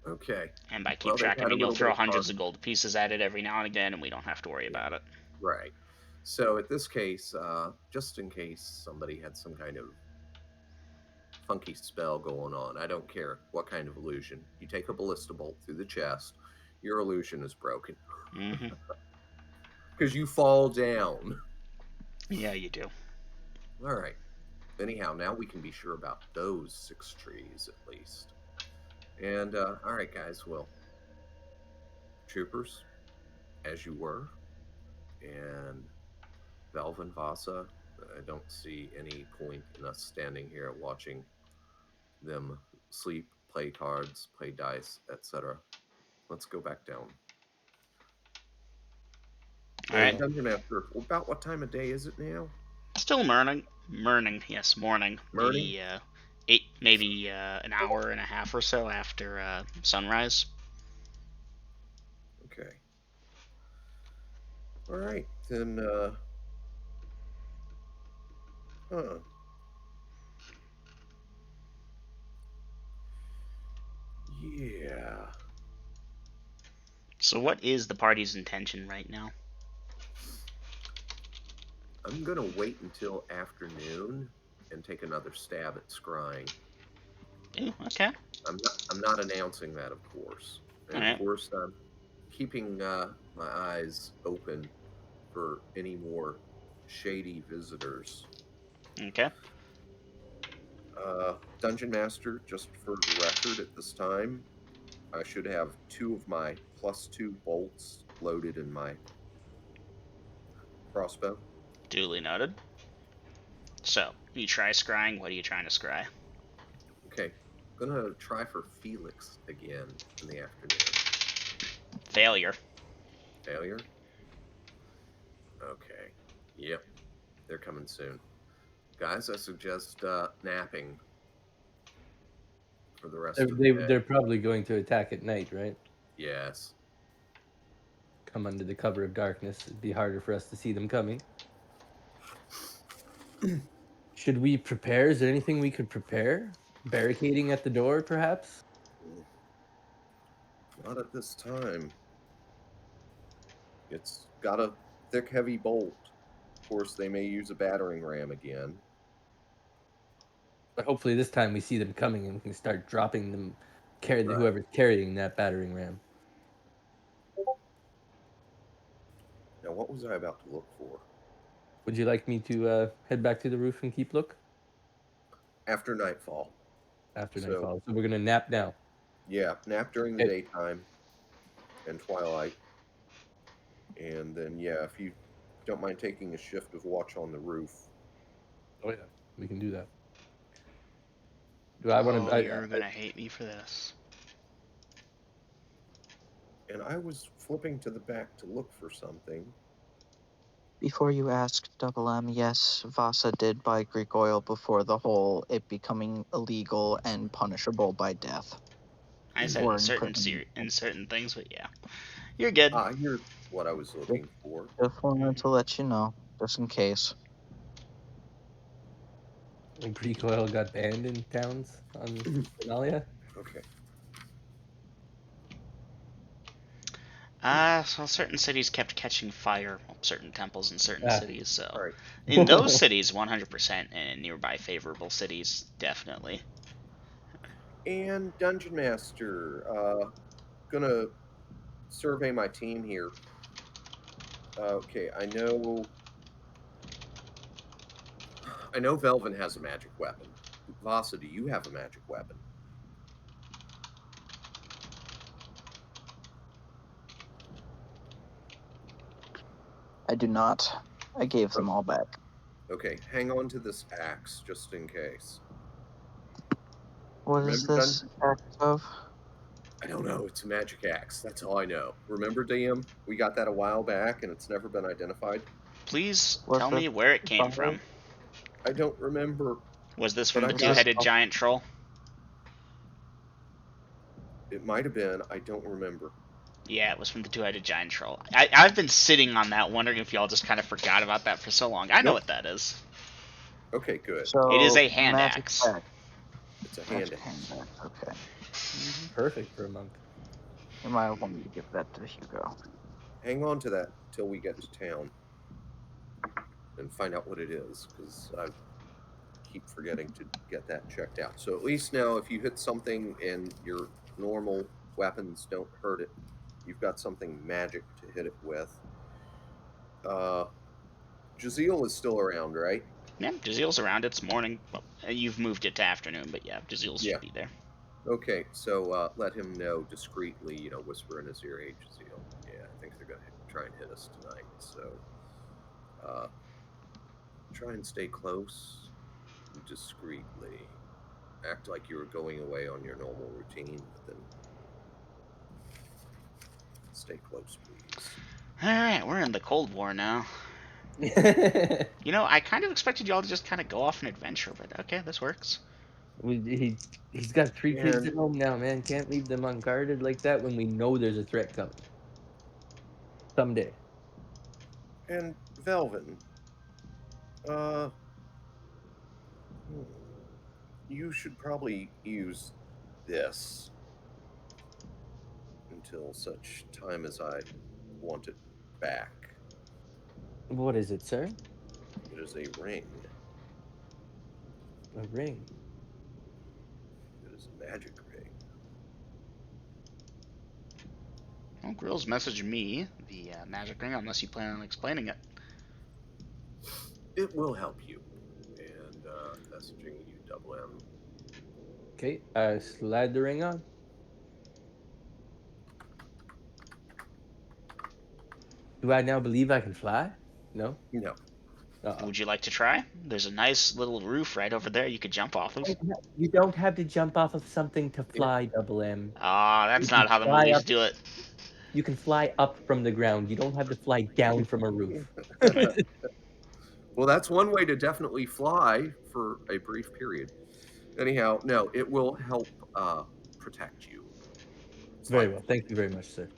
Okay. And by keep track, I mean you'll throw hundreds of gold pieces at it every now and again, and we don't have to worry about it. Right. So at this case, just in case somebody had some kind of funky spell going on, I don't care what kind of illusion. You take a ballista bolt through the chest, your illusion is broken. Mm-hmm. Because you fall down. Yeah, you do. All right. Anyhow, now we can be sure about those 6 trees at least. And, all right, guys, well, troopers, as you were, and Velvin, Vasa, I don't see any point in us standing here watching them sleep, play cards, play dice, etc. Let's go back down. All right. Dungeon Master, about what time of day is it now? Still morning. Yes, morning. Morning? Maybe an hour and a half or so after sunrise. Okay. All right, then, yeah. So what is the party's intention right now? I'm gonna wait until afternoon and take another stab at scrying. Ooh, okay. I'm not announcing that, of course. And of Alright. course, I'm keeping my eyes open for any more shady visitors. Okay. Dungeon Master, just for the record, at this time, I should have 2 of my +2 bolts loaded in my crossbow. Duly noted. So, you try scrying. What are you trying to scry? Okay, gonna try for Felix again in the afternoon. Failure. Failure? Okay. Yep, they're coming soon. Guys, I suggest napping for the rest of the day. They're probably going to attack at night, right? Yes. Come under the cover of darkness. It'd be harder for us to see them coming. Should we prepare? Is there anything we could prepare? Barricading at the door, perhaps? Not at this time. It's got a thick, heavy bolt. Of course, they may use a battering ram again. But hopefully this time we see them coming and we can start dropping them, Right. whoever's carrying that battering ram. Now, what was I about to look for? Would you like me to head back to the roof and keep look After nightfall. after So- nightfall? So we're gonna nap now. Yeah, nap during the Okay. daytime and twilight. And then, yeah, if you don't mind taking a shift of watch on the roof. Oh yeah, we can do that. Do I want Oh, to? you're gonna hate me for this. And I was flipping to the back to look for something. Before you ask, Double M, yes, Vasa did buy Greek oil before the whole it becoming illegal and punishable by death. I said Or in certain imprisonment. in certain things, but yeah, you're good. Here's what I was looking for. Just wanted to let you know, just in case. Greek oil got banned in towns on Somalia. Okay. So certain cities kept catching fire. Well, certain temples in certain Ah. cities. So All right. in those cities, 100%, and nearby favorable cities, definitely. And Dungeon Master, gonna survey my team here. Okay, I know Velvin has a magic weapon. Vasa, do you have a magic weapon? I do not. I gave them all back. Okay, hang on to this axe just in case. What is Remember, this act of? I don't know. It's a magic axe. That's all I know. Remember, DM? We got that a while back, and it's never been identified. Please Was tell that me where it came fire? from. I don't remember. Was this But from I the got- two-headed giant troll? It might have been. I don't remember. Yeah, it was from the two-headed giant troll. I've been sitting on that, wondering if y'all just kind of forgot about that for so long. I know Nope. what that is. Okay, good. So It is a hand magic axe. It's a hand Magic axe. hand axe. Okay. Perfect for a monk. You might want me to give that to Hugo. Hang on to that till we get to town and find out what it is, because I keep forgetting to get that checked out. So at least now, if you hit something and your normal weapons don't hurt it, you've got something magic to hit it with. Jaziel is still around, right? Yeah, Jaziel's around. It's morning. Well, you've moved it to afternoon, but yeah, Jaziel Yeah. should be there. Okay, so let him know discreetly, whisper in his ear, hey, Jaziel. Yeah, I think they're going to try and hit us tonight. So try and stay close discreetly. Act like you were going away on your normal routine, but then stay close, please. Alright, we're in the Cold War now. You know, I kind of expected y'all to just kind of go off an adventure, but okay, this works. He's got 3 kids And- at home now, man. Can't leave them unguarded like that when we know there's a threat coming. Someday. And Velvin, you should probably use this until such time as I want it back. What is it, sir? It is a ring. A ring. It is a magic ring. Well, Grill's messaged me the magic ring, unless you plan on explaining it. It will help you. And messaging you, Double M. Okay, I slide the ring on. Do I now believe I can fly? No? No. Uh-oh. Would you like to try? There's a nice little roof right over there you could jump off of. You don't have to jump off of something to fly, Double M. Ah, You that's can not how the fly movies up. do it. You can fly up from the ground. You don't have to fly down from a roof. Well, that's one way to definitely fly for a brief period. Anyhow, no, it will help protect you. Very Slightly. well. Thank you very much, sir.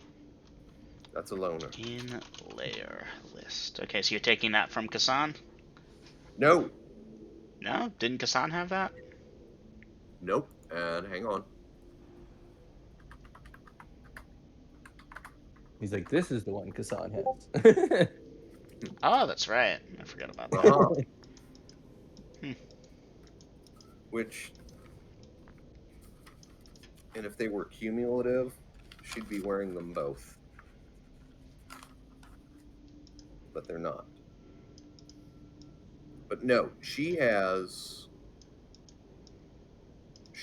That's a loner. In layer list. Okay, so you're taking that from Kasan? No. No? Didn't Kasan have that? Nope. And hang on. He's like, this is the one Kasan has. Oh, that's right. I forgot about that. Uh-huh. Hmm. Which, and if they were cumulative, she'd be wearing them both. But they're not. But no, she has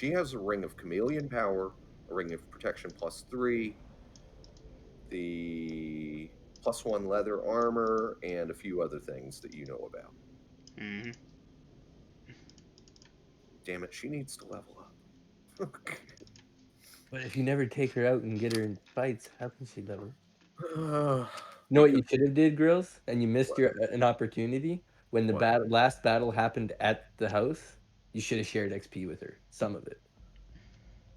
a ring of chameleon power, a ring of protection +3, the +1 leather armor, and a few other things that you know about. Mm-hmm. Damn it, she needs to level up. But if you never take her out and get her in fights, how can she level? Uh, You know what you should have did, Grills, and you missed What? an opportunity when the What? last battle happened at the house. You should have shared XP with her, some of it.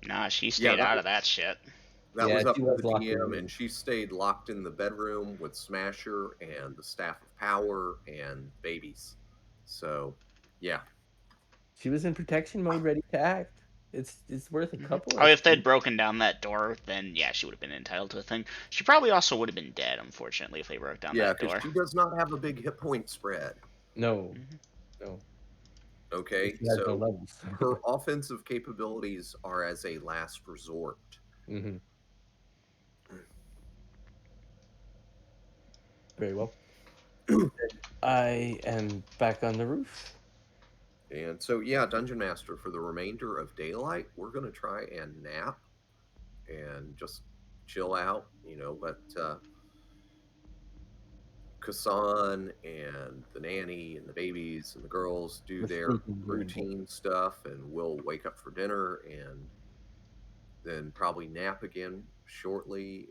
Nah, she Yeah, stayed out of that shit. that Yeah, was up she to was the locked in DM, there. and she stayed locked in the bedroom with Smasher and the Staff of Power and babies. So, yeah. She was in protection mode, ready to act. It's worth a Mm-hmm. couple Oh, if they'd XP. broken down that door, then yeah, she would have been entitled to a thing. She probably also would have been dead, unfortunately, if they broke down Yeah, that because door. she does not have a big hit point spread. No, Mm-hmm. no. Okay, She has no so levels. her offensive capabilities are as a last resort. Mm-hmm. Very well. I am back on the roof. And so, yeah, Dungeon Master, for the remainder of daylight, we're going to try and nap and just chill out, let Kasan and the nanny and the babies and the girls do The their sleeping during the day. routine stuff, and we'll wake up for dinner and then probably nap again shortly,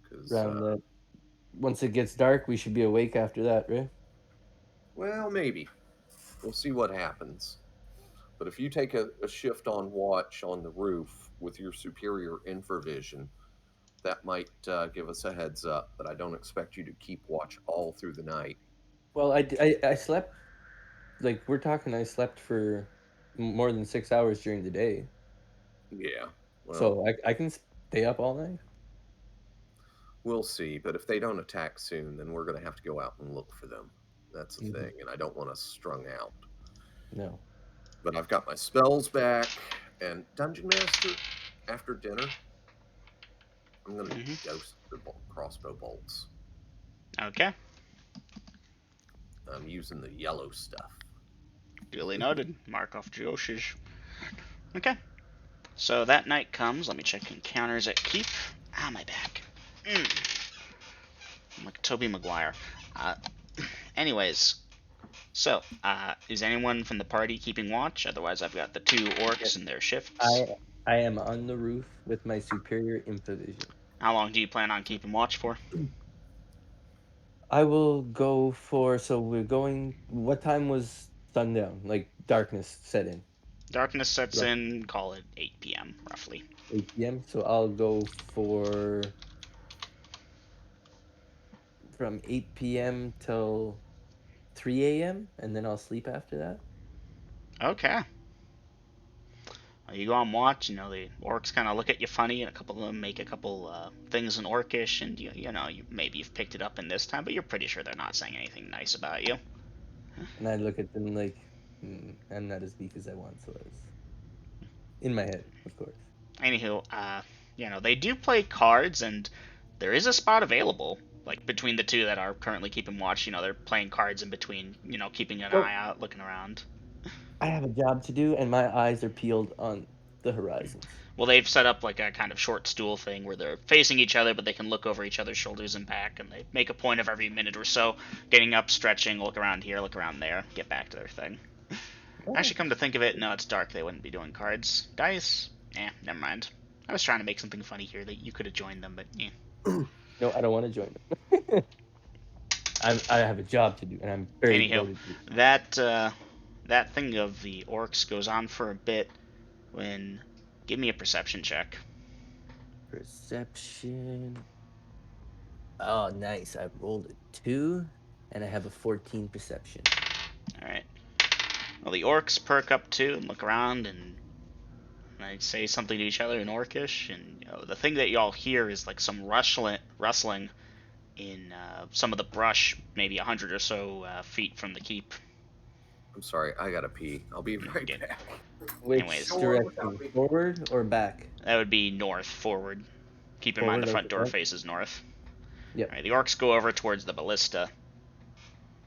because, Around the once it gets dark, we should be awake after that, right? well, maybe. We'll see what happens. But if you take a shift on watch on the roof with your superior infravision, that might give us a heads up. But I don't expect you to keep watch all through the night. Well, I slept like we're talking. I slept for more than 6 hours during the day, Yeah. Well, so I can stay up all night. we'll see. But if they don't attack soon, then we're going to have to go out and look for them. That's the thing. And I don't want us strung out. No. But I've got my spells back. And Dungeon Master, after dinner, I'm going to Mm-hmm. dose the crossbow bolts. Okay. I'm using the yellow stuff. Duly noted. Mark off Joshish. Okay. So that night comes. Let me check encounters at Keep. Ah, my back. I'm like Toby Maguire. Uh, anyways, so is anyone from the party keeping watch? Otherwise, I've got the two orcs and their shifts. I am on the roof with my superior infravision. How long do you plan on keeping watch for? I will go for so we're going. What time was sundown? Like darkness set in. Darkness sets Rough in. Call it 8 p.m. roughly. 8 p.m. So I'll go for from 8 p.m. till 3 a.m. and then I'll sleep after that. Okay. You go on watch, the orcs kind of look at you funny, and a couple of them make a couple things in orcish, and maybe you've picked it up in this time, but you're pretty sure they're not saying anything nice about you. And I look at them like, I'm not as weak as I once was. In my head, of course. Anywho, they do play cards, and there is a spot available, like between the two that are currently keeping watch. They're playing cards in between, keeping an eye out, looking around. I have a job to do, and my eyes are peeled on the horizons. Well, they've set up like a kind of short stool thing where they're facing each other, but they can look over each other's shoulders and back, and they make a point of every minute or so getting up, stretching, look around here, look around there, get back to their thing. Actually, come to think of it, no, it's dark. They wouldn't be doing cards. Dice? Never mind. I was trying to make something funny here that you could have joined them, but yeah. No, I don't want to join them. I have a job to do, and I'm very devoted to it. That thing of the orcs goes on for a bit. Give me a perception check. Perception. Oh, nice. I rolled a 2, and I have a 14 perception. All right. Well, the orcs perk up too and look around, and they say something to each other in orcish, and the thing that y'all hear is like some rustling in some of the brush, maybe 100 or so feet from the keep. I'm sorry, I gotta pee. I'll be right back. Which Anyways. direction? Forward or back? That would be north, forward. Keep in mind the front door faces north. Yep. Alright, the orcs go over towards the ballista.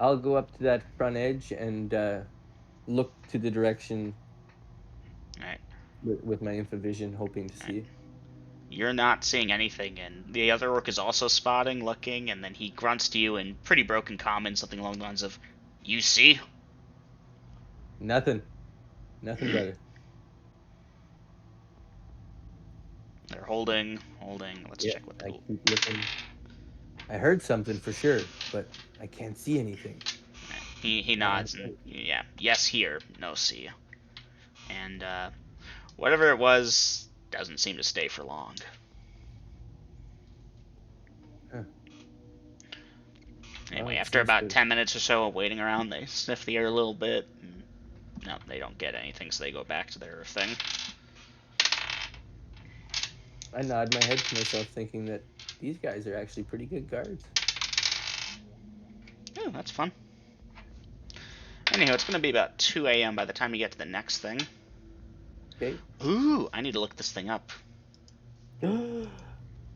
I'll go up to that front edge and look to the direction Alright. with my infovision, hoping to see. You're not seeing anything, and the other orc is also spotting, looking, and then he grunts to you in pretty broken common, something along the lines of, "You see?" Nothing, brother. They're holding. Let's check what I keep looking. I heard something for sure, but I can't see anything. He nods and yes here, no see. And whatever it was doesn't seem to stay for long. Huh. Anyway, after about 10 minutes or so of waiting around, they sniff the air a little bit. And, no, they don't get anything, so they go back to their thing. I nod my head to myself, thinking that these guys are actually pretty good guards. Oh, that's fun. Anyhow, it's going to be about 2 a.m. by the time you get to the next thing. Okay. Ooh, I need to look this thing up.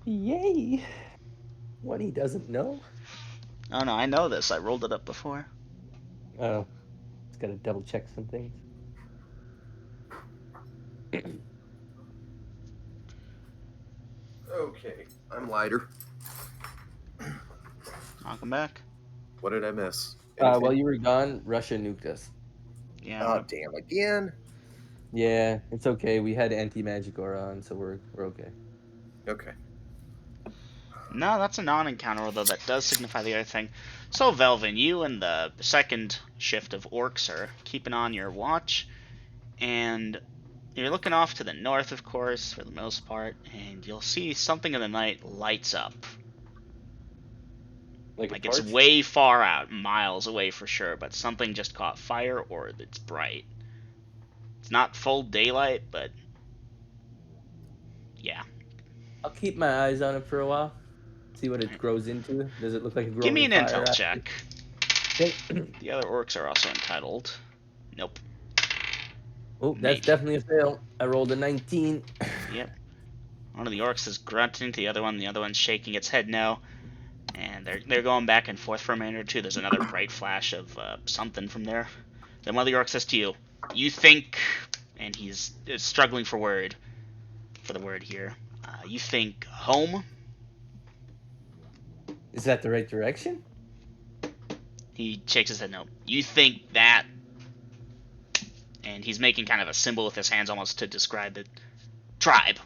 Yay! What he doesn't know? Oh no, I know this. I rolled it up before. Oh. It's got to double check some things. Okay, I'm lighter. Welcome back. What did I miss? While you were gone, Russia nuked us. Yeah. Oh, damn, again? Yeah, it's okay. We had anti-magic aura on, so we're okay. Okay. No, that's a non-encounter, although that does signify the other thing. So, Velvin, you and the second shift of orcs are keeping on your watch, and you're looking off to the north, of course, for the most part, and you'll see something in the night lights up. Like it's way far out, miles away for sure, but something just caught fire or it's bright. It's not full daylight, but yeah. I'll keep my eyes on it for a while. See what it grows into. Does it look like a growing Give me an fire intel check. Okay. The other orcs are also entitled. Nope. Oh, that's definitely a fail. I rolled a 19. Yep. One of the orcs is grunting to the other one's shaking its head no. And they're going back and forth for a minute or two. There's another bright flash of something from there. Then one of the orcs says to you, "You think," and he's struggling for the word here. You think home? Is that the right direction? He shakes his head no. You think that? And he's making kind of a symbol with his hands almost to describe the tribe.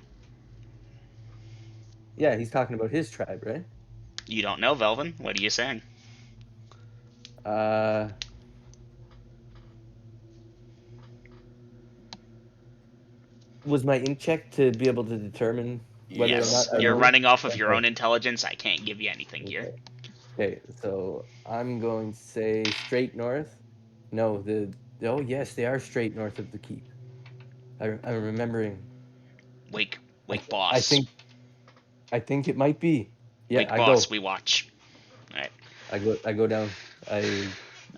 Yeah, he's talking about his tribe, right? You don't know, Velvin. What are you saying? Was my ink check to be able to determine whether or not you're running off of your own intelligence. I can't give you anything here. Okay, so I'm going to say straight north. No, oh yes, they are straight north of the keep. I'm remembering. Wake, I, wake, boss. I think it might be. Yeah, Wake, I boss. go. We watch. All right. I go down. I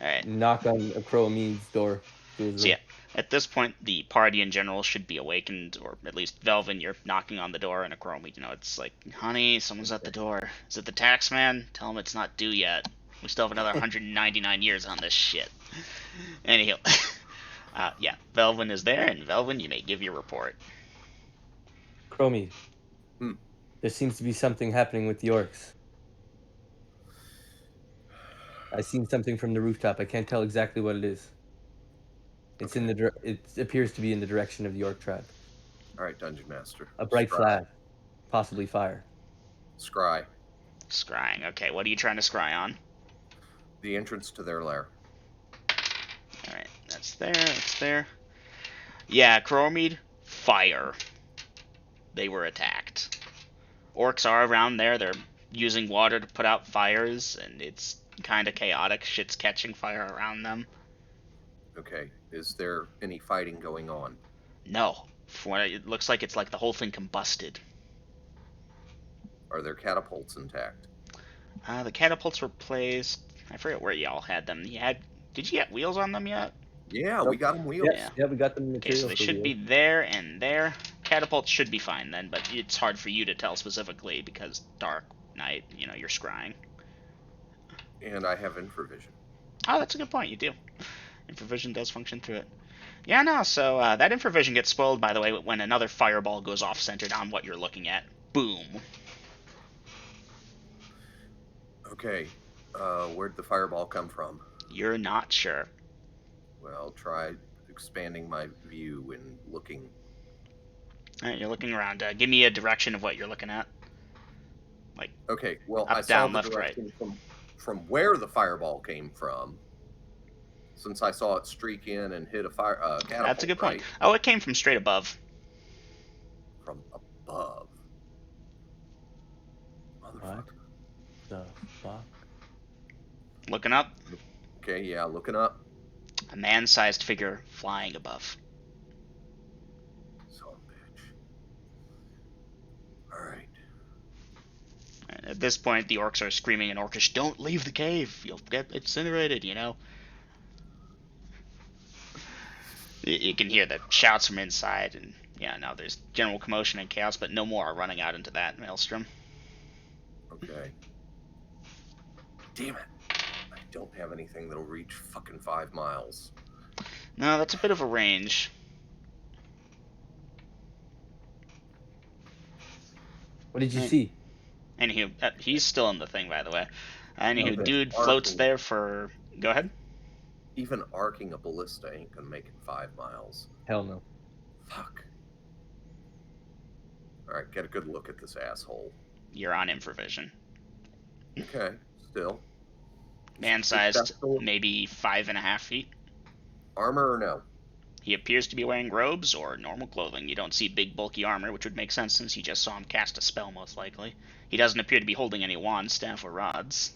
All right. knock on Ecromede's door to his So room. yeah, at this point, the party in general should be awakened, or at least Velvin, you're knocking on the door, and Ecromede, it's like, honey, someone's at the door. Is it the tax man? Tell him it's not due yet. We still have another 199 years on this shit. Anyhow, yeah, Velvin is there, and Velvin, you may give your report. Ecromede. Hmm. There seems to be something happening with the orcs. I seen something from the rooftop. I can't tell exactly what it is. It's in the it appears to be in the direction of the orc tribe. All right, Dungeon Master. A bright Scry. flash, possibly fire. Scry. Scrying. Okay, what are you trying to scry on? The entrance to their lair. Alright, that's there, that's there. Yeah, Ecromede, fire. They were attacked. Orcs are around there, they're using water to put out fires, and it's kind of chaotic. Shit's catching fire around them. Okay. Is there any fighting going on? No. From what it looks like, it's like the whole thing combusted. Are there catapults intact? The catapults were placed. I forget where y'all had them. Did you get wheels on them yet? Yeah, Nope. we got them wheeled. Yeah, we got the Okay, material. so they for should be wheels. there and there. Catapults should be fine then, but it's hard for you to tell specifically because dark night, you're scrying. And I have infravision. Oh, that's a good point. You do. Infravision does function through it. Yeah, no, so that infravision gets spoiled, by the way, when another fireball goes off centered on what you're looking at. Boom. Okay. Where'd the fireball come from? You're not sure. Well, try expanding my view and looking. Alright, you're looking around. Give me a direction of what you're looking at. Okay, well, Up, I saw down, the left, right. direction from where the fireball came from. Since I saw it streak in and hit a catapult. That's a good point. Right? Oh, it came from straight above. From above. Motherfucker. The fuck? Looking up, Okay, yeah, looking up. a man-sized figure flying above. Son of a bitch. Alright. At this point, the orcs are screaming in Orcish, "Don't leave the cave! You'll get incinerated," You can hear the shouts from inside, and now there's general commotion and chaos, but no more are running out into that maelstrom. Okay. Damn it. I don't have anything that'll reach fucking 5 miles. No, that's a bit of a range. What did you Right. see? Anywho, he's still in the thing, by the way. Anywho, Okay. dude floats Arcing. there for... Go ahead. Even arcing a ballista ain't gonna make it 5 miles. Hell no. Fuck. Alright, get a good look at this asshole. You're on infravision. Okay, still. Man-sized, Successful. maybe 5.5 feet. Armor or no? He appears to be wearing robes or normal clothing. You don't see big, bulky armor, which would make sense since you just saw him cast a spell, most likely. He doesn't appear to be holding any wand, staff, or rods.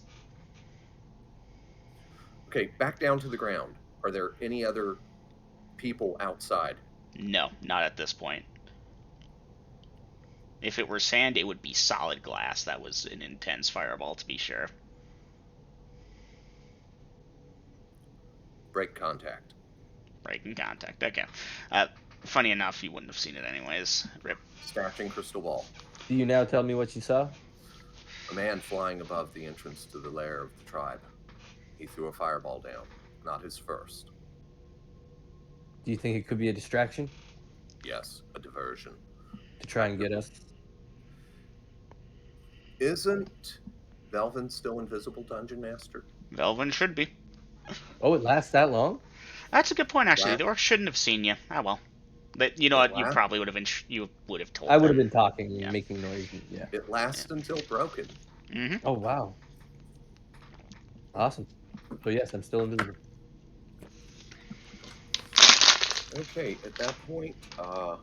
Okay, back down to the ground. Are there any other people outside? No, not at this point. If it were sand, it would be solid glass. That was an intense fireball, to be sure. Break contact. Breaking contact. Okay. Funny enough, you wouldn't have seen it anyways. Rip. Snatching crystal ball. Do you now tell me what you saw? A man flying above the entrance to the lair of the tribe. He threw a fireball down. Not his first. Do you think it could be a distraction Yes, a diversion. to try and get us? Isn't Velvin still invisible, Dungeon Master? Velvin should be. Oh, it lasts that long? That's a good point, actually. Last- The orc shouldn't have seen you. Ah, well. But you know what? You Last- probably would have you would have told I would have them. been talking and Yeah. making noise. Yeah. It lasts until broken. Mm-hmm. Oh, wow. Awesome. So, yes, I'm still invisible. Okay, at that point, alright,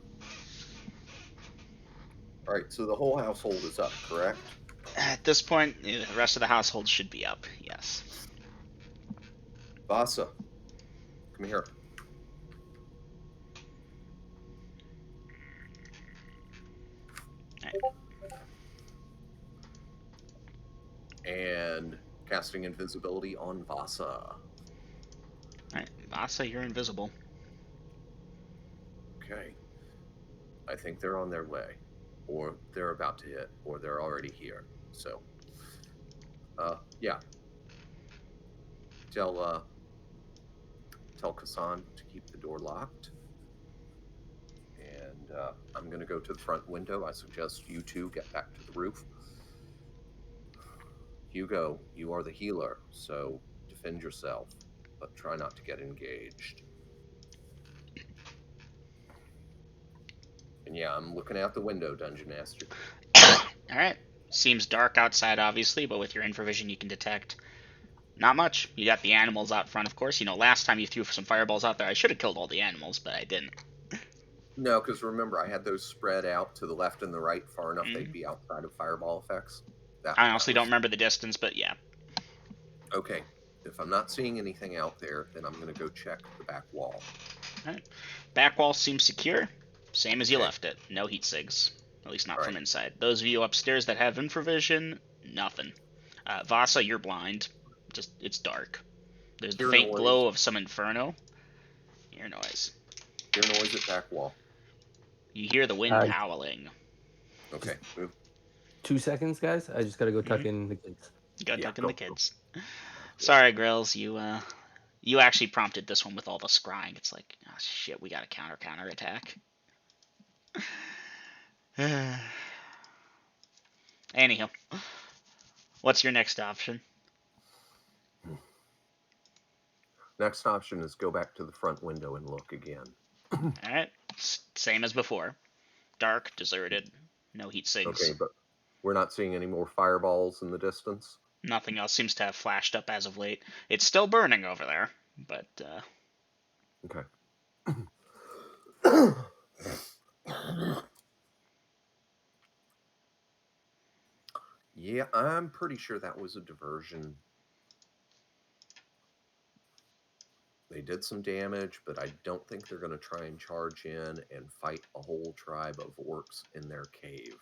so the whole household is up, correct? At this point, the rest of the household should be up. Yes. Vasa, come here. And casting invisibility on Vasa. Alright, Vasa, you're invisible. Okay. I think they're on their way, or they're about to hit, or they're already here. So, yeah. Tell Kasan to keep the door locked. And I'm going to go to the front window. I suggest you two get back to the roof. Hugo, you are the healer, so defend yourself, but try not to get engaged. And yeah, I'm looking out the window, Dungeon Master. Alright. Seems dark outside, obviously, but with your infravision you can detect not much. You got the animals out front, of course. You know, last time you threw some fireballs out there, I should have killed all the animals, but I didn't. No, because remember, I had those spread out to the left and the right far enough they'd Mhm. be outside of fireball effects. I honestly don't Was remember the distance, but yeah. okay. If I'm not seeing anything out there, then I'm going to go check the back wall. Alright. Back wall seems secure. Same as you Okay. left it. No heat sigs. At least not All from right. inside. Those of you upstairs that have infravision, nothing. Vasa, you're blind. Just, it's dark. There's the Hear faint noise. glow of some inferno. Hear noise. Hear noise at back wall. You hear the wind howling. Okay. Move. 2 seconds, guys. I just gotta go tuck in the kids. Go Yeah, tuck in go. the kids. Sorry, Grills. You actually prompted this one with all the scrying. It's like, oh shit, we got a counter attack. Anyhow, what's your next option? Next option is go back to the front window and look again. Alright, same as before. Dark, deserted, no heat sigs. Okay, but we're not seeing any more fireballs in the distance. Nothing else seems to have flashed up as of late. It's still burning over there, but Okay. Yeah, I'm pretty sure that was a diversion. They did some damage, but I don't think they're going to try and charge in and fight a whole tribe of orcs in their cave.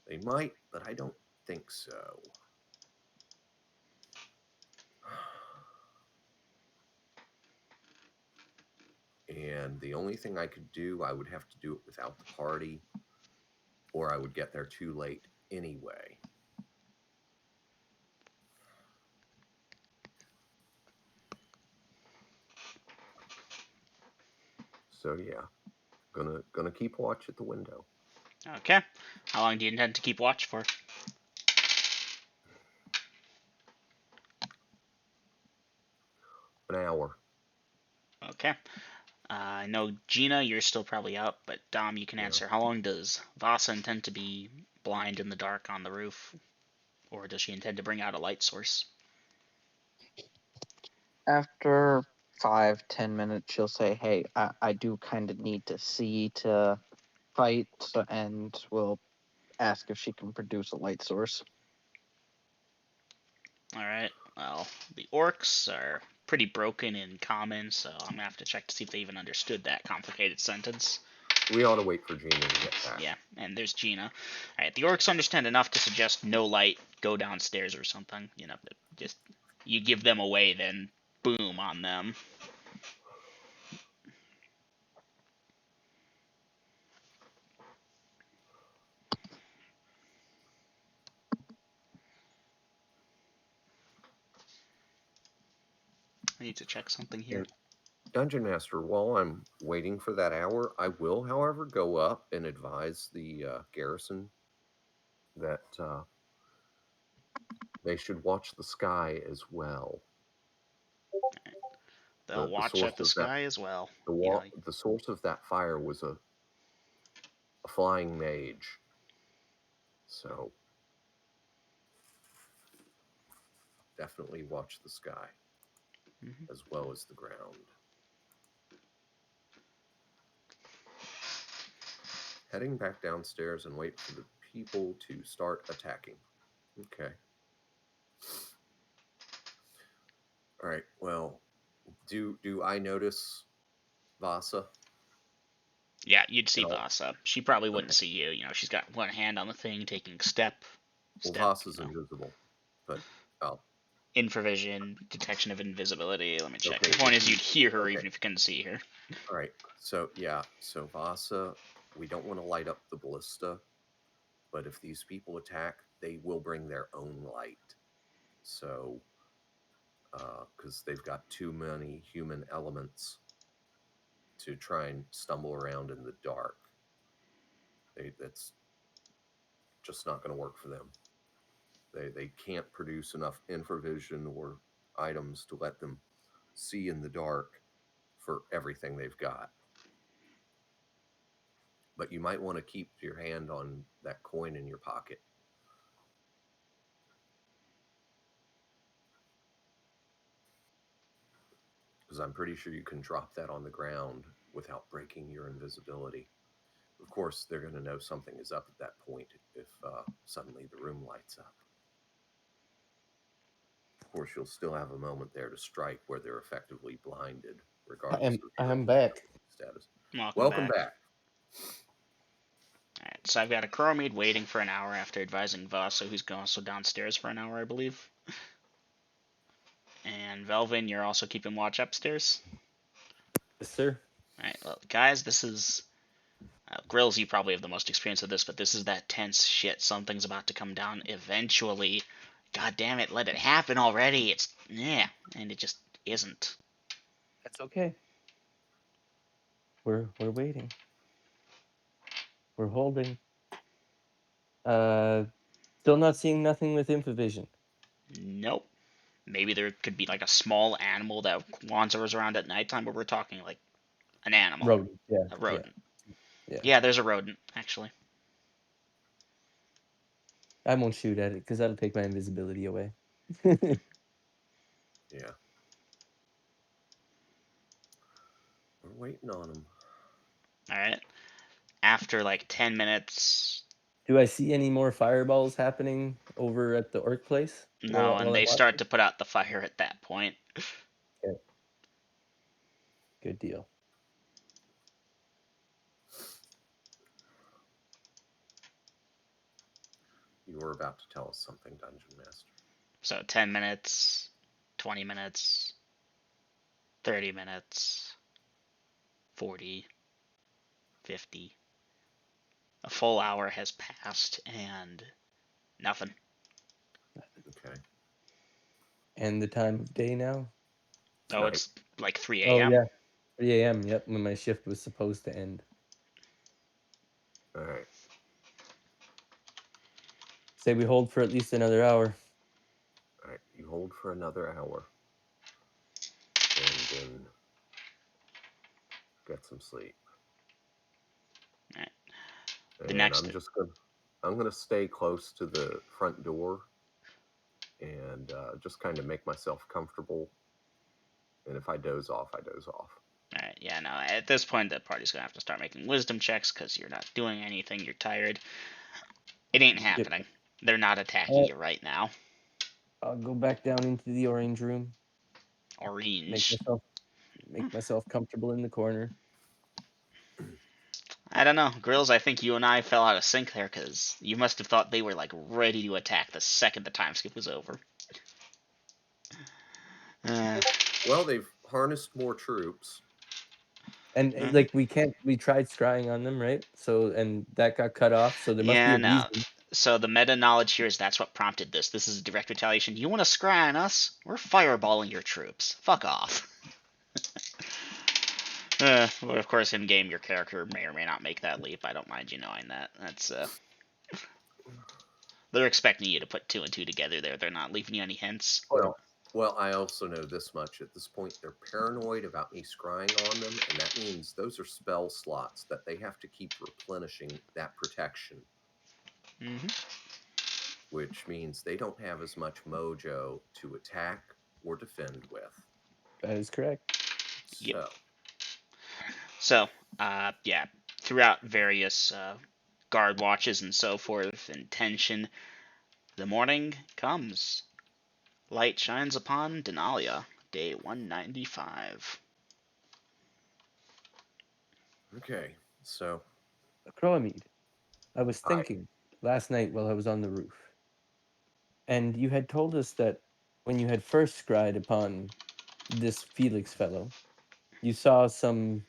They might, but I don't think so. And the only thing I could do, I would have to do it without the party, or I would get there too late anyway. So yeah, gonna keep watch at the window. okay. How long do you intend to keep watch for? An hour. Okay. I know Gina, you're still probably up, but Dom, you can Yeah. answer. How long does Vasa intend to be blind in the dark on the roof? Or does she intend to bring out a light source? After 5-10 minutes, she'll say, "Hey, I do kind of need to see to fight," and we'll ask if she can produce a light source. Alright, well, the orcs are pretty broken in common, so I'm gonna have to check to see if they even understood that complicated sentence. We ought to wait for Gina to get back. Yeah, and there's Gina. Alright, the orcs understand enough to suggest no light, go downstairs or something. You know, just you give them away, then boom on them. I need to check something here. And Dungeon Master, while I'm waiting for that hour, I will, however, go up and advise the garrison that they should watch the sky as well. They'll watch at the sky as well. The source of that fire was a flying mage. So definitely watch the sky as well as the ground. Heading back downstairs and wait for the people to start attacking. Okay. All right. Well, do I notice Vasa? Yeah, you'd see And all, Vasa. She probably wouldn't okay. see you. You know, she's got one hand on the thing, taking step, Well, step. Vasa's You know, invisible, but oh, infravision, detection of invisibility. Let me check. okay. The But point is, you'd hear her okay. even if you couldn't see her. All right. So yeah. So Vasa, we don't want to light up the ballista, but if these people attack, they will bring their own light. So, because they've got too many human elements to try and stumble around in the dark, that's just not going to work for them. They can't produce enough infravision or items to let them see in the dark for everything they've got. But you might want to keep your hand on that coin in your pocket. Because I'm pretty sure you can drop that on the ground without breaking your invisibility. Of course, they're going to know something is up at that point if suddenly the room lights up. Of course, you'll still have a moment there to strike where they're effectively blinded, regardless of I your am back. status. Welcome Welcome back. back. Alright, so I've got Ecroromede waiting for an hour after advising Vasa, who's also downstairs for an hour, I believe. And Velvin, you're also keeping watch upstairs. Yes, sir. Alright, well, guys, this is... Grills, you probably have the most experience with this, but this is that tense shit. Something's about to come down eventually. God damn it, let it happen already. It's... yeah, and it just isn't. That's okay. We're waiting. We're holding. Still not seeing nothing with infravision. Nope. Maybe there could be like a small animal that wanders around at nighttime, but we're talking like an animal. Rodent. Yeah. A rodent. Yeah. Yeah, there's a rodent, actually. I won't shoot at it because that'll take my invisibility away. Yeah. We're waiting on them. Alright. After like 10 minutes. Do I see any more fireballs happening over at the orc place? No, and I'm they start watching? to put out the fire at that point. Okay. Good deal. You were about to tell us something, Dungeon Master. So 10 minutes, 20 minutes, 30 minutes, 40, 50. A full hour has passed and nothing. Okay. And the time of day now? Oh, Night. it's like 3 Oh, a.m. yeah. 3 a.m. Yep, when my shift was supposed to end. All right. Say we hold for at least another hour. All right. You hold for another hour. And then get some sleep. All right. The And next... I'm gonna stay close to the front door and just kind of make myself comfortable. And if I doze off, I doze off. Alright, yeah, no, at this point the party's gonna have to start making wisdom checks because you're not doing anything, you're tired. It ain't happening. They're not attacking you right now. I'll go back down into the orange room. Orange. Make myself comfortable in the corner. I don't know, Grills, I think you and I fell out of sync there because you must have thought they were like ready to attack the second the time skip was over. Well, they've harnessed more troops. And like we tried scrying on them, right? So and that got cut off, so there must be yeah, a no. reason. So the meta knowledge here is that's what prompted this. This is a direct retaliation. You want to scry on us? We're fireballing your troops. Fuck off. But of course, in game, your character may or may not make that leap. I don't mind you knowing that. That's they're expecting you to put two and two together there. They're not leaving you any hints. Well, I also know this much. At this point, they're paranoid about me scrying on them, and that means those are spell slots that they have to keep replenishing that protection. Mm-hmm. Which means they don't have as much mojo to attack or defend with. That is correct. Yep. So, So, yeah, throughout various guard watches and so forth, and tension, the morning comes. Light shines upon Denalia, day 195. okay. So, Chronomede, I was I thinking last night while I was on the roof, and you had told us that when you had first scryed upon this Felix fellow, you saw some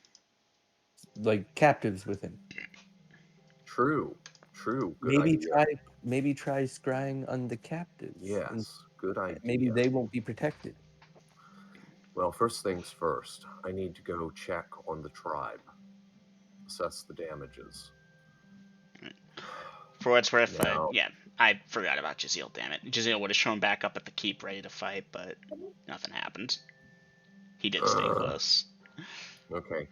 like captives with him. true, true, good Maybe idea. try scrying on the captives, and Yes, good maybe idea. they won't be protected. Well, first things first, I need to go check on the tribe, assess the damages. For what it's worth, Now, yeah, I forgot about Jazeel, damn it. Jazeel would have shown back up at the keep ready to fight, but nothing happened. He did stay close. okay,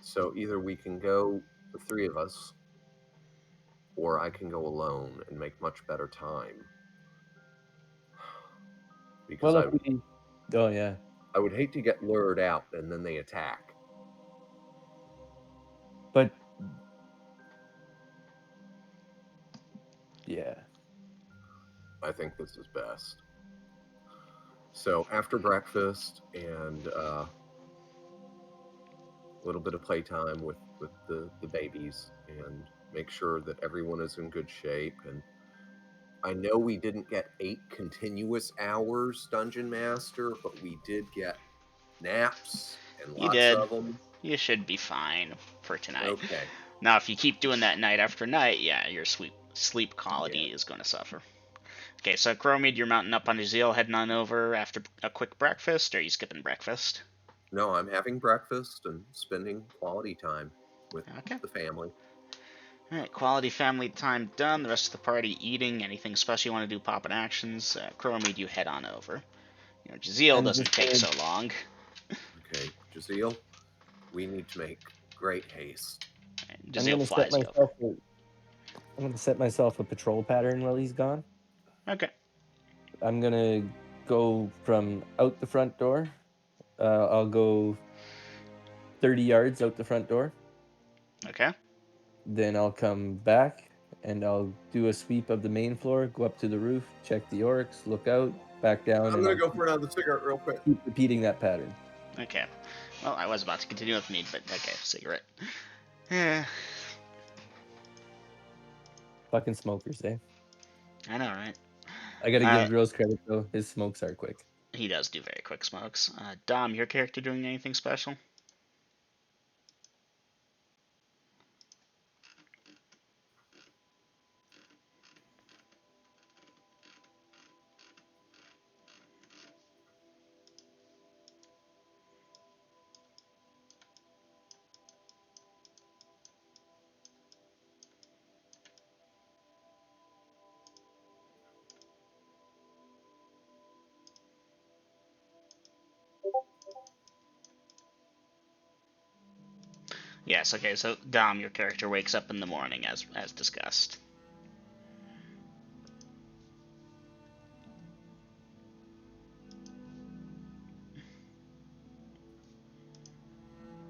so either we can go, the three of us, or I can go alone and make much better time. Because Well, if we, oh yeah, I would hate to get lured out and then they attack. but yeah, I think this is best. So after breakfast and a little bit of playtime with the babies and make sure that everyone is in good shape. And I know we didn't get 8 continuous hours, Dungeon Master, but we did get naps and You lots did. of them. You should be fine for tonight. Okay. Now, if you keep doing that night after night, yeah, your sleep quality Yeah. is going to suffer. Okay, so Chromid, you're mounting up on Jazeel, heading on over after a quick breakfast, or are you skipping breakfast? No, I'm having breakfast and spending quality time with Okay. the family. Alright, quality family time done. The rest of the party eating. Anything special you want to do, popping actions. Chromid, you head on over. You know, Jazeel I'm doesn't just take gonna, so long. Okay, Jazeel, we need to make great haste. I'm Jazeel gonna set flies you over. myself a, I'm gonna set myself a patrol pattern while he's gone. Okay. I'm gonna go from out the front door. I'll go 30 yards out the front door. Okay. Then I'll come back and I'll do a sweep of the main floor, go up to the roof, check the orcs, look out, back down, I'm and gonna I'll go for another cigarette real quick. keep repeating that pattern. Okay. Well, I was about to continue with mead, but okay, cigarette. Yeah. Fucking smokers, eh? I know, right? I gotta give Gross credit though. His smokes are quick. He does do very quick smokes. Dom, your character doing anything special? Yes, okay, so Dom, your character wakes up in the morning as discussed.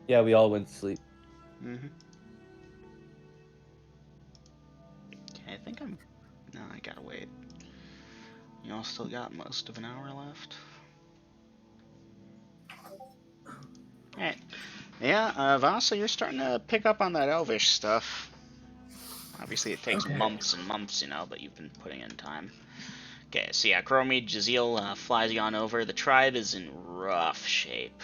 Yeah, we all went to sleep. Mm-hmm. Okay, I think I'm... No, I gotta wait. Y'all still got most of an hour left. Alright. Yeah, Vasa, you're starting to pick up on that elvish stuff. Obviously, it takes Okay. months and months, you know, but you've been putting in time. Okay, so yeah, Chromede, Jazeel flies you on over. The tribe is in rough shape.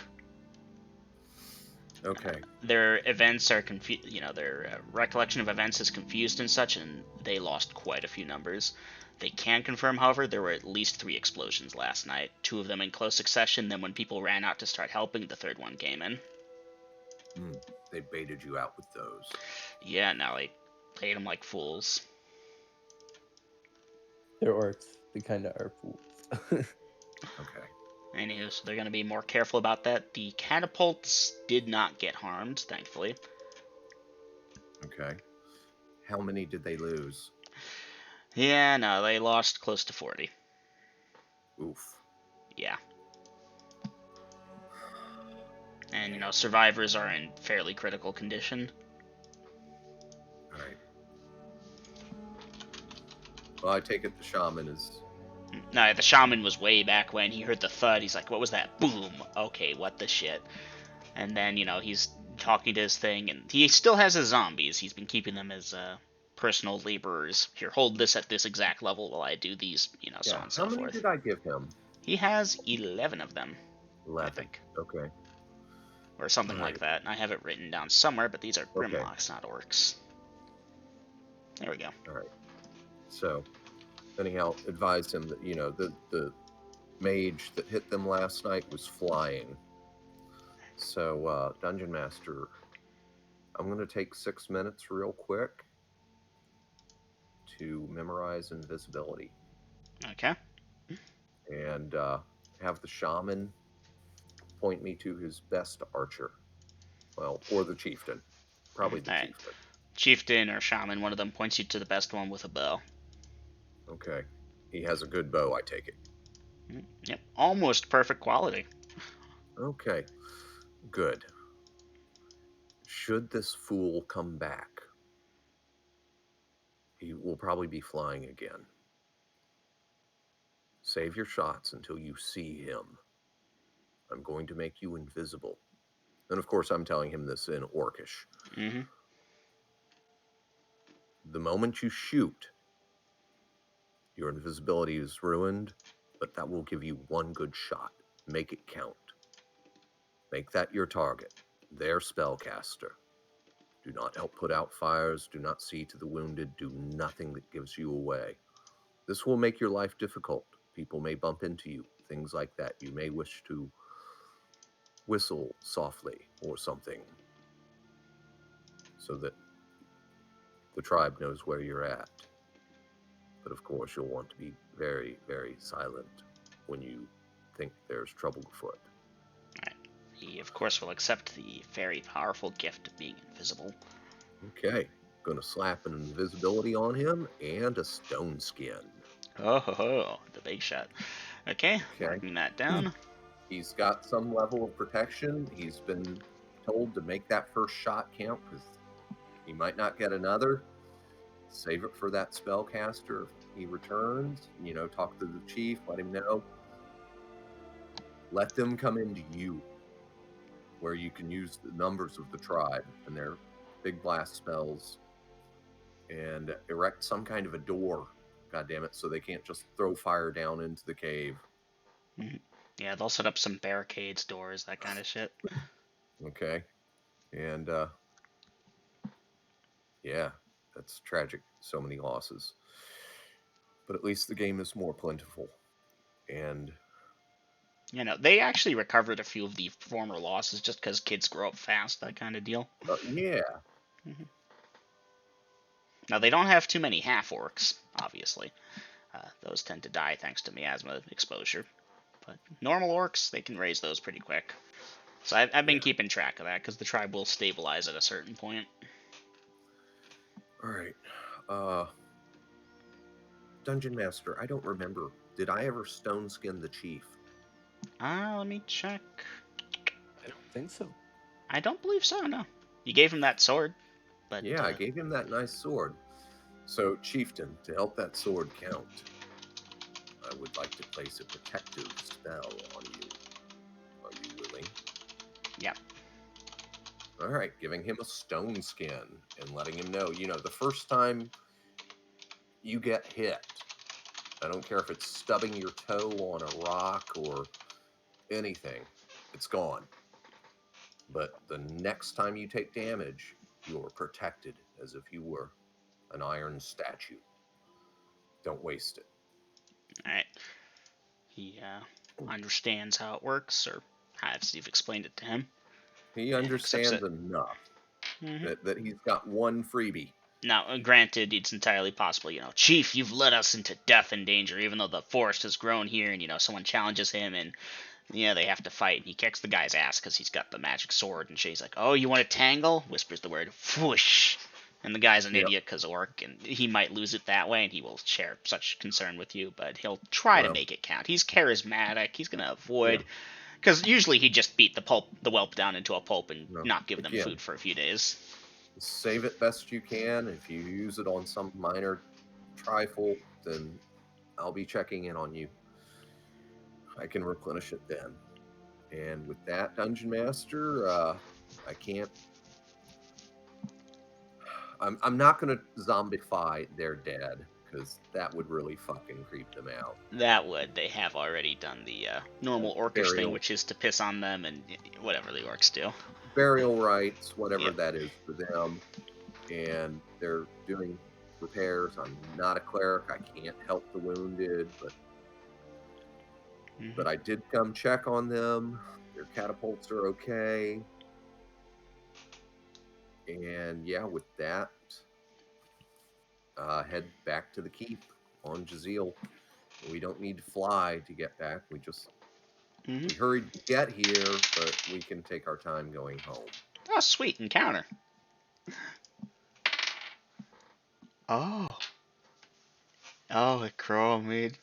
Okay. Their events are confused, you know, their recollection of events is confused and such, and they lost quite a few numbers. They can confirm, however, there were at least 3 explosions last night, 2 of them in close succession. Then when people ran out to start helping, the 3rd one came in. They baited you out with those. Yeah, now they played them like fools. They're orcs. They kind of are fools. Okay. Anywho, so they're going to be more careful about that. The catapults did not get harmed, thankfully. Okay. How many did they lose? Yeah, no, they lost close to 40. Oof. Yeah. And, you know, survivors are in fairly critical condition. All right. Well, I take it the shaman is... No, the shaman was way back when. He heard the thud. He's like, what was that? Boom. Okay, what the shit? And then, he's talking to his thing, and he still has his zombies. He's been keeping them as personal laborers. Here, hold this at this exact level while I do these, so on Yeah. and How so many forth. did I give him? He has 11 of them, 11. I think. Okay. Or something like that. I have it written down somewhere, but these are Grimlocks, not orcs. There we go. All right. So, anyhow, advised him that, the mage that hit them last night was flying. So, Dungeon Master, I'm going to take 6 minutes real quick to memorize invisibility. Okay. And have the shaman point me to his best archer. Well, or the chieftain. Probably the chieftain. Chieftain or shaman, one of them points you to the best one with a bow. Okay. He has a good bow, I take it. Yep. Almost perfect quality. Okay. Good. Should this fool come back, he will probably be flying again. Save your shots until you see him. I'm going to make you invisible. And of course, I'm telling him this in Orcish. Mm-hmm. The moment you shoot, your invisibility is ruined, but that will give you one good shot. Make it count. Make that your target, their spellcaster. Do not help put out fires, do not see to the wounded, do nothing that gives you away. This will make your life difficult. People may bump into you, things like that. You may wish to whistle softly or something so that the tribe knows where you're at. But of course, you'll want to be very, very silent when you think there's trouble afoot. Alright. He, of course, will accept the very powerful gift of being invisible. Okay. Gonna slap an invisibility on him and a stone skin. Oh, ho, ho. The big shot. Okay. Marking that down. He's got some level of protection. He's been told to make that first shot count because he might not get another. Save it for that spellcaster if he returns. Talk to the chief, let him know. Let them come into you, where you can use the numbers of the tribe and their big blast spells and erect some kind of a door, goddammit, so they can't just throw fire down into the cave. Mm-hmm. Yeah, they'll set up some barricades, doors, that kind of shit. Okay. And, yeah, that's tragic. So many losses. But at least the game is more plentiful. And they actually recovered a few of the former losses just because kids grow up fast, that kind of deal. yeah. Mm-hmm. Now, they don't have too many half-orcs, obviously. Those tend to die thanks to miasma exposure. But normal orcs, they can raise those pretty quick. So I've been keeping track of that because the tribe will stabilize at a certain point. All right. Dungeon Master, I don't remember. Did I ever stone skin the chief? Let me check. I don't think so. I don't believe so, no. You gave him that sword, but... Yeah, I gave him that nice sword. So, Chieftain, to help that sword count, I would like to place a protective spell on you. Are you willing? Yeah. All right, giving him a stone skin and letting him know, the first time you get hit, I don't care if it's stubbing your toe on a rock or anything, it's gone. But the next time you take damage, you're protected as if you were an iron statue. Don't waste it. Alright. He understands how it works, or have Steve explained it to him. He understands enough that he's got one freebie. Now, granted, it's entirely possible, Chief, you've led us into death and danger, even though the forest has grown here, and, someone challenges him, and, they have to fight, and he kicks the guy's ass because he's got the magic sword, and she's like, oh, you want to tangle? Whispers the word, whoosh, and the guy's an idiot because orc, and he might lose it that way, and he will share such concern with you, but he'll try to make it count. He's charismatic, he's going to avoid, because usually he just beat the whelp down into a pulp and not give them food for a few days. Save it best you can. If you use it on some minor trifle, then I'll be checking in on you. I can replenish it then. And with that, Dungeon Master, I can't. I'm not going to zombify their dead because that would really fucking creep them out. That would. They have already done the normal orcish thing, Burial, which is to piss on them and whatever the orcs do. burial rites, whatever Yep. that is for them, and they're doing repairs. I'm not a cleric. I can't help the wounded, but I did come check on them. Their catapults are okay. And yeah, with that, head back to the keep on Jazeel. We don't need to fly to get back. We hurried to get here, but we can take our time going home. Oh, sweet encounter. Oh. Oh, Ecroromede.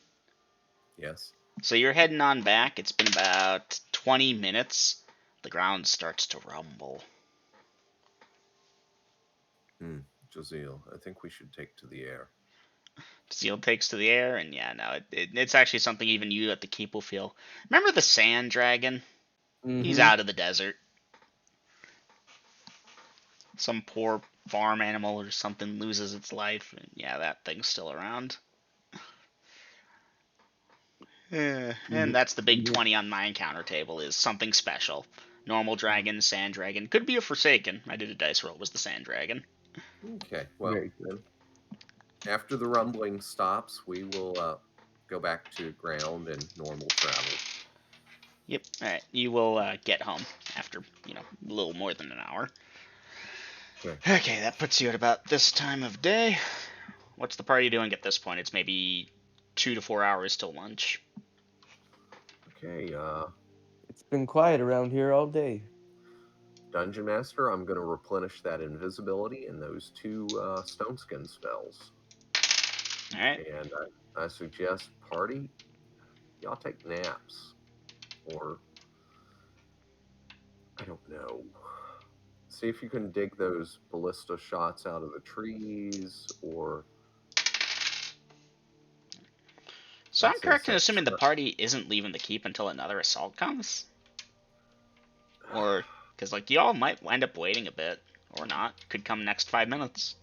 Yes. So you're heading on back. It's been about 20 minutes. The ground starts to rumble. Jazeel, I think we should take to the air. Seal takes to the air, and yeah, no, it's actually something even you at the keep will feel. Remember the sand dragon? He's out of the desert. Some poor farm animal or something loses its life, and yeah, that thing's still around. And that's the big 20 on my encounter table is something special. Normal dragon, sand dragon. Could be a Forsaken. I did a dice roll. It was the sand dragon. Okay, well, Very then, after the rumbling stops, we will go back to ground and normal travel. Yep. All right. You will get home after, a little more than an hour. Okay, that puts you at about this time of day. What's the party doing at this point? It's maybe 2 to 4 hours till lunch. Okay, It's been quiet around here all day. Dungeon Master, I'm going to replenish that invisibility and those 2 stone skin spells. All right. And I suggest, party, y'all take naps. Or, I don't know. See if you can dig those ballista shots out of the trees, or... So I'm correct in assuming the party isn't leaving the keep until another assault comes? Or, because, y'all might wind up waiting a bit. Or not. Could come next 5 minutes.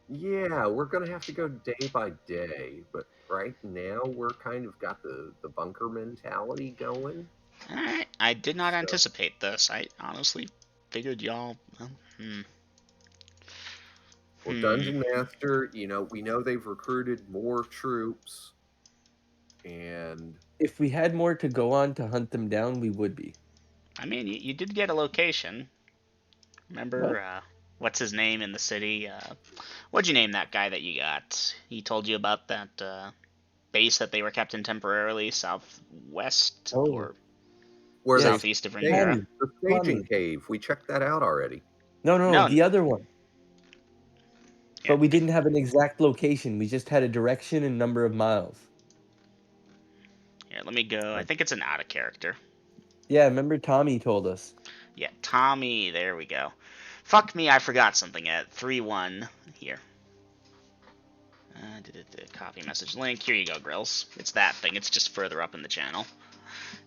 Yeah, we're going to have to go day by day, but right now we're kind of got the bunker mentality going. Alright, I did not anticipate this. I honestly figured y'all... Well, Dungeon Master, we know they've recruited more troops, and... If we had more to go on to hunt them down, we would be. I mean, you did get a location. Remember, what's his name in the city? What'd you name that guy that you got? He told you about that base that they were kept in temporarily, southwest or southeast of Rhaenyra. The staging cave. We checked that out already. No, the other one. Yeah. But we didn't have an exact location. We just had a direction and number of miles. Here, let me go. I think it's an out of character. Yeah, remember Tommy told us. Yeah, Tommy. There we go. Fuck me, I forgot something at 3-1 here. Copy message link. Here you go, Grills. It's that thing. It's just further up in the channel.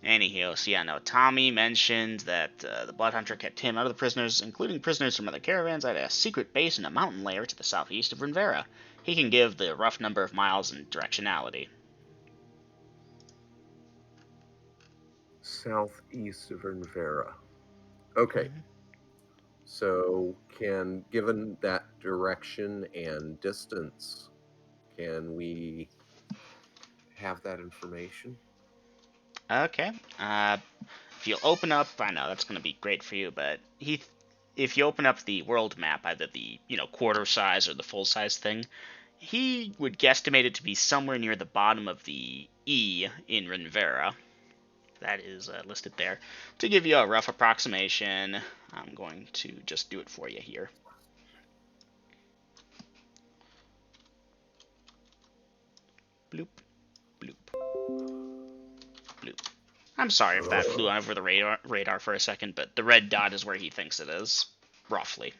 Anyhow, so yeah, no, Tommy mentioned that the Blood Hunter kept him out of the prisoners, including prisoners from other caravans, at a secret base in a mountain layer to the southeast of Rhaenyra. He can give the rough number of miles and directionality. Southeast of Rhaenyra. Okay. So, given that direction and distance, can we have that information? Okay. If you open up, I know that's going to be great for you, but if you open up the world map, either the quarter size or the full size thing, he would guesstimate it to be somewhere near the bottom of the E in Rhaenyra. That is listed there. To give you a rough approximation, I'm going to just do it for you here. Bloop, bloop, bloop. I'm sorry if that flew over the radar for a second, but the red dot is where he thinks it is, roughly.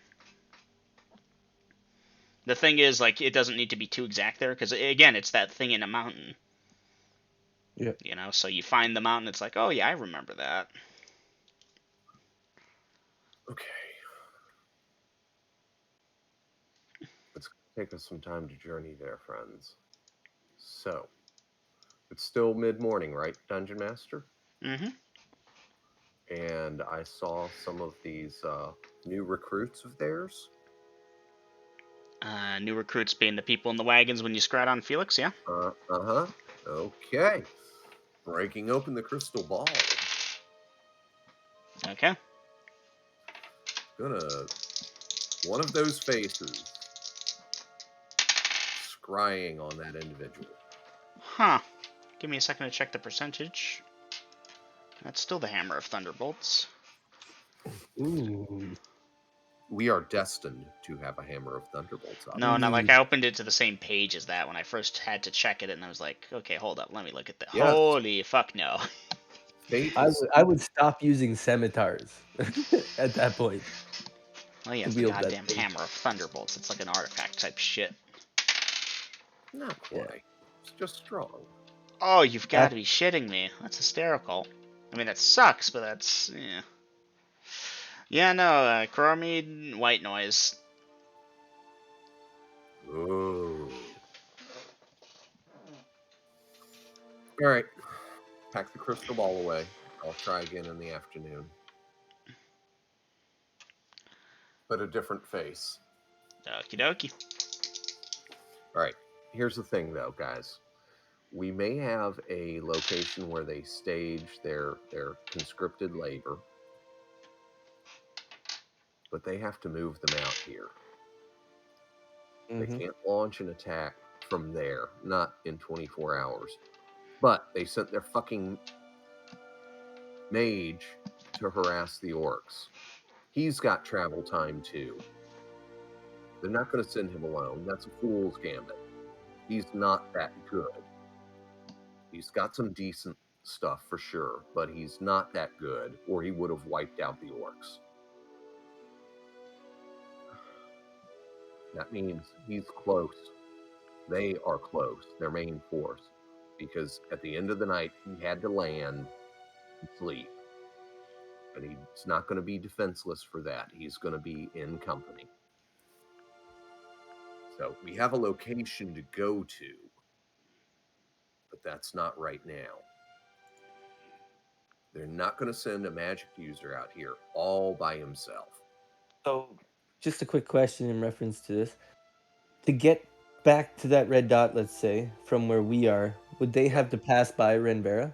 The thing is, it doesn't need to be too exact there, because, again, it's that thing in a mountain. Yeah. You know, so you find them out and it's like, oh yeah, I remember that. Okay. It's going to take us some time to journey there, friends. So, it's still mid-morning, right, Dungeon Master? Mm-hmm. And I saw some of these new recruits of theirs. New recruits being the people in the wagons when you scrat on Felix, yeah? Uh-huh. Okay. Breaking open the crystal ball. Okay. Gonna... One of those faces scrying on that individual. Huh. Give me a second to check the percentage. That's still the Hammer of Thunderbolts. Ooh. We are destined to have a Hammer of Thunderbolts up. No, not like Indeed. I opened it to the same page as that when I first had to check it, and I was like, okay, hold up, let me look at that. Yes. Holy fuck no. Fate I is... would stop using scimitars at that point. Oh yeah, To it's the wield that goddamn thing. Hammer of Thunderbolts. It's like an artifact type shit. Not Yeah. quite. It's just strong. Oh, you've got to That- be shitting me. That's hysterical. I mean, that sucks, but that's... Yeah, yeah no, Ecroromede, white noise. Oh. All right. Pack the crystal ball away. I'll try again in the afternoon. But a different face. Okie dokie. All right. Here's the thing, though, guys. We may have a location where they stage their conscripted labor, but they have to move them out here. They Mhm. can't launch an attack from there, not in 24 hours. But they sent their fucking mage to harass the orcs. He's got travel time too. They're not going to send him alone. That's a fool's gambit. He's not that good. He's got some decent stuff for sure, but he's not that good, or he would have wiped out the orcs. That means he's close. They are close, their main force, because at the end of the night, he had to land and sleep. But he's not going to be defenseless for that. He's going to be in company. So we have a location to go to, but that's not right now. They're not going to send a magic user out here all by himself. So, just a quick question in reference to this. To get back to that red dot, let's say, from where we are, would they have to pass by Renvera?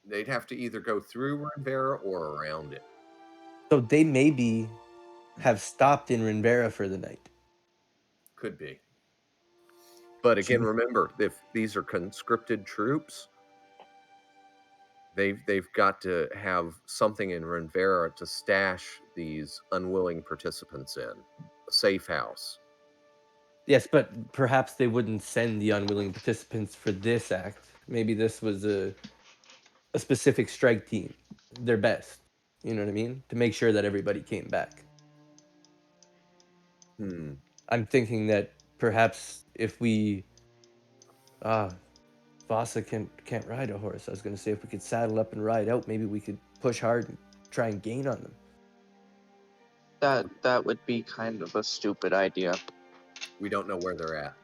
They'd have to either go through Renvera or around it. So they maybe have stopped in Renvera for the night. Could be. But again, Jeez. remember, if these are conscripted troops, they've got to have something in Renvera to stash these unwilling participants in. A safe house. Yes, but perhaps they wouldn't send the unwilling participants for this act. Maybe this was a specific strike team, their best. You know what I mean? To make sure that everybody came back. I'm thinking that perhaps if we Vasa can't ride a horse. I was gonna say if we could saddle up and ride out, maybe we could push hard and try and gain on them. That would be kind of a stupid idea. We don't know where they're at.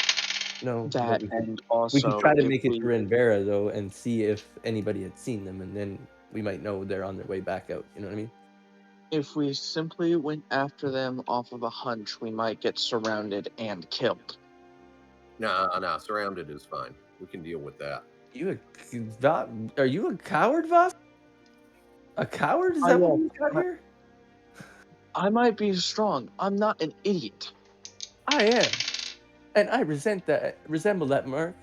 No, but That we and could also try to if make it we to Renvera though and see if anybody had seen them, and then we might know they're on their way back out. You know what I mean? if we simply went after them off of a hunch, we might get surrounded and killed. No, surrounded is fine. We can deal with that. Are you a coward, Voss? A coward? Is that what we got here? I might be strong. I'm not an idiot. I am, and I resemble that mark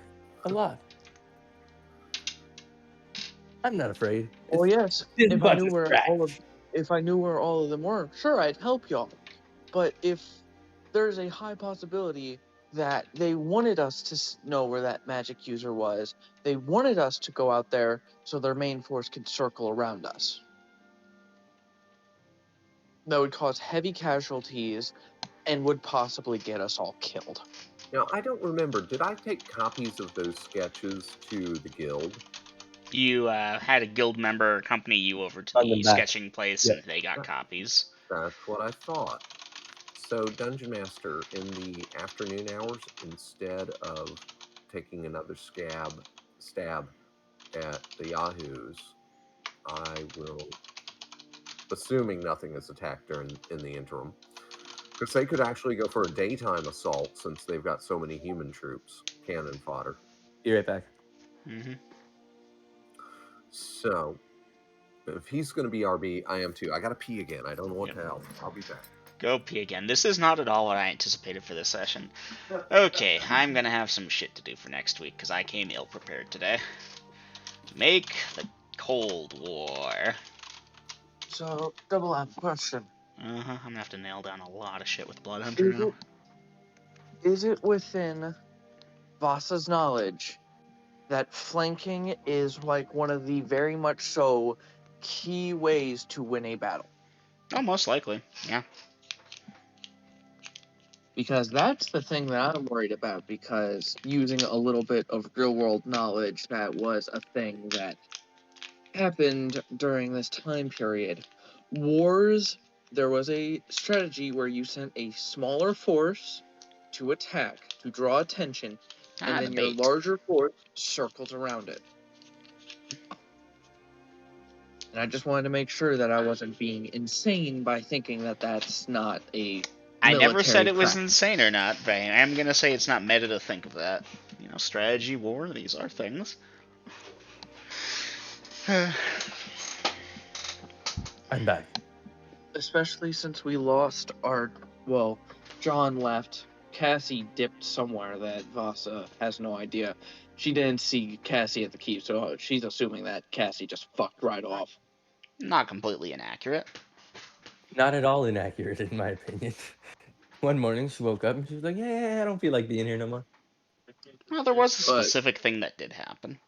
a lot. I'm not afraid. Well, yes, It's if I bunch knew of where scratch. all of them were, sure, I'd help y'all. But if there's a high possibility that they wanted us to know where that magic user was, they wanted us to go out there so their main force could circle around us. That would cause heavy casualties and would possibly get us all killed. Now, I don't remember. Did I take copies of those sketches to the guild? You had a guild member accompany you over to On the the back. sketching place, Yep. and they got copies. That's what I thought. So, Dungeon Master, in the afternoon hours, instead of taking another stab at the Yahoos, I will, assuming nothing is attacked in the interim, because they could actually go for a daytime assault since they've got so many human troops, cannon fodder. Be right back. Mm-hmm. So, if he's going to be RB, I am too. I got to pee again. I don't know what the hell. I'll be back. Go pee again. This is not at all what I anticipated for this session. Okay, I'm gonna have some shit to do for next week, because I came ill-prepared today. Make the Cold War. So, double app question. I'm gonna have to nail down a lot of shit with Bloodhunter now. Is it within Vasa's knowledge that flanking is like one of the very much so key ways to win a battle? Oh, most likely, yeah. Because that's the thing that I'm worried about, because using a little bit of real world knowledge, that was a thing that happened during this time period. Wars, there was a strategy where you sent a smaller force to attack, to draw attention, and The then your bait. larger force circles around it. And I just wanted to make sure that I wasn't being insane by thinking that that's not a I never said military it was practice. insane or not, but I am gonna say it's not meta to think of that. You know, strategy, war, these are things. I'm back. Especially since we lost our, well, John left. Cassie dipped somewhere that Vasa has no idea. She didn't see Cassie at the keep, so she's assuming that Cassie just fucked right off. Not completely inaccurate. Not at all inaccurate, in my opinion. One morning, she woke up and she was like, "Yeah, I don't feel like being here no more." Well, there was a But specific thing that did happen.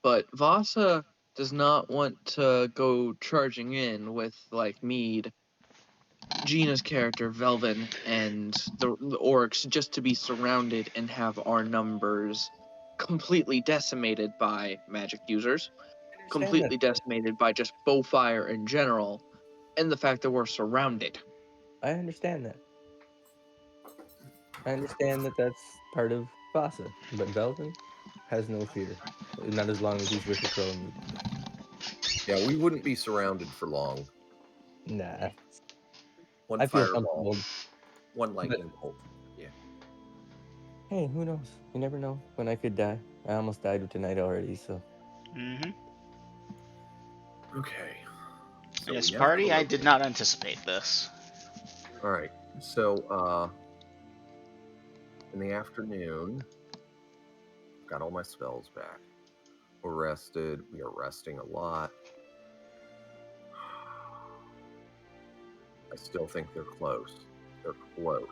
but Vasa does not want to go charging in with like Mead, Gina's character Velvin, and the orcs just to be surrounded and have our numbers completely decimated by magic users, completely decimated by just bowfire in general, and the fact that we're surrounded. I understand that. I understand that that's part of Vasa, but Velvin has no fear. Not as long as he's with Ecroromede. Yeah, we wouldn't be surrounded for long. Nah. One I feel fireball, comfortable. one lightning bolt. Yeah. Hey, who knows? You never know when I could die. I almost died tonight already, so. Mm-hmm. Okay. So Yes, we have party, I Ecroromede. did not anticipate this. All right. So in the afternoon, got all my spells back. We're rested. We are resting a lot. I still think they're close. They're close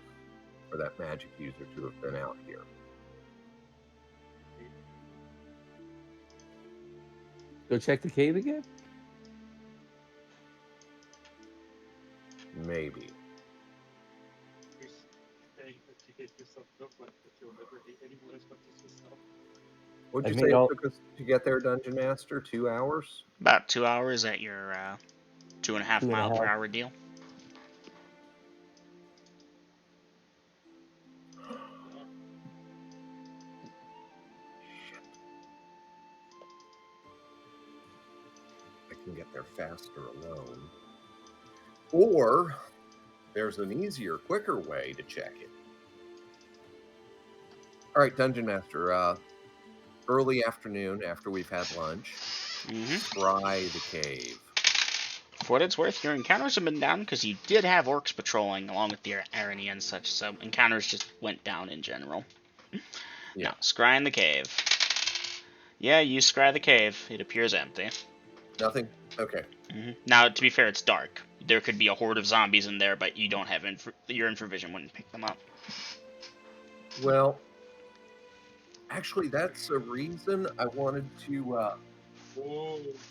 for that magic user to have been out here. Go check the cave again? Maybe. What'd you say it took us to get there, Dungeon Master? 2 hours? About 2 hours at your 2.5 mile per 2.5. hour deal. I can get there faster alone. Or there's an easier, quicker way to check it. All right, Dungeon Master. Early afternoon after we've had lunch. Scry the cave. For what it's worth, your encounters have been down because you did have orcs patrolling along with the Arany and such, so encounters just went down in general. Yeah. Now, scry in the cave. Yeah, you scry the cave. It appears empty. Nothing? Okay. Now, to be fair, it's dark. There could be a horde of zombies in there, but you don't have your infravision wouldn't pick them up. Well, actually, that's a reason I wanted to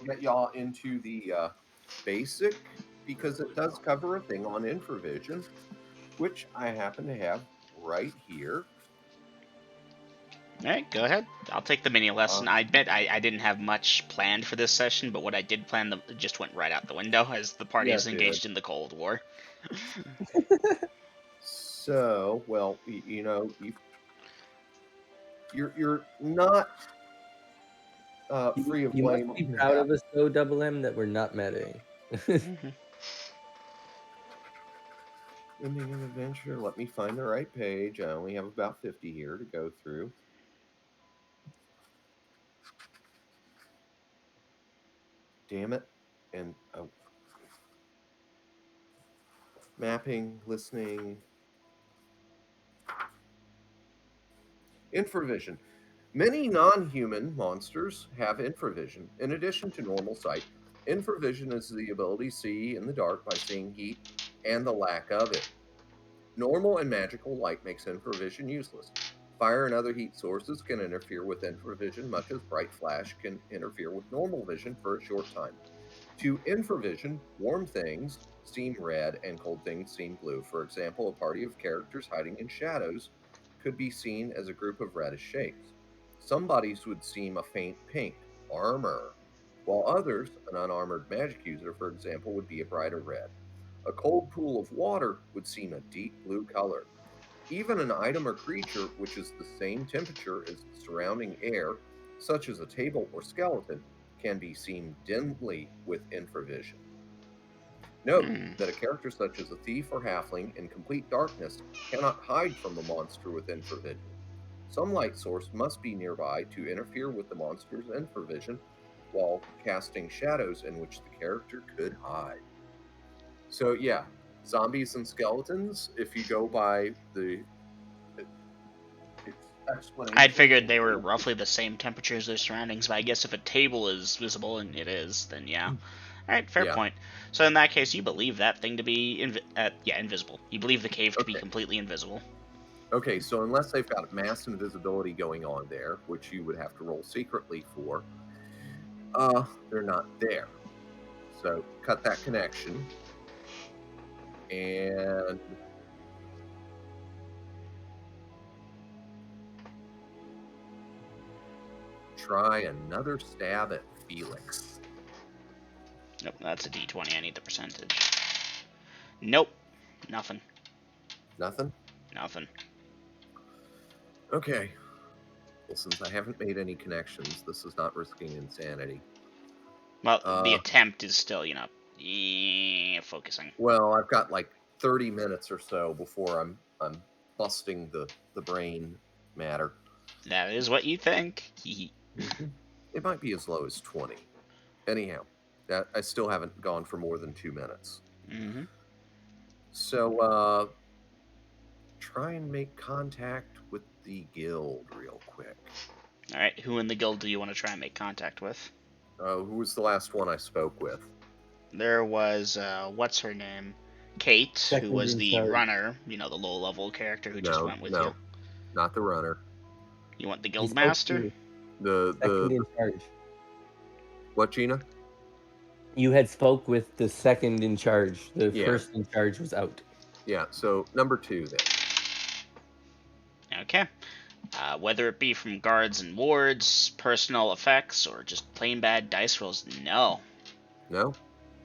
get y'all into the basic, because it does cover a thing on infravision, which I happen to have right here. All right, go ahead. I'll take the mini lesson. I admit I didn't have much planned for this session, but what I did plan just went right out the window as the party Yeah, is it engaged did. in the Cold War. So, well, you know, you're not free of You must blame. be proud of us, though, Double M, that we're not metaing. Mhm. Ending an adventure. Let me find the right page. I only have about 50 here to go through. Damn it. And oh, mapping, listening, infravision. Many non-human monsters have infravision. In addition to normal sight, infravision is the ability to see in the dark by seeing heat and the lack of it. Normal and magical light makes infravision useless. Fire and other heat sources can interfere with infravision, much as bright flash can interfere with normal vision for a short time. To infravision, warm things seem red and cold things seem blue. For example, a party of characters hiding in shadows could be seen as a group of reddish shapes. Some bodies would seem a faint pink, armor, while others, an unarmored magic user, for example, would be a brighter red. A cold pool of water would seem a deep blue color. Even an item or creature which is the same temperature as the surrounding air, such as a table or skeleton, can be seen dimly with infravision. Note Hmm. that a character such as a thief or halfling in complete darkness cannot hide from a monster with infravision. Some light source must be nearby to interfere with the monster's infravision while casting shadows in which the character could hide. So yeah, zombies and skeletons, if you go by the I'd explanation figured in they were here. roughly the same temperature as their surroundings, but I guess if a table is visible, and it is, then yeah. Alright, fair Yeah. point. So in that case, you believe that thing to be invisible. You believe the cave to be Okay. completely invisible. Okay. So unless they've got mass invisibility going on there, which you would have to roll secretly for, they're not there. So cut that connection and try another stab at Felix. Nope, that's a d20. I need the percentage. Nope. Nothing. Nothing? Nothing. Okay. Well, since I haven't made any connections, this is not risking insanity. Well, the Uh, attempt is still, focusing. well, I've got like 30 minutes or so before I'm busting the brain matter. That is what you think. Mhm. It might be as low as 20. Anyhow, I still haven't gone for more than 2 minutes. Mm-hmm. So, try and make contact with the guild real quick. Alright, who in the guild do you want to try and make contact with? Who was the last one I spoke with? There was, what's her name? Kate, who Second was in the charge. runner, the low-level character who just No, went with you. no, not the runner. You want the He guild spoke master? to The second in charge. what, Gina? You had spoke with the second in charge. The Yeah, first in charge was out. yeah. So number 2 then. Okay. Whether it be from guards and wards, personal effects, or just plain bad dice rolls, no. No.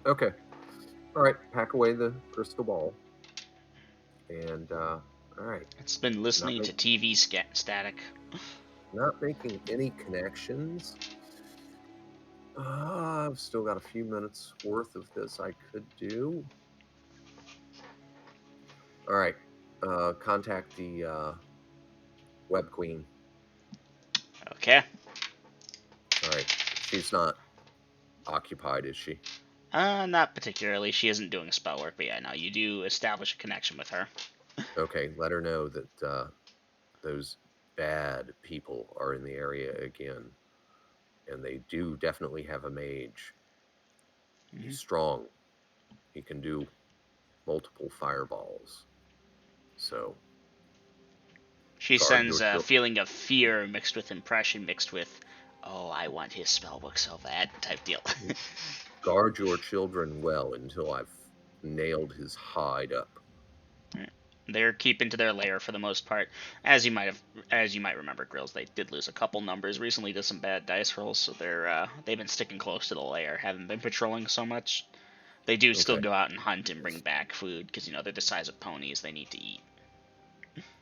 Okay. All right. Pack away the crystal ball. And all right. It's been Not listening to make, TV static. not making any connections. I've still got a few minutes worth of this I could do. All right. Contact the web queen. Okay. All right. She's not occupied, is she? Not particularly. She isn't doing spell work, but yeah, no, you do establish a connection with her. Okay. Let her know that those bad people are in the area again. And they do definitely have a mage. He's strong. He can do multiple fireballs. So She guard sends your a feeling of fear mixed with impression, mixed with, oh, I want his spellbook so bad type deal. guard your children well until I've nailed his hide up. They're keeping to their lair for the most part. As you might remember, Grills, they did lose a couple numbers recently to some bad dice rolls, so they've been sticking close to the lair, haven't been patrolling so much. They do still Okay. go out and hunt and bring back food because they're the size of ponies. They need to eat.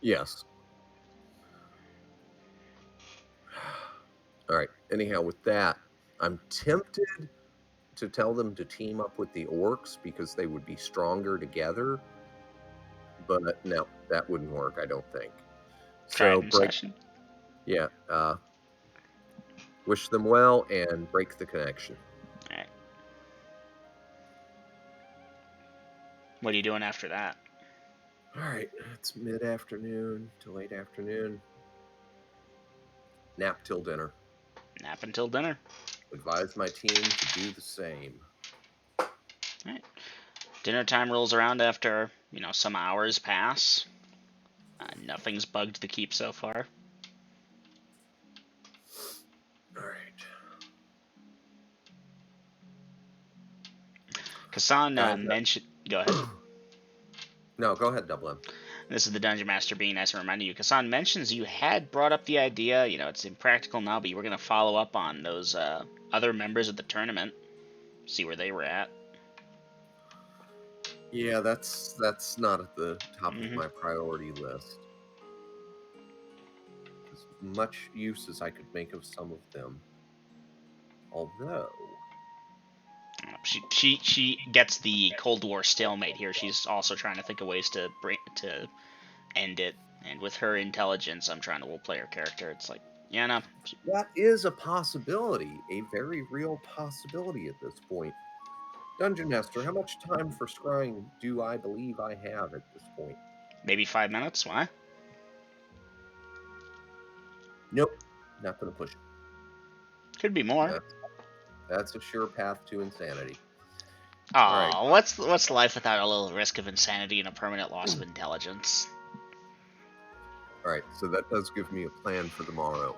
Yes. All right. Anyhow, with that, I'm tempted to tell them to team up with the orcs because they would be stronger together. But no, that wouldn't work, I don't think. Try So it in break. session. Yeah. Wish them well and break the connection. All right. What are you doing after that? All right. It's mid-afternoon to late afternoon. Nap till dinner. Nap until dinner. Advise my team to do the same. All right. Dinner time rolls around after some hours pass. Nothing's bugged the keep so far. All right. Kassan Guys, mentioned. Go ahead. No, go ahead, Double M. This is the Dungeon Master being nice and reminding you. Kassan mentions you had brought up the idea, it's impractical now, but you were going to follow up on those other members of the tournament, see where they were at. Yeah, that's not at the top of Mhm. my priority list. As much use as I could make of some of them. Although, She gets the Cold War stalemate here. She's also trying to think of ways to end it. And with her intelligence, I'm trying to play her character. It's like, yeah, no. that is a possibility, a very real possibility at this point. Dungeon Master, how much time for scrying do I believe I have at this point? Maybe 5 minutes. Why? Nope, not going to push it. Could be more. That's a sure path to insanity. Aw, All what's life without a little risk of insanity and a permanent loss of intelligence? All right, so that does give me a plan for tomorrow.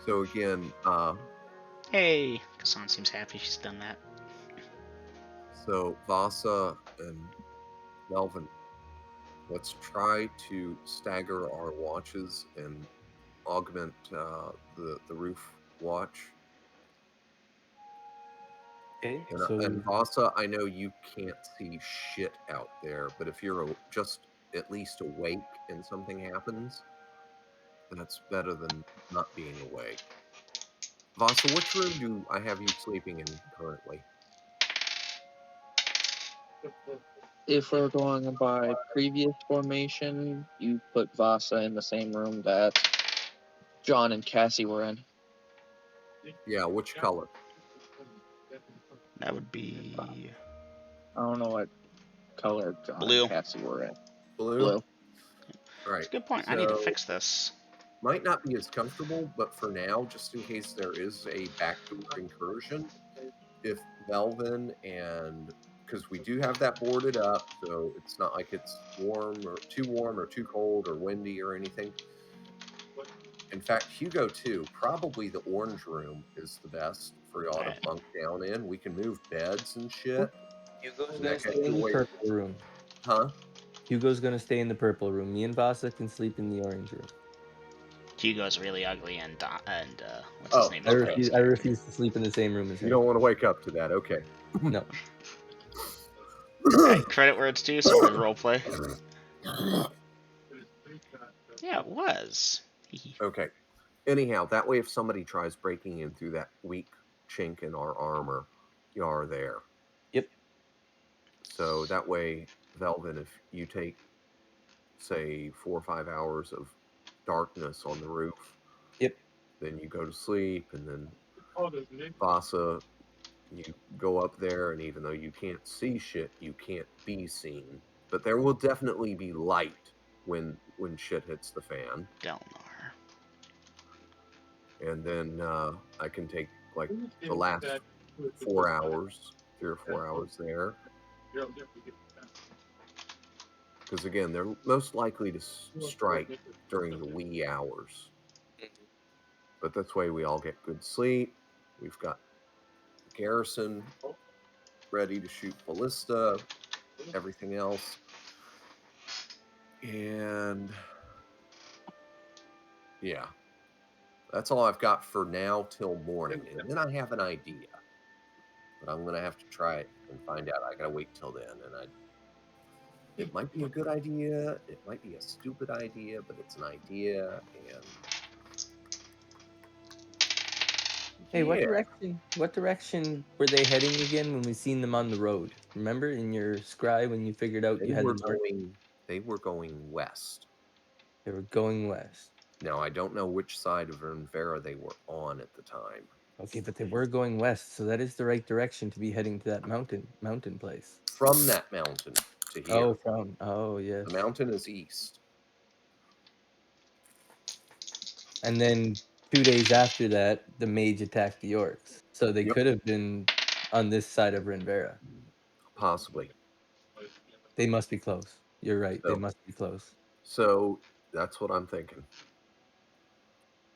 So again, Hey, Kassan seems happy she's done that. so Vasa and Melvin, let's try to stagger our watches and augment the roof watch. Okay, And, so and Vasa, I know you can't see shit out there, but if you're just at least awake and something happens, that's better than not being awake. Vasa, which room do I have you sleeping in currently? If we're going by previous formation, you put Vasa in the same room that John and Cassie were in. Yeah, which color? That would be I don't know what color John blue. and Cassie were in. Blue? Blue. All right. That's a good point. So, I need to fix this. might not be as comfortable, but for now, just in case there is a backdoor incursion, if Melvin and because we do have that boarded up, so it's not like it's warm or too cold or windy or anything. In fact, Hugo too. Probably the orange room is the best for y'all to bunk down in. We can move beds and shit. Hugo's And gonna that stay gets in the away. purple room. Huh? Hugo's gonna stay in the purple room. Me and Vasa can sleep in the orange room. Hugo's really ugly, and what's his name? I Okay. refuse to sleep in the same room as You him. don't want to wake up to that. Okay. No. Right, credit where it's due. So role play. Yeah, it was. Okay. Anyhow, that way if somebody tries breaking in through that weak chink in our armor, you are there. Yep. So that way, Velvin, if you take, say, 4 or 5 hours of darkness on the roof, Yep. then you go to sleep, and then Vasa, you go up there, and even though you can't see shit, you can't be seen. But there will definitely be light when shit hits the fan. Delnar. And then I can take like the last 4 hours, 3 or 4 hours there. Because again, they're most likely to strike during the wee hours. But that's why we all get good sleep. We've got the garrison ready to shoot ballista, everything else. And yeah, that's all I've got for now till morning. And then I have an idea, but I'm going to have to try it and find out. I got to wait till then. And it might be a good idea. It might be a stupid idea, but it's an idea. And Hey, yeah, what direction were they heading again when we seen them on the road? Remember in your scry when you figured out they you had were the north? going west. They were going west. Now, I don't know which side of Vernvera they were on at the time. Okay, but they were going west, so that is the right direction to be heading to that mountain place. From that mountain to here. Yes. The mountain is east. And then 2 days after that, the mage attacked the orcs. So they Yep. could have been on this side of Renvera. Possibly. They must be close. You're right. They So- must be close. So that's what I'm thinking.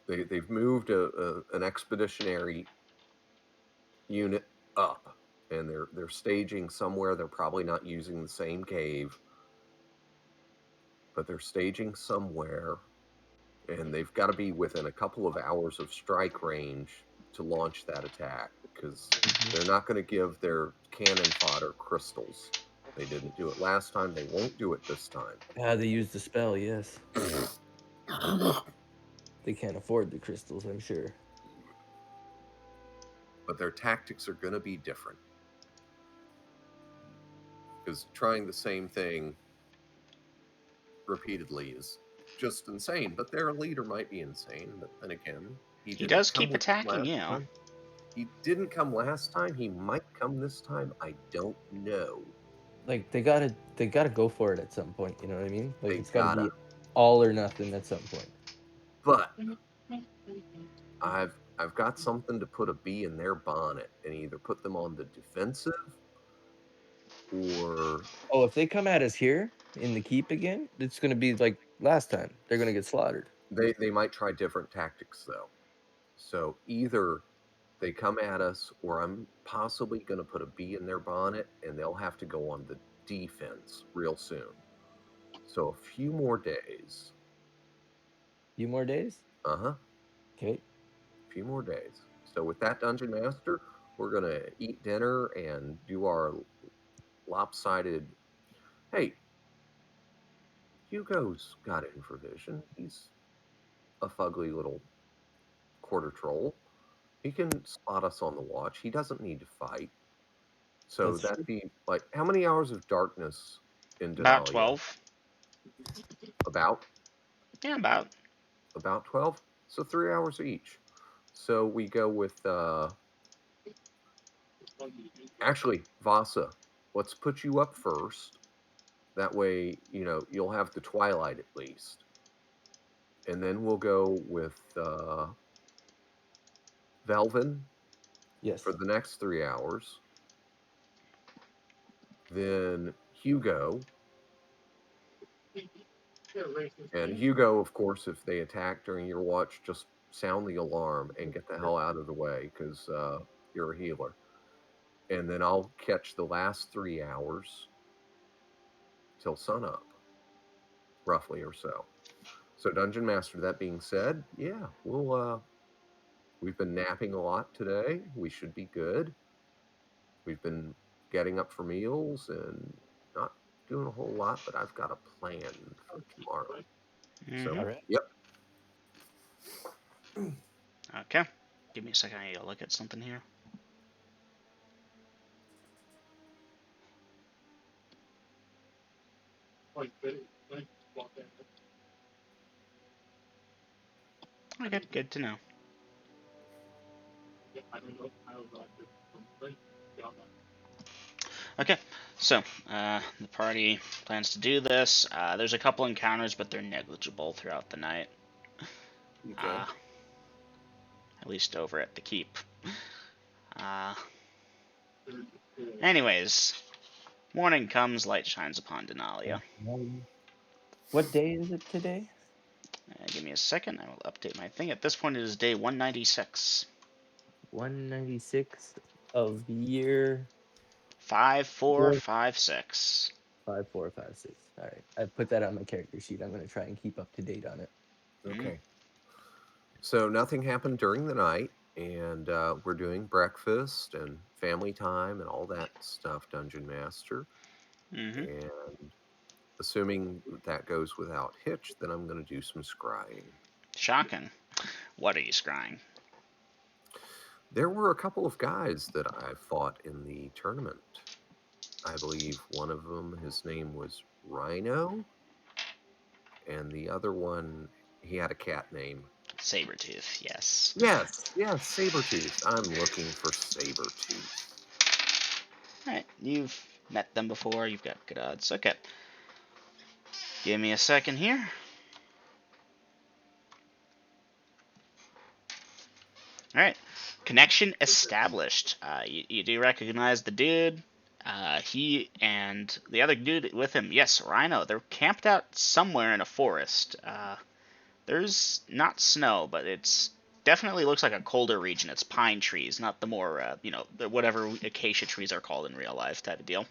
They've moved an expeditionary unit up, and they're staging somewhere. They're probably not using the same cave, but they're staging somewhere, and they've got to be within a couple of hours of strike range to launch that attack, because they're not going to give their cannon fodder crystals. They didn't do it last time. They won't do it this time. They used the spell, yes. They can't afford the crystals, I'm sure. But their tactics are going to be different. Because trying the same thing repeatedly is just insane. But their leader might be insane. But then again, He didn't does come keep attacking last you. time. He didn't come last time. He might come this time. I don't know. Like they gotta go for it at some point, you know what I mean? Like They it's gotta be gotta. all or nothing at some point. But I've got something to put a bee in their bonnet and either put them on the defensive or Oh, if they come at us here in the keep again, it's gonna be like last time. They're gonna get slaughtered. they might try different tactics though. So either they come at us or I'm possibly going to put a bee in their bonnet and they'll have to go on the defense real soon. So a few more days. Few more days? Uh-huh. Okay. A few more days. So with that, Dungeon Master, we're going to eat dinner and do our lopsided. Hey, Hugo's got infravision. He's a fugly little quarter troll. He can spot us on the watch. He doesn't need to fight. So That's that'd true. be like how many hours of darkness in About Denalia? 12. About Yeah, about. 12. So 3 hours each. So we go with actually Vasa. Let's put you up first. That way, you'll have the twilight at least. And then we'll go with Velvin Yes. for the next 3 hours. Then Hugo. And Hugo, of course, if they attack during your watch, just sound the alarm and get the hell out of the way because you're a healer. And then I'll catch the last 3 hours till sunup, roughly or so. So, Dungeon Master, that being said, yeah, we've been napping a lot today. We should be good. We've been getting up for meals and not doing a whole lot, but I've got a plan for tomorrow. So, All right. yep. Okay. Give me a second. I need to look at something here. Okay, good to know. Okay, so the party plans to do this. There's a couple encounters, but they're negligible throughout the night. Okay. At least over at the keep. Anyways, morning comes, light shines upon Denalia. What day is it today? Give me a second, I will update my thing. At this point, it is day 196. 196 of the year 5456. 5, 4, 5, 6. All right, I put that on my character sheet. I'm gonna try and keep up to date on it. Okay. So nothing happened during the night, and we're doing breakfast and family time and all that stuff, Dungeon Master. Mm-hmm. And assuming that goes without hitch, then I'm going to do some scrying. Shocking. What are you scrying? There were a couple of guys that I fought in the tournament. I believe one of them, his name was Rhino, and the other one, he had a cat name. Sabretooth, yes. Yes, Sabretooth. I'm looking for Sabretooth. Alright, you've met them before, you've got good odds. Okay. Give me a second here. Alright. Connection established. You do recognize the dude. He and the other dude with him, yes, Rhino, they're camped out somewhere in a forest. There's not snow, but it's definitely looks like a colder region. It's pine trees, not the more, whatever acacia trees are called in real life type of deal.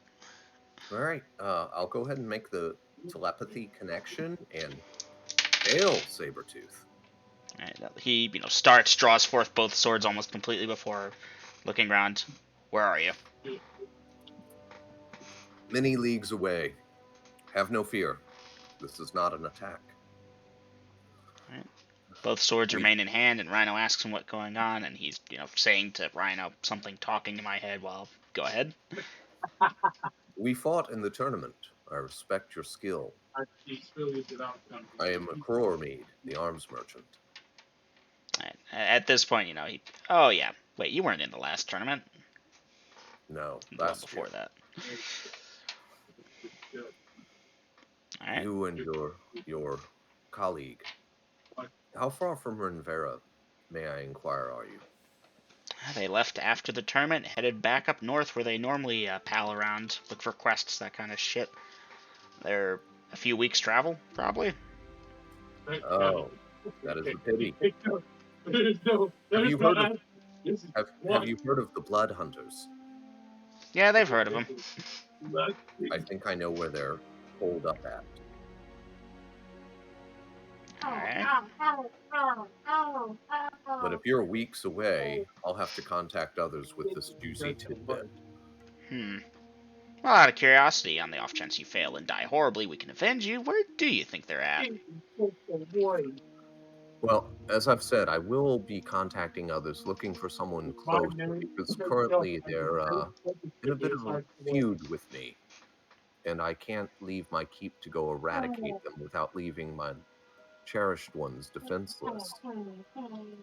All right, I'll go ahead and make the telepathy connection and hail Sabretooth. Right, he, starts, draws forth both swords almost completely before looking around. Where are you? Many leagues away. Have no fear. This is not an attack. Right. Both swords remain in hand, and Rhino asks him what's going on, and he's, saying to Rhino something, talking in my head. Well, go ahead. We fought in the tournament. I respect your skill. I am Ecroromede, the arms merchant. Right. At this point, he. Oh yeah. Wait, you weren't in the last tournament. No, The one before that. All right. You and your colleague. How far from Renvera, may I inquire, are you? They left after the tournament, headed back up north where they normally pal around, look for quests, that kind of shit. They're a few weeks' travel, probably. Oh, that is a pity. Have you heard of the Blood Hunters? Yeah, they've heard of them. I think I know where they're holed up at. Alright. But if you're weeks away, I'll have to contact others with this juicy tidbit. Well, out of curiosity, on the off chance you fail and die horribly, we can avenge you. Where do you think they're at? Well, as I've said, I will be contacting others looking for someone close because currently they're in a bit of a feud with me. And I can't leave my keep to go eradicate them without leaving my cherished ones defenseless.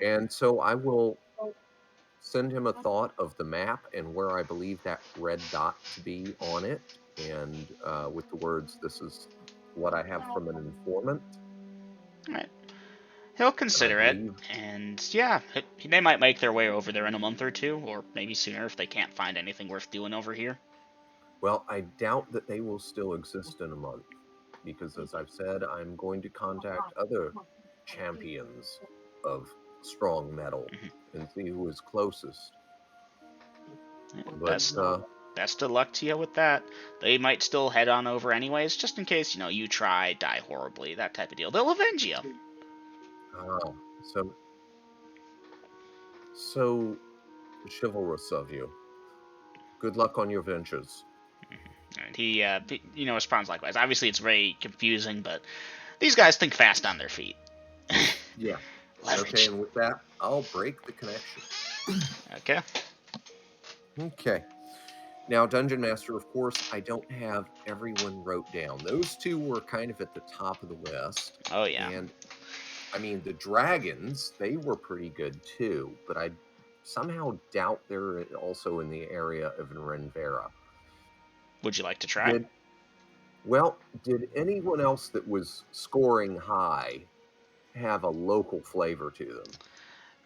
And so I will send him a thought of the map and where I believe that red dot to be on it, and with the words, "This is what I have from an informant." Alright. He'll consider it, and yeah, they might make their way over there in a month or two, or maybe sooner if they can't find anything worth doing over here. Well, I doubt that they will still exist in a month, because as I've said, I'm going to contact other champions of strong metal and see who is closest. But, best of luck to you with that. They might still head on over anyways, just in case, you try, die horribly, that type of deal. They'll avenge you. So chivalrous of you. Good luck on your ventures. And he, responds likewise. Obviously, it's very confusing, but these guys think fast on their feet. Yeah. Leverage. Okay, and with that, I'll break the connection. Okay. Okay. Now, Dungeon Master, of course, I don't have everyone wrote down. Those two were kind of at the top of the list. Oh, yeah. And, I mean, the dragons, they were pretty good too, but I somehow doubt they're also in the area of Renvera. Would you like to try? Did anyone else that was scoring high have a local flavor to them?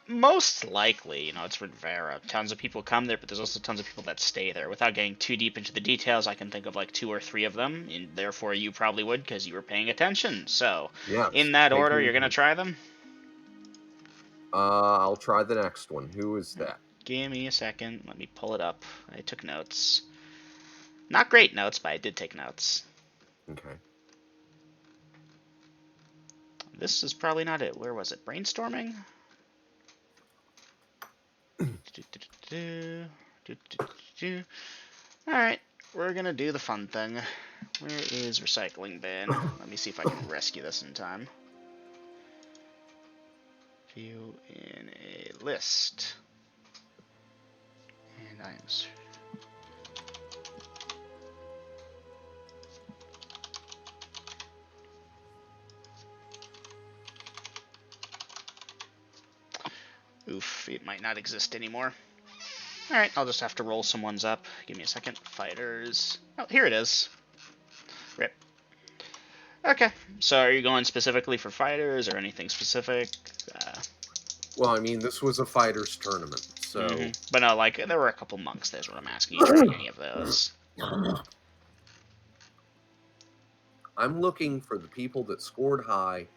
Most likely, it's Renvera. Tons of people come there, but there's also tons of people that stay there. Without getting too deep into the details, I can think of like 2 or 3 of them, and therefore you probably would because you were paying attention. So, yes, in that order, you're going to try them? I'll try the next one. Who is that? Give me a second. Let me pull it up. I took notes. Not great notes, but I did take notes. Okay. This is probably not it. Where was it? Brainstorming? Alright, we're gonna do the fun thing. Where is recycling bin? Let me see if I can rescue this in time. View in a list. And items. Oof, it might not exist anymore. Alright, I'll just have to roll some ones up. Give me a second. Fighters. Oh, here it is. Rip. Okay, so are you going specifically for fighters or anything specific? Well, I mean, this was a fighters tournament, so But no, like, there were a couple monks, that's what I'm asking. You trying any of those? I'm looking for the people that scored high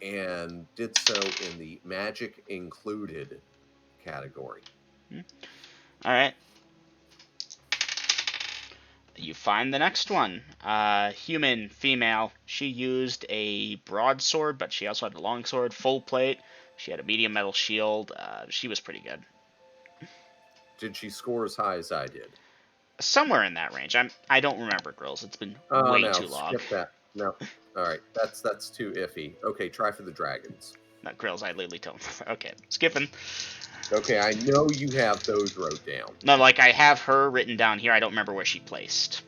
and did so in the magic included category. Alright. You find the next one. Human, female. She used a broadsword, but she also had a longsword, full plate. She had a medium metal shield. She was pretty good. Did she score as high as I did? Somewhere in that range. I don't remember, girls. It's been Oh, way no, too long. skip that. No. All right, that's too iffy. Okay, try for the dragons. Not grills, I literally don't. Okay, skipping. Okay, I know you have those wrote down. No, like, I have her written down here. I don't remember where she placed.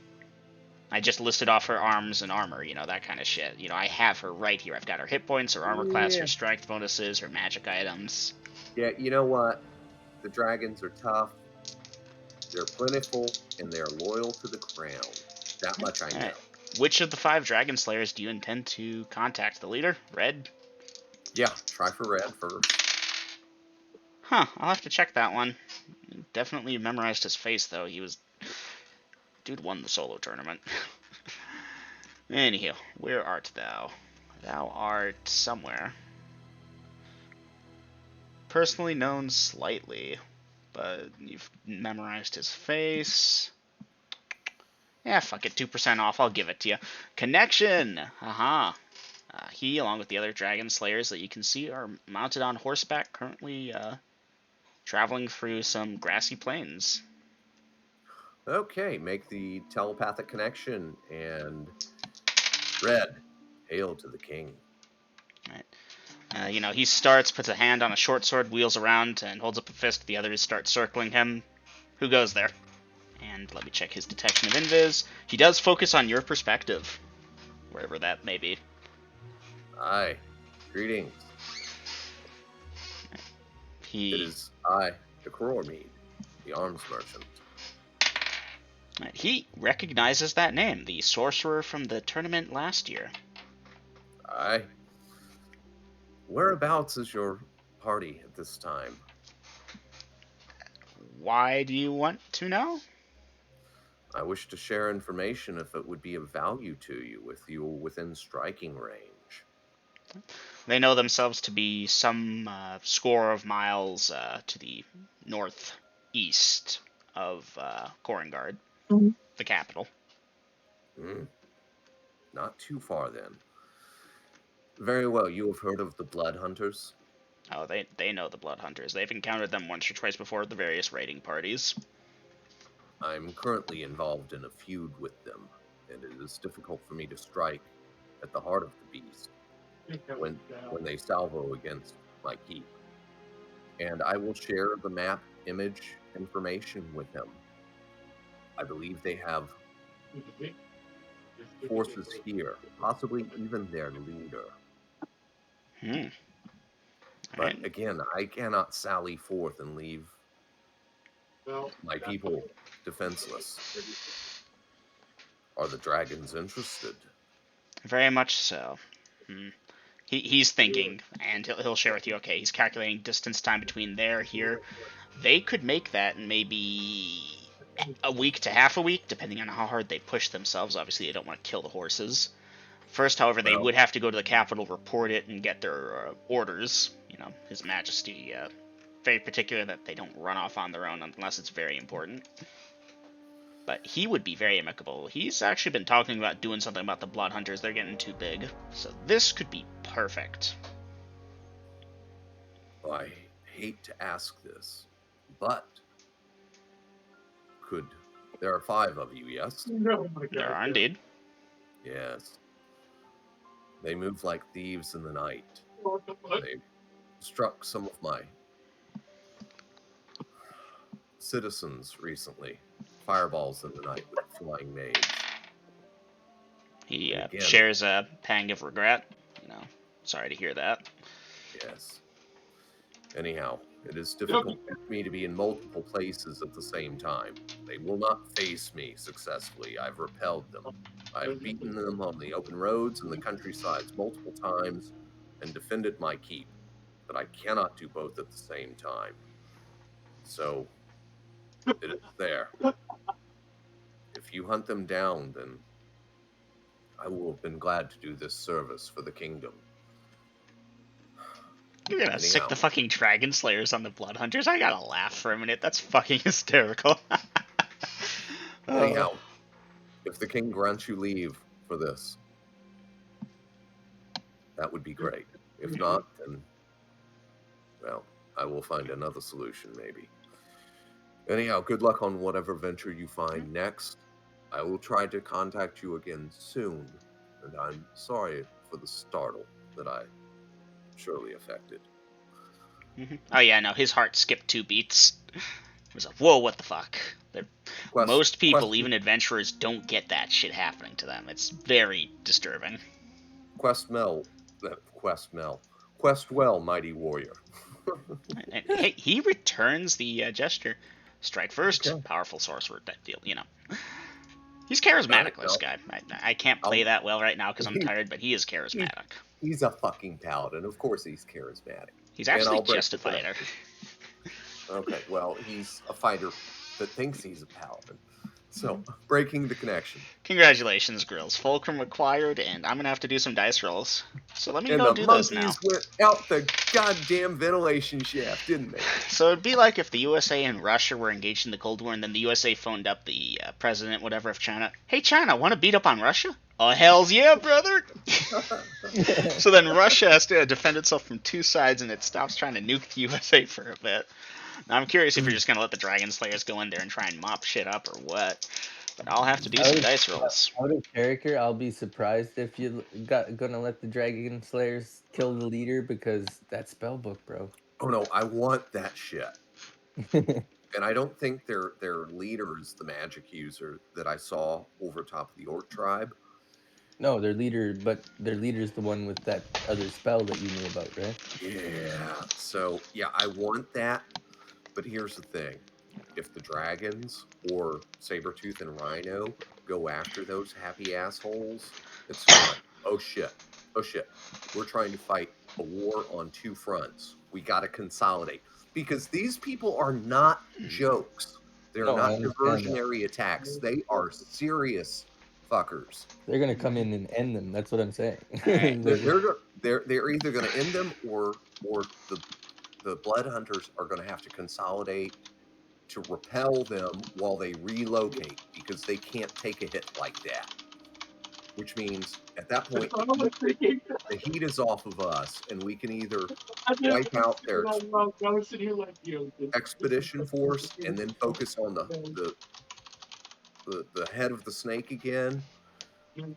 I just listed off her arms and armor, you know, that kind of shit. You know, I have her right here. I've got her hit points, her armor class, her strength bonuses, her magic items. Yeah, you know what? The dragons are tough. They're plentiful, and they're loyal to the crown. That much I know. Right. Which of the 5 dragon slayers do you intend to contact? The leader? Red? Yeah, try for red first. Huh, I'll have to check that one. Definitely memorized his face, though. Dude won the solo tournament. Anywho, where art thou? Thou art somewhere. Personally known slightly, but you've memorized his face. Yeah, fuck it, 2% off, I'll give it to you. Connection! Haha. He, along with the other dragon slayers that you can see, are mounted on horseback, currently traveling through some grassy plains. Okay, make the telepathic connection, and red, hail to the king. Right. You know, he starts, puts a hand on a short sword, wheels around, and holds up a fist. The others start circling him. Who goes there? And let me check his detection of invis. He does focus on your perspective, wherever that may be. Aye, greetings. It is I, Ecroromede, the arms merchant. He recognizes that name, the sorcerer from the tournament last year. Aye. Whereabouts is your party at this time? Why do you want to know? I wish to share information if it would be of value to you with you within striking range. They know themselves to be some score of miles to the northeast of Korengard, the capital. Not too far then. Very well, you have heard of the Blood Hunters? Oh, they know the Blood Hunters. They've encountered them once or twice before at the various raiding parties. I'm currently involved in a feud with them, and it is difficult for me to strike at the heart of the beast when they salvo against my keep. And I will share the map image information with him. I believe they have forces here, possibly even their leader. But Right. again, I cannot sally forth and leave my people defenseless. Are the dragons interested? Very much so. He's thinking, and he'll share with you, okay, he's calculating distance time between there, here. They could make that in maybe a week to half a week, depending on how hard they push themselves. Obviously, they don't want to kill the horses. First, however, they would have to go to the capital, report it, and get their orders. You know, His Majesty, very particular that they don't run off on their own unless it's very important. But he would be very amicable. He's actually been talking about doing something about the Blood Hunters. They're getting too big. So this could be perfect. I hate to ask this, but there are 5 of you, yes? There are indeed. Yes. They move like thieves in the night. They struck some of my citizens recently. Fireballs in the night with flying mage. He Again. shares a pang of regret. Sorry to hear that. Yes. Anyhow, it is difficult for me to be in multiple places at the same time. They will not face me successfully. I've repelled them. I've beaten them on the open roads and the countrysides multiple times and defended my keep. But I cannot do both at the same time. So, it is there. If you hunt them down, then I will have been glad to do this service for the kingdom. You're gonna sick the fucking Dragon Slayers on the Blood Hunters? I gotta laugh for a minute. That's fucking hysterical. Anyhow, if the king grants you leave for this, that would be great. If not, then, well, I will find another solution, maybe. Anyhow, good luck on whatever venture you find next. I will try to contact you again soon, and I'm sorry for the startle that I surely affected. Oh yeah, no, his heart skipped 2 beats. It was like, whoa, what the fuck? Most people, even adventurers, don't get that shit happening to them. It's very disturbing. Quest well, mighty warrior. And, hey, he returns the gesture. Strike first, powerful sorcerer, that deal, He's charismatic, this guy. I can't play that well right now because I'm tired, but he is charismatic. He's a fucking paladin. Of course he's charismatic. He's actually just a fighter. Okay, well, he's a fighter that thinks he's a paladin. So, breaking the connection. Congratulations, Grills. Fulcrum acquired, and I'm going to have to do some dice rolls. So let me and go do those now. And the monkeys went out the goddamn ventilation shaft, didn't they? So it'd be like if the USA and Russia were engaged in the Cold War, and then the USA phoned up the president, whatever, of China. Hey, China, want to beat up on Russia? Oh, hells yeah, brother! So then Russia has to defend itself from 2 sides, and it stops trying to nuke the USA for a bit. Now, I'm curious if you're just going to let the Dragon Slayers go in there and try and mop shit up or what. But I'll have to do some dice rolls. Out of character, I'll be surprised if you're gonna let the Dragon Slayers kill the leader, because that's spellbook, bro. Oh no, I want that shit. And I don't think their leader is the magic user that I saw over top of the Orc tribe. No, their leader is the one with that other spell that you knew about, right? Yeah. So, yeah, I want that. But here's the thing. If the dragons or Sabretooth and Rhino go after those happy assholes, it's fine. Oh shit. We're trying to fight a war on 2 fronts. We got to consolidate. Because these people are not jokes. They're not diversionary attacks. They are serious fuckers. They're gonna come in and end them. That's what I'm saying. They're either gonna end them, or the Blood Hunters are gonna have to consolidate to repel them while they relocate, because they can't take a hit like that. Which means at that point, the heat is off of us, and we can either wipe out their expedition force and then focus on the head of the snake again,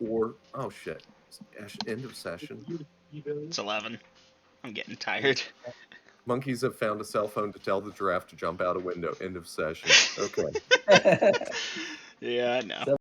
or oh shit, end of session. It's 11. I'm getting tired. Monkeys have found a cell phone to tell the giraffe to jump out a window. End of session. Okay. Yeah, I know.